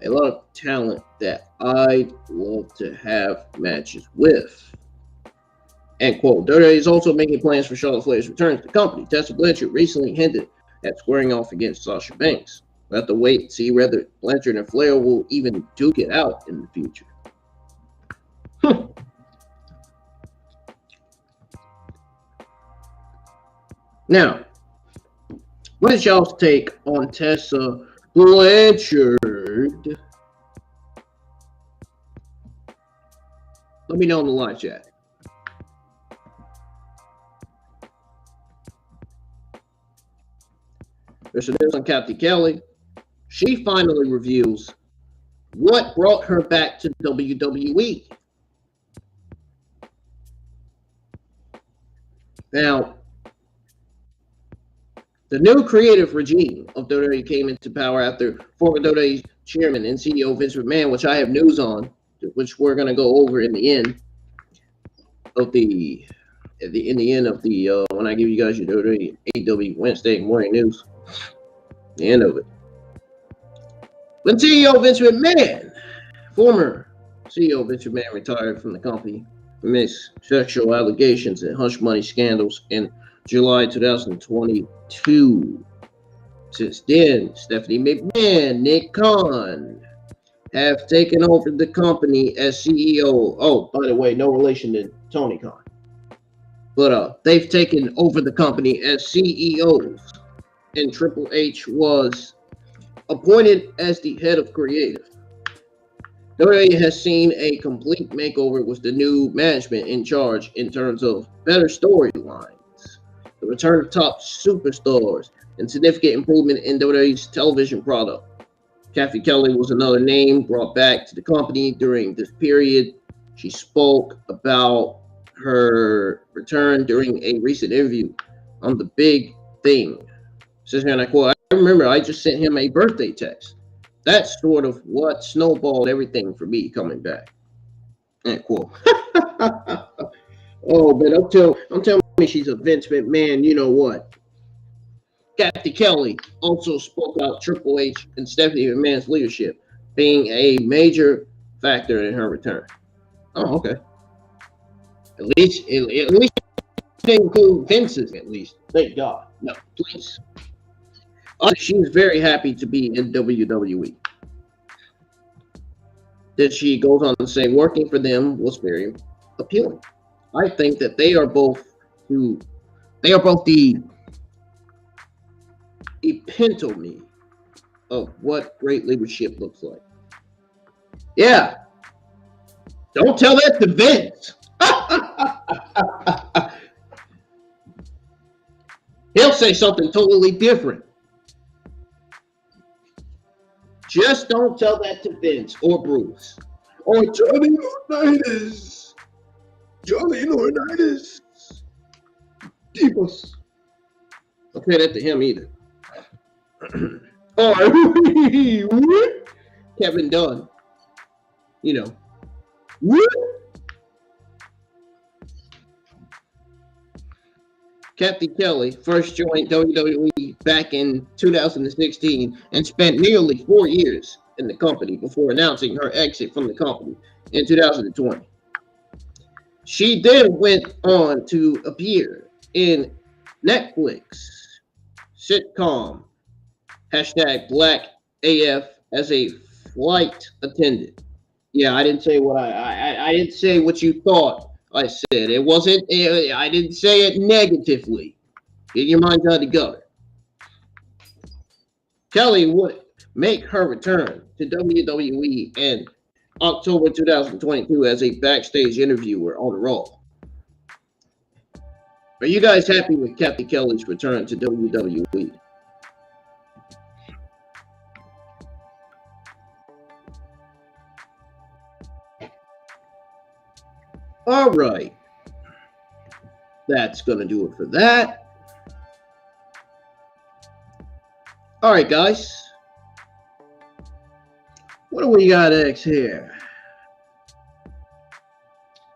A lot of talent that I'd love to have matches with. End quote. WWE is also making plans for Charlotte Flair's return to the company. Tessa Blanchard recently hinted at squaring off against Sasha Banks. We'll have to wait and see whether Blanchard and Flair will even duke it out in the future. Now, what is y'all's take on Tessa Blanchard? Let me know in the live chat. There's some news on CATHY KELLEY. She finally reveals what brought her back to WWE. Now, the new creative regime of WWE came into power after former WWE chairman and CEO Vince McMahon, which I have news on, which we're going to go over in the end of the when I give you guys your WWE AEW Wednesday morning news. The end of it. When CEO Vince McMahon, former CEO Vince McMahon, retired from the company amidst sexual allegations and hush money scandals and July 2022. Since then, Stephanie McMahon, Nick Khan have taken over the company as CEO. Oh, by the way, no relation to Tony Khan. But they've taken over the company as CEOs. And Triple H was appointed as the head of creative. WWE has seen a complete makeover with the new management in charge in terms of better storylines, the return of top superstars, and significant improvement in WWE's television product. Cathy Kelley was another name brought back to the company during this period. She spoke about her return during a recent interview on The Big Thing. Says here, and I quote, I remember I just sent him a birthday text. That's sort of what snowballed everything for me coming back. End quote. Oh, but don't tell me she's a Vince McMahon, you know what? Cathy Kelley also spoke about Triple H and Stephanie McMahon's leadership being a major factor in her return. Oh, okay. At least they include Vince's, at least. Thank God. No, please. She was very happy to be in WWE. Then she goes on to say, working for them was very appealing. I think that they are both the epitome of what great leadership looks like. Yeah. Don't tell that to Vince. He'll say something totally different. Just don't tell that to Vince or Bruce or Johnny Laurinaitis. Johnny Laurinaitis. Divas. Don't say that to him either. Or Kevin Dunn. You know. Cathy Kelley first joined WWE back in 2016 and spent nearly 4 years in the company before announcing her exit from the company in 2020. She then went on to appear in Netflix sitcom #BlackAF as a flight attendant. Yeah, I didn't say what I didn't say what you thought I said. It wasn't. I didn't say it negatively. Get your mind out of the gutter. Kelley would make her return to WWE in October 2022 as a backstage interviewer on Raw. Are you guys happy with Cathy Kelley's return to WWE? All right. That's going to do it for that. All right, guys. What do we got next here?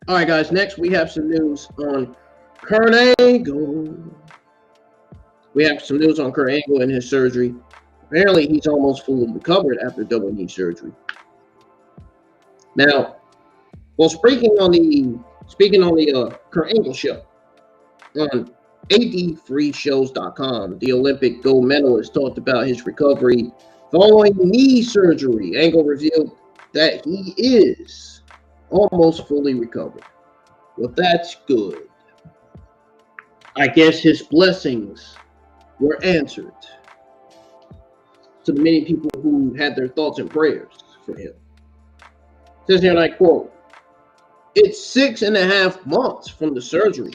All right, guys. Next, we have some news on Kurt Angle. We have some news on Kurt Angle and his surgery. Apparently, he's almost fully recovered after double knee surgery. Now, well, speaking on the Kurt Angle show on AD3shows.com, the Olympic gold medalist talked about his recovery following knee surgery. Angle revealed that he is almost fully recovered. Well, that's good. I guess his blessings were answered to the many people who had their thoughts and prayers for him. It says here, and I quote, "It's 6.5 months from the surgery,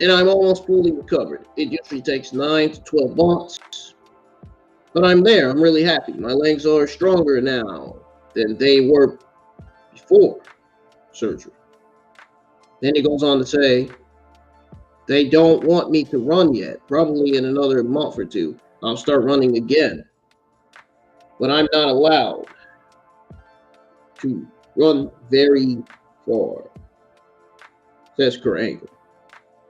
and I'm almost fully recovered. It usually takes 9 to 12 months, but I'm there. I'm really happy. My legs are stronger now than they were before surgery." Then he goes on to say, "They don't want me to run yet. Probably in another month or two, I'll start running again. But I'm not allowed to run very far," says Kurt Angle.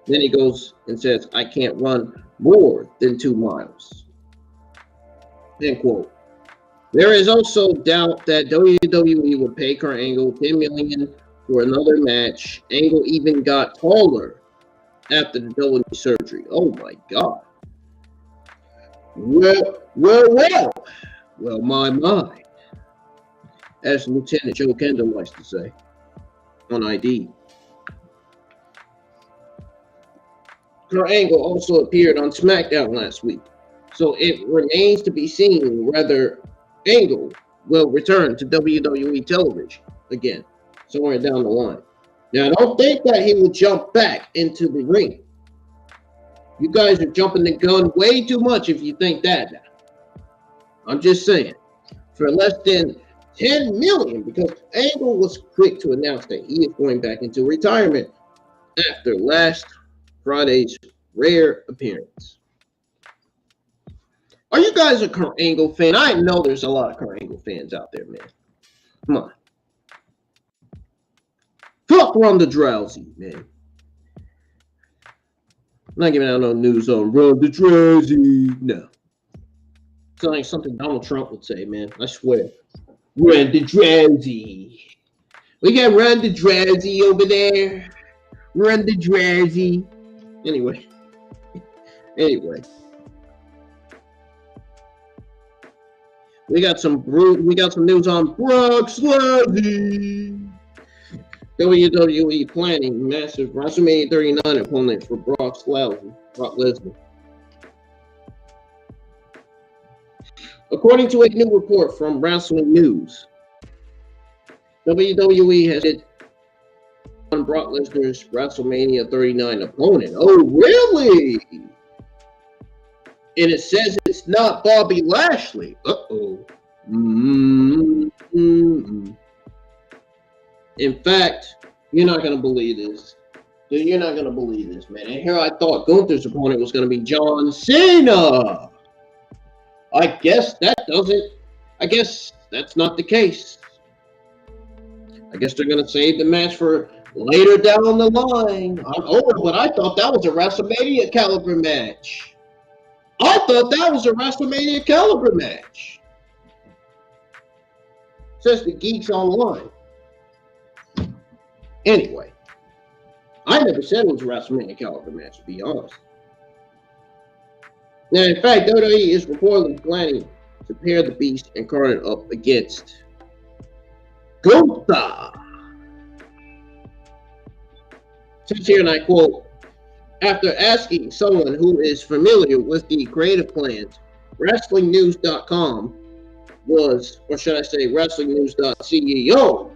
Then he goes and says, "I can't run more than 2 miles." End quote. There is also doubt that WWE would pay Kurt Angle $10 million for another match. Angle even got taller after the WWE surgery. Oh my God. Well, my. As Lieutenant Joe Kendall likes to say on ID. Kurt Angle also appeared on SmackDown last week, so it remains to be seen whether Angle will return to WWE television again somewhere down the line. Now, don't think that he will jump back into the ring. You guys are jumping the gun way too much if you think that now. I'm just saying, for less than 10 million, because Angle was quick to announce that he is going back into retirement after last Friday's rare appearance. Are you guys a Kurt Angle fan? I know there's a lot of Kurt Angle fans out there, man. Come on. Fuck Ronda Rousey, man. I'm not giving out no news on Ronda Rousey. No. It's like something Donald Trump would say, man. I swear. Ronda Rousey. We got Ronda Rousey over there. Ronda Rousey. Anyway. We got some news on Brock Lesnar. WWE planning massive WrestleMania 39 opponent for Brock Lesnar. According to a new report from Wrestling News, WWE has hit on Brock Lesnar's WrestleMania 39 opponent. Oh, really? And it says it's not Bobby Lashley. Uh-oh. In fact, you're not going to believe this. Dude, you're not going to believe this, man. And here I thought Gunther's opponent was going to be John Cena. I guess that's not the case. I guess they're going to save the match for later down the line. But I thought that was a WrestleMania caliber match. Says the Geeks Online. Anyway, I never said it was a WrestleMania caliber match, to be honest. Now, in fact, WWE is reportedly planning to pair the Beast incarnate up against Gunther. Says here, and I quote, after asking someone who is familiar with the creative plans, WrestlingNews.com was, or should I say, WrestlingNews.CEO,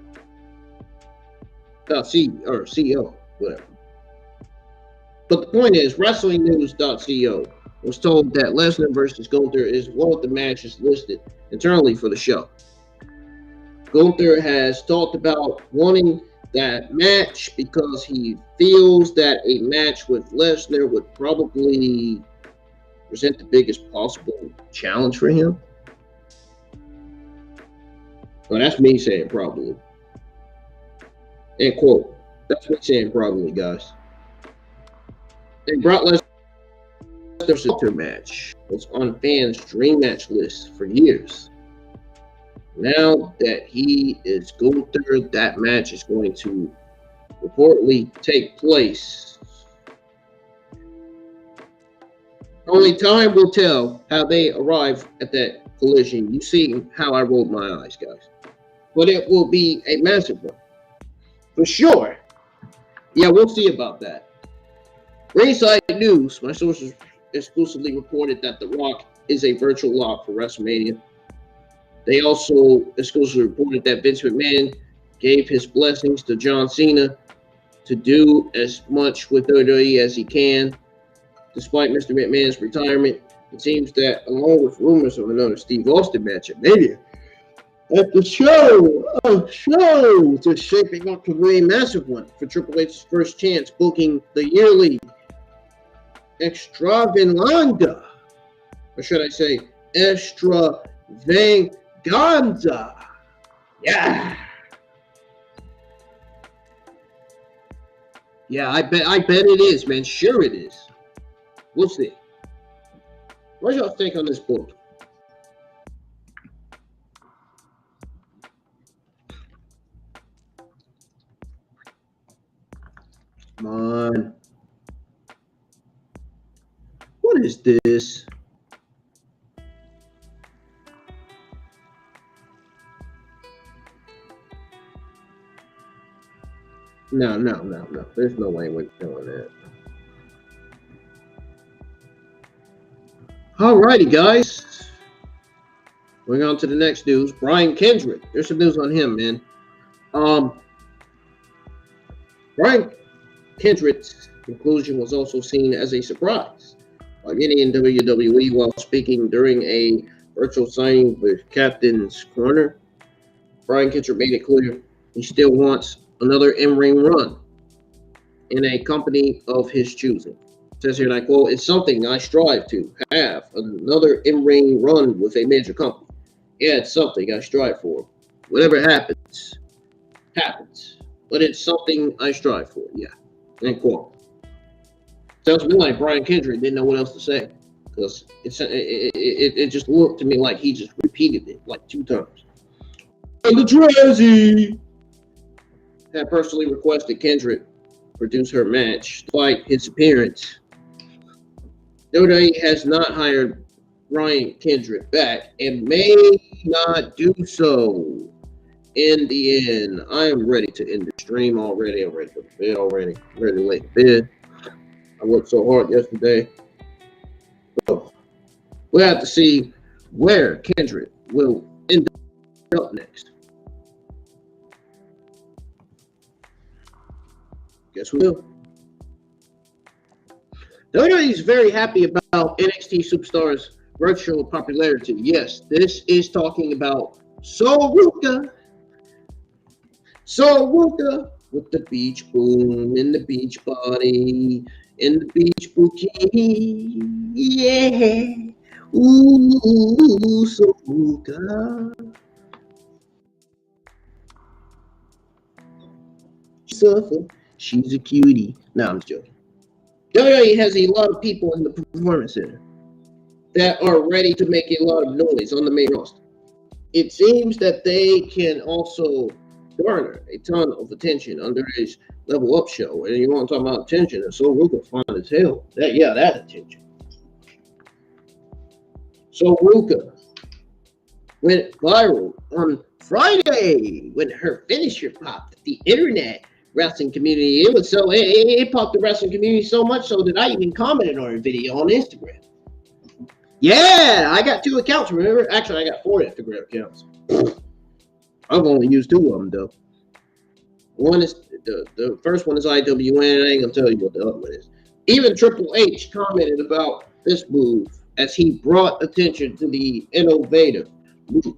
CEO, whatever. But the point is, WrestlingNews.co was told that Lesnar versus Gunther is one of the matches listed internally for the show. Gunther has talked about wanting that match because he feels that a match with Lesnar would probably present the biggest possible challenge for him. Well, that's me saying probably. End quote. That's me saying probably, guys. And Brock Lesnar's Gunther match was on fans' dream match list for years. Now that he is Gunther, that match is going to reportedly take place. Only time will tell how they arrive at that collision. You see how I rolled my eyes, guys. But it will be a massive one. For sure. Yeah, we'll see about that. Ringside News, my sources exclusively reported that The Rock is a virtual lock for WrestleMania. They also exclusively reported that Vince McMahon gave his blessings to John Cena to do as much with WWE as he can. Despite Mr. McMahon's retirement, it seems that along with rumors of another Steve Austin match at Mania, at the show is shaping up to be a massive one for Triple H's first chance booking the yearly extravaganza, or should I say extravaganza? Yeah, I bet it is, man. Sure it is. We'll see. What y'all think on this book? Come on. What is this? No. There's no way we're doing that. Alrighty, guys. Going on to the next news. Brian Kendrick. There's some news on him, man. Brian Kendrick's conclusion was also seen as a surprise by many in WWE while speaking during a virtual signing with Captain's Corner. Brian Kendrick made it clear he still wants another in-ring run in a company of his choosing. It says here, and I quote, "It's something I strive to have, another in-ring run with a major company. Yeah, it's something I strive for. Whatever happens, happens. But it's something I strive for." Yeah. End quote. Sounds to me like Brian Kendrick didn't know what else to say, because it just looked to me like he just repeated it like 2 times. And the Drazzy had personally requested Kendrick produce her match despite his appearance. WWE has not hired Brian Kendrick back and may not do so in the end. I am ready to end the stream already. I'm ready for the bed already. I'm ready to lay in bed. I worked so hard yesterday. So we'll have to see where Kendrick will end up next. Guess we will. WWE is very happy about NXT Superstars' virtual popularity. Yes, this is talking about Sol Ruka. Sol Ruka with the beach boom and the beach body and the beach bookie. Yeah. Ooh, Sol Ruka. Suffer. She's a cutie. No, I'm just joking. WWE has a lot of people in the Performance Center that are ready to make a lot of noise on the main roster. It seems that they can also garner a ton of attention under his Level Up show. And you want to talk about attention, and Sol Ruka fine as hell. That attention. Sol Ruka went viral on Friday when her finisher popped the internet wrestling community. It was so it popped the wrestling community so much so that I even commented on her video on Instagram. Yeah, I got 2 accounts, remember? Actually, I got 4 Instagram accounts. I've only used 2 of them though. One is the first one is IWN. I ain't gonna tell you what the other one is. Even Triple H commented about this move as he brought attention to the innovative move.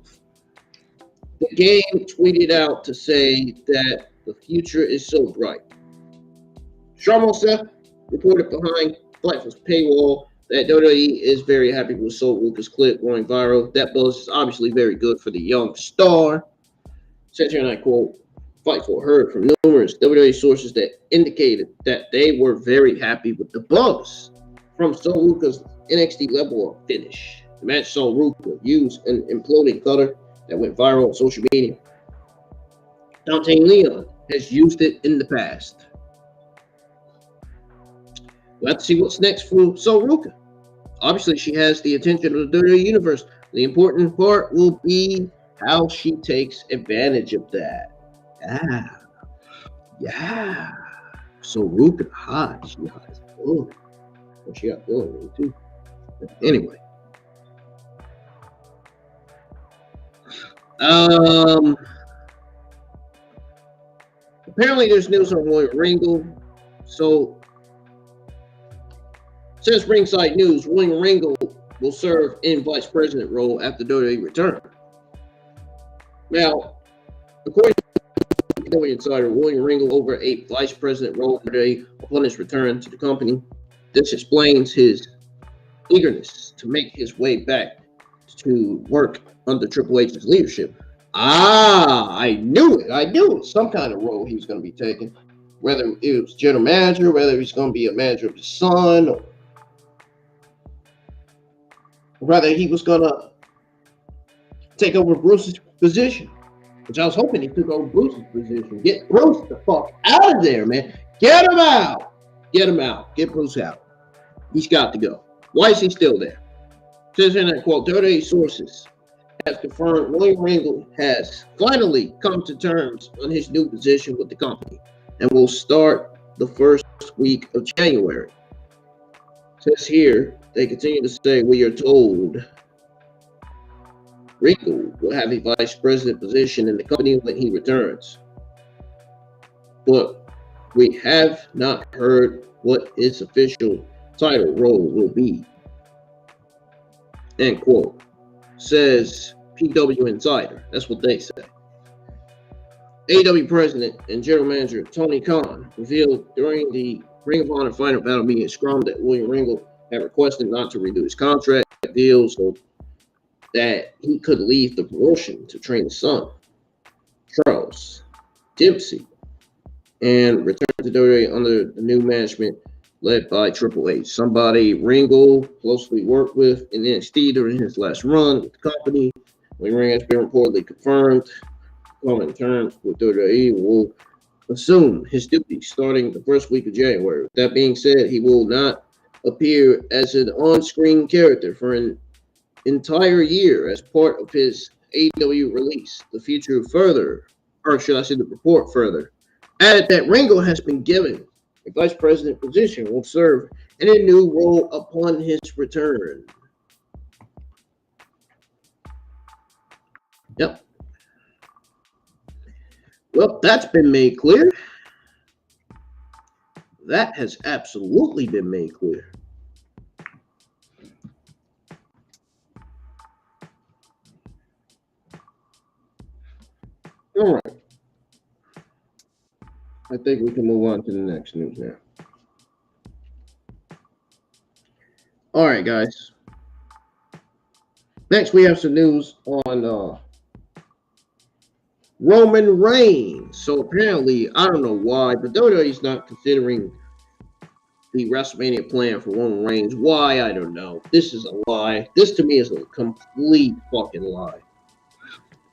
The game tweeted out to say that the future is so bright. Sharmo Seth reported behind Fightful's paywall that WWE is very happy with Sol Ruka's clip going viral. That buzz is obviously very good for the young star. Said here, and I quote, Fightful heard from numerous WWE sources that indicated that they were very happy with the buzz from Sol Ruka's NXT Level Up finish. The match Sol Ruka used an imploding cutter that went viral on social media. Dante Leon has used it in the past. We'll have to see what's next for Sol Ruka. Obviously, she has the attention of the WWE Universe. The important part will be how she takes advantage of that. Yeah. Sol Ruka hot. She hot as fuck. Well, she got bullying too. But anyway. Apparently there's news on William Regal. So since Ringside News, William Regal will serve in vice president role after WWE return. Now, according to WWE Insider, William Regal over a vice president role today upon his return to the company. This explains his eagerness to make his way back to work under Triple H's leadership. I knew it. I knew it was some kind of role he was going to be taking. Whether it was general manager, whether he's going to be a manager of his son, or whether he was going to take over Bruce's position, which I was hoping he took over Bruce's position. Get Bruce the fuck out of there, man. Get him out. Get him out. Get Bruce out. He's got to go. Why is he still there? It says in that quote, WWE sources has confirmed William Regal has finally come to terms on his new position with the company and will start the first week of January. It says here, they continue to say, we are told Regal will have a vice president position in the company when he returns. But we have not heard what his official title role will be. End quote. Says PW Insider. That's what they say. AEW President and General Manager Tony Khan revealed during the Ring of Honor Final Battle meeting at Scrum that William Regal had requested not to renew his contract deal so that he could leave the promotion to train his son, Charles Dempsey, and return to WWE under the new management led by Triple H, somebody Regal closely worked with in NXT during his last run with the company. When Ring has been reportedly confirmed, on terms with WWE, will assume his duties starting the first week of January. With that being said, he will not appear as an on-screen character for an entire year as part of his AEW release. The future further, or should I say the report further, added that Regal has been given a vice president position, will serve in a new role upon his return. Yep. Well, that's been made clear. That has absolutely been made clear. All right. I think we can move on to the next news now. All right, guys. Next, we have some news on Roman Reigns. So apparently, I don't know why, but WWE's not considering the WrestleMania plan for Roman Reigns. Why? I don't know. This is a lie. This to me is a complete fucking lie.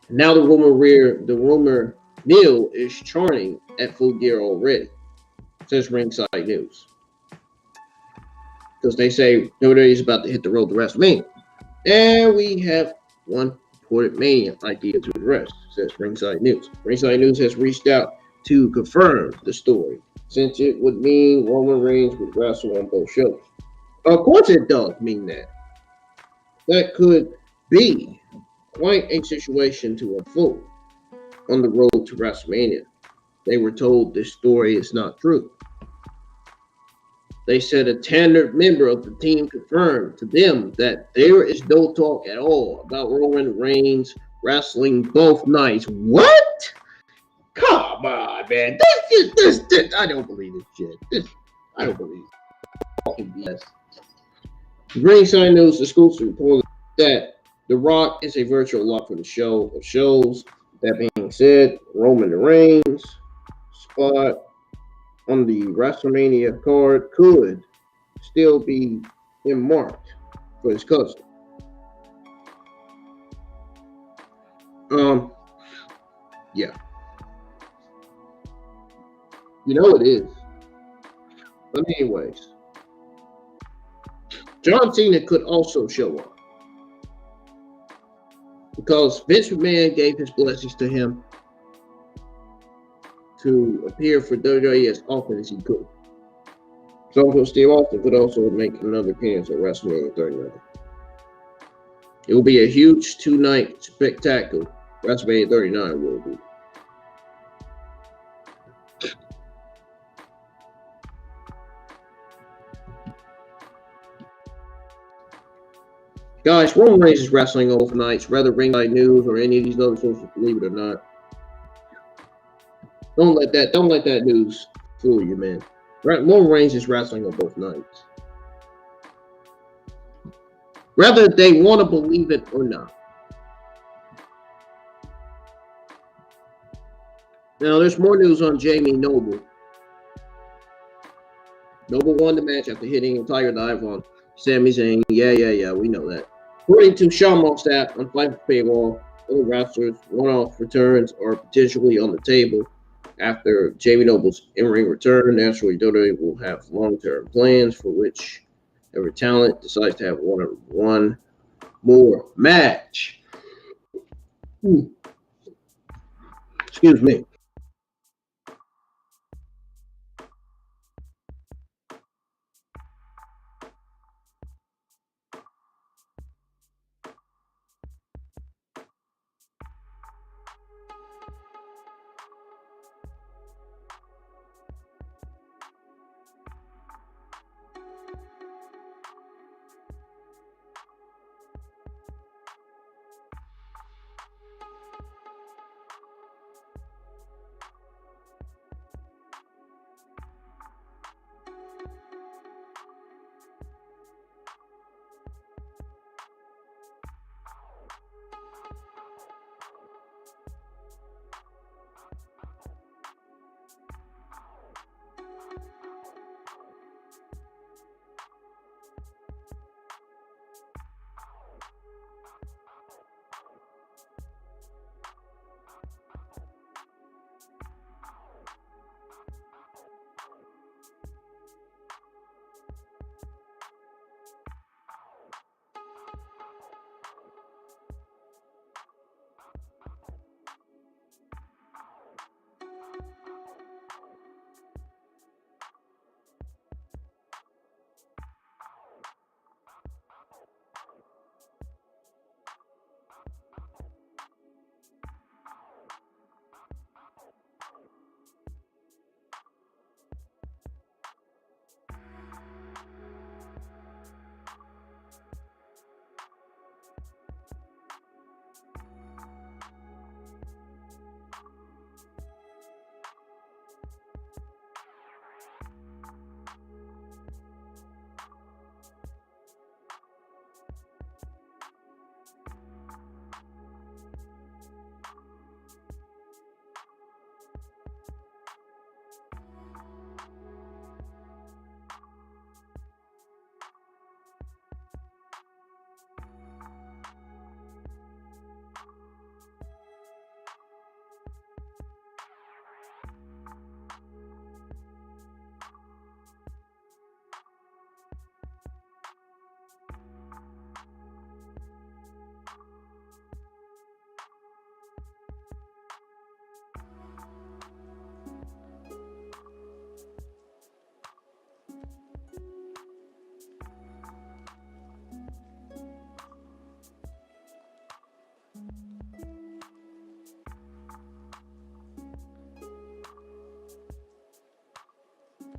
Now the rumor mill is charting at Full Gear already, says Ringside News. Because they say WWE is about to hit the road to WrestleMania. And we have one reported Mania idea to address, says Ringside News. Ringside News has reached out to confirm the story, since it would mean Roman Reigns would wrestle on both shows. Of course it does mean that. That could be quite a situation to unfold on the road to WrestleMania. They were told this story is not true. They said a tenured member of the team confirmed to them that there is no talk at all about Roman Reigns wrestling both nights. What? Come on, man. This I don't believe this shit. I don't believe it. Fucking BS. Ringside News exclusive reported that The Rock is a virtual lock for the show of shows. That being said, Roman Reigns' spot on the WrestleMania card could still be marked for his cousin. Yeah. You know it is. But anyways, John Cena could also show up, because Vince McMahon gave his blessings to him to appear for WWE as often as he could. So Steve Austin could also make another appearance at WrestleMania 39. It will be a huge two-night spectacle. WrestleMania 39 will be. Guys, Roman Reigns is wrestling on both nights, whether Ringside News or any of these other sources believe it or not. Don't let that news fool you, man. Roman Reigns is wrestling on both nights, whether they want to believe it or not. Now, there's more news on Jamie Noble. Noble won the match after hitting a Tiger Dive on Sami Zayn. Yeah, we know that. According to Sean Mossad on Fight for Paywall, other wrestlers' one-off returns are potentially on the table. After Jamie Noble's in-ring return, naturally WWE will have long-term plans for which Every talent decides to have one more match. Excuse me.